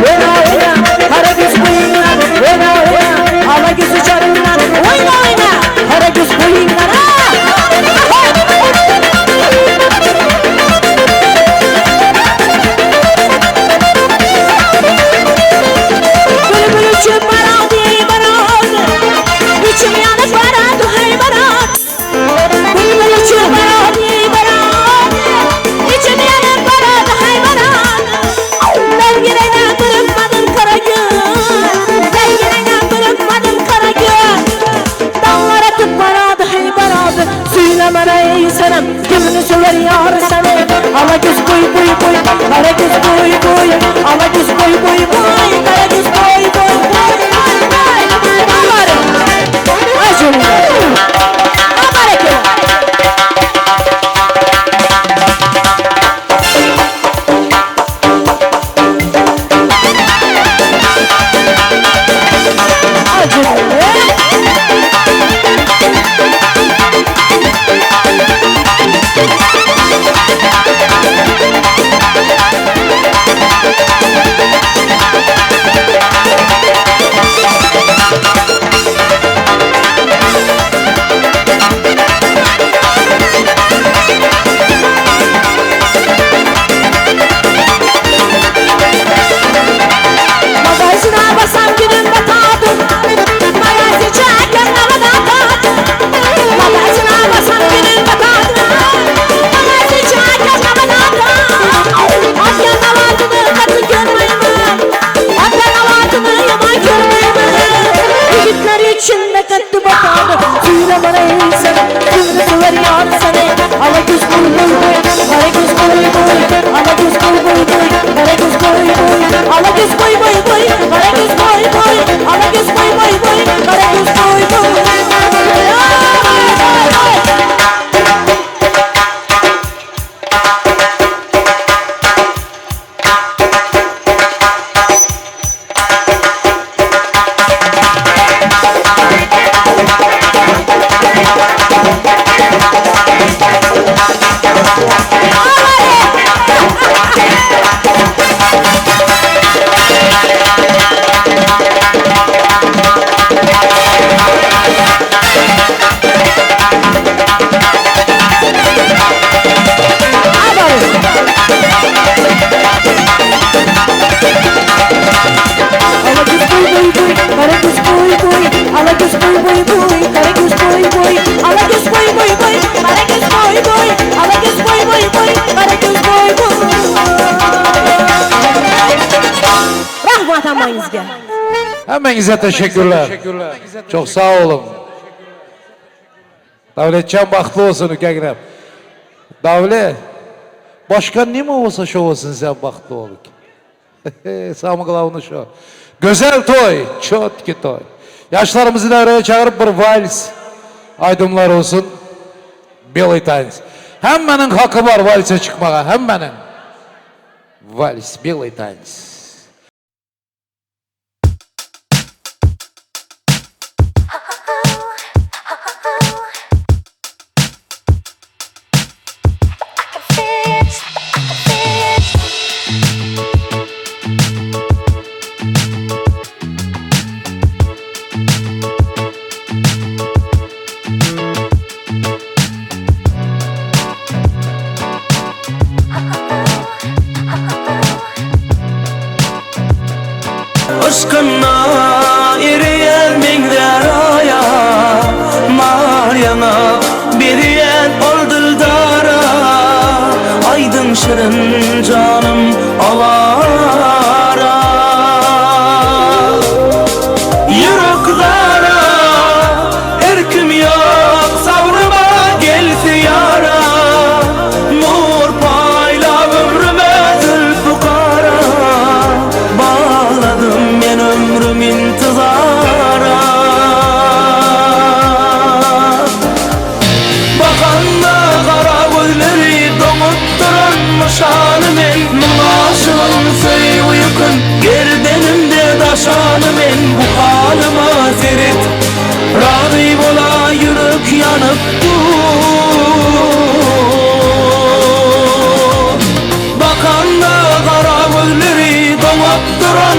oyna oyna kara göz boyunlar oyna oyna ala gözü canından oyna oyna kara göz boyunlar Bülbül uçup bana diye bana içim yanıp bana duhay bana Bülbül uçup bana diye bana içim yanıp bana duhay bana Ben yine bırakmadım kara gün Ben yine bırakmadım kara gün Dağlara tut bana duhay bana Söyle bana ey senem Kimini söver yar seni Ala göz boy boy boy Kara göz boy boy Ala göz boy boy boy Kara göz boy boy boy Acım Abareke Magazine basam günüm batadım Magazine çeker havada tadım Magazine basam günüm batadım Magazine çeker havada tadım Atyan avardını katı görmeyim Atyan avardını yaman görmeyim Yigitler içinde katı batadım Söyle bana ey sen Kimini söver yar seni Ala göz boy boy boy Kara göz boy boy Ala göz boy boy boy Kara göz boy boy Ala göz boy boy boy Kara göz boy boy Ala göz boy boy boy Kara göz boy boy Hemenize teşekkürler. Çok sağ olun. Davletcan baktlı olsun Ükegrem. Davlet. Başkan ne mi olsa şu olsun sen baktlı ol. Samı kılavunu şu. Güzel toy. Çok ki toy. Yaşlarımızı da araya çağırıp bir vals. Aydınlar olsun. Belay tanesi. Hemmenin hakkı var valse çıkmaya. Hemmenin. Vals. Belay tanesi. Aşkına eriyen mingler aya Maryana biriyen ol dildara Aydın şirin canım alara Yüreklara erkim yok savruma gelsi yara Nur payla ömrüme zülfukara Bağladım yen ömrüm intizara Bakanla kara gözleri donutturan şanımın Aşığın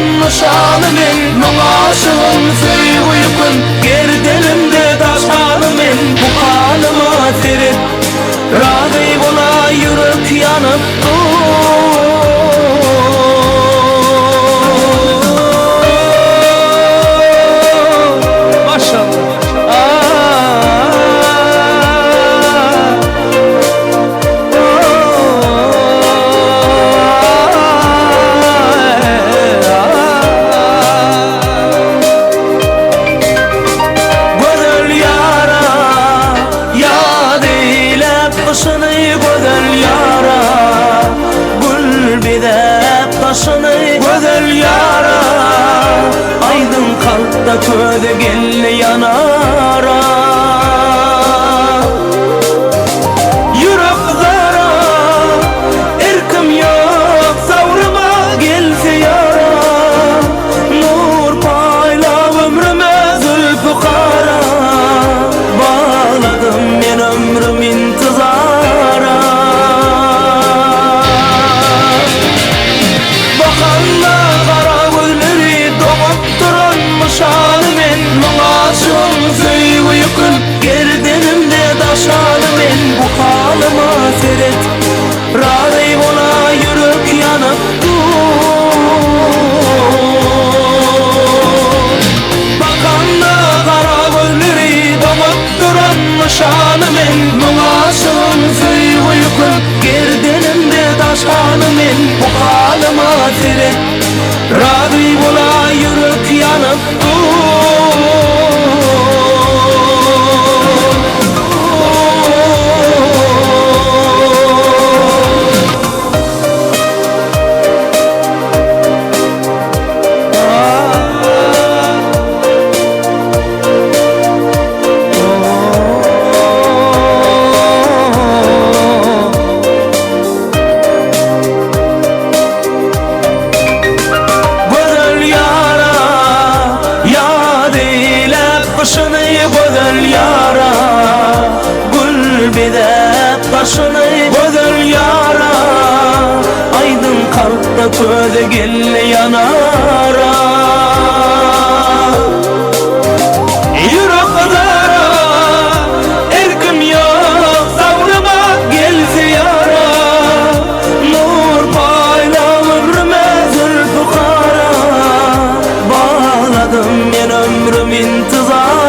nişanı men Muaşığın söy uykun gerdelimde taşanı men Bu halıma serit Razı bola yürek yanıp Köde gelle yanara Yürek zara Erkim yok savrıma gelse yara Nur payla ömrüme zülfü kara Bağladım ben ömrüm intizara Bakanla kara gözleri doğup duran şanı men Muaşığın söy uykun gerdenimde daşanı men Bu halıma seret Razı bola yürek yanıp Bakanla kara gözleri doğup duran şanı men Muaşığın söy uykun gerdenimde daşanı men Bu halıma seret Razı bola yürek yanıp Başını gözül yara Aydın kalpta köde gelle yanara Yürek zara Erkim yok savrıma gelse yara Nur payla ömrüme zülfü kara Bağladım ben ömrüm intizara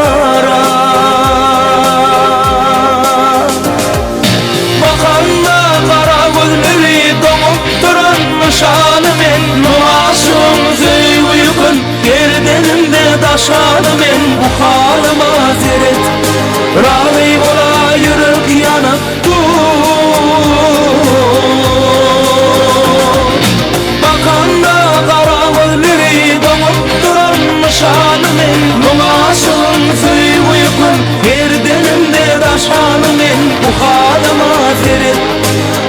Şanı men Muaşığın söy uykun gerdenimde daşanı men Bu halıma seret Razı bola yürek yanıp Bakanla kara gözleri doğup duran şanı men Muaşığın söy uykun gerdenimde daşanı men Bu halıma seret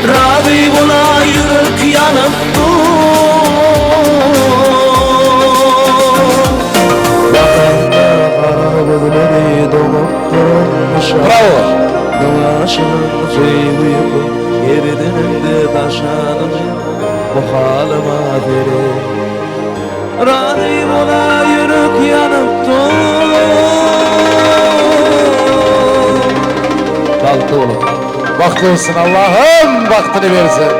Razı bola yürek yanıp Bravo. Dolaşın söylüyor Yerdenimde taşanım Bu halıma veri Razı bola yürek yanıp Kalktı oğlum. Baktı olsun Allah'ım baktını versin.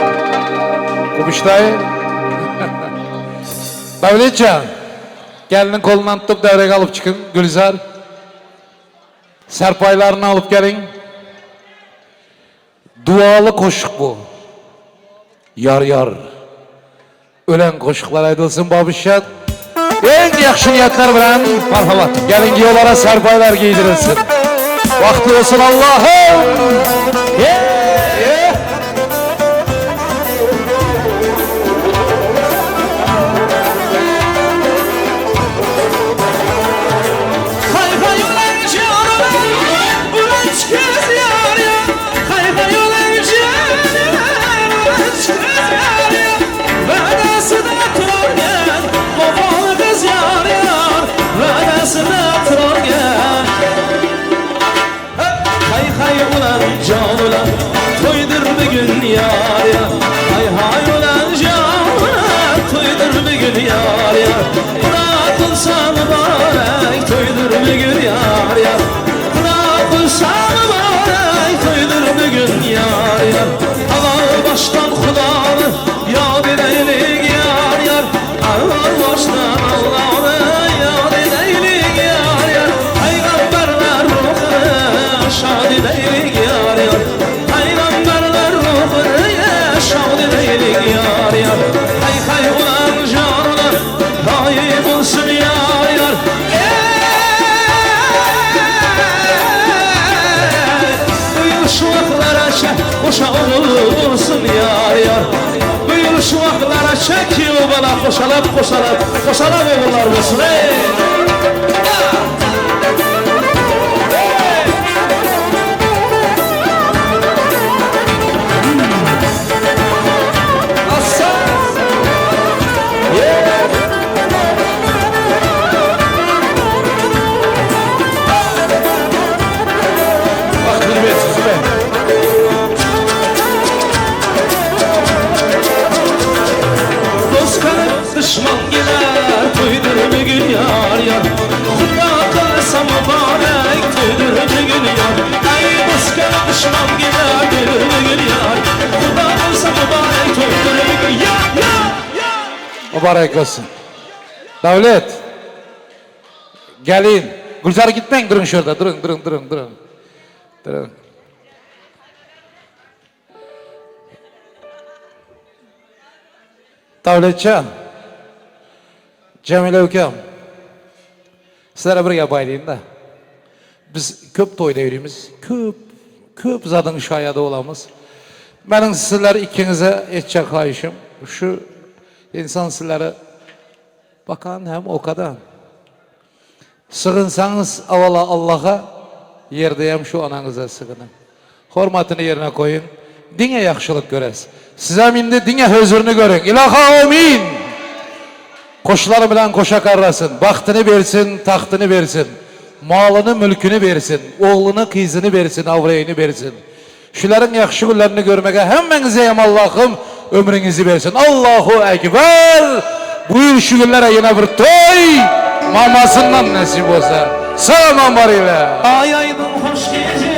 Kubuştay. Davletcan. Gelinin kolundan tutup devreye alıp çıkın. Gülizar. Serpaylarını alıp gelin. Dualı koşuk bu. Yar yar. Ölen koşuklar aydılsın babişat. En yakşı niyetler bilen marhamat. Gelin giyolara serpaylar giydirilsin. Vakti olsun Allah'ım. Canım koşalap oğullar olsun. Düşman gider toydur bugün yar yar. Huda kalsa mübarek toydur bugün yar. Ey başka düşman gider toydur bugün yar. Huda kalsa mübarek toydur bugün yar. Mübarek olsun. Davlet. Gelin. Gülzar gitmeyin, durun şurada. Durun. Davletcan. Cemile Ökem. Sizlere bir baylayın da. Biz köp toyda yürüyümüz. Köp zadın şayada olamız. Benim sizler ikinize etçek kayışım. Şu insan sizlere bakan hem o kadar. Sığınsanız avala Allah'a, yerdeyem şu ananıza sığının. Hormatını yerine koyun. Dine yakşılık görez. Size mindi dine hözürünü görün. İlaha amin. Koşuları bilen koşa karlasın. Baktını versin, tahtını versin. Malını, mülkünü versin. Oğlunu, kızını versin, avreyini versin. Şuların yakşı günlerini görmeye hemmenize Allah'ım ömrünüzü versin. Allahu Ekber. Buyur şu günlere yine bir toy. Mamasından nasip olsa. Sağlam var ile. Ay aydın hoş gece.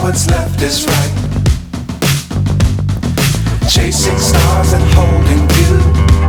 what's left is right. Chasing stars and holding you.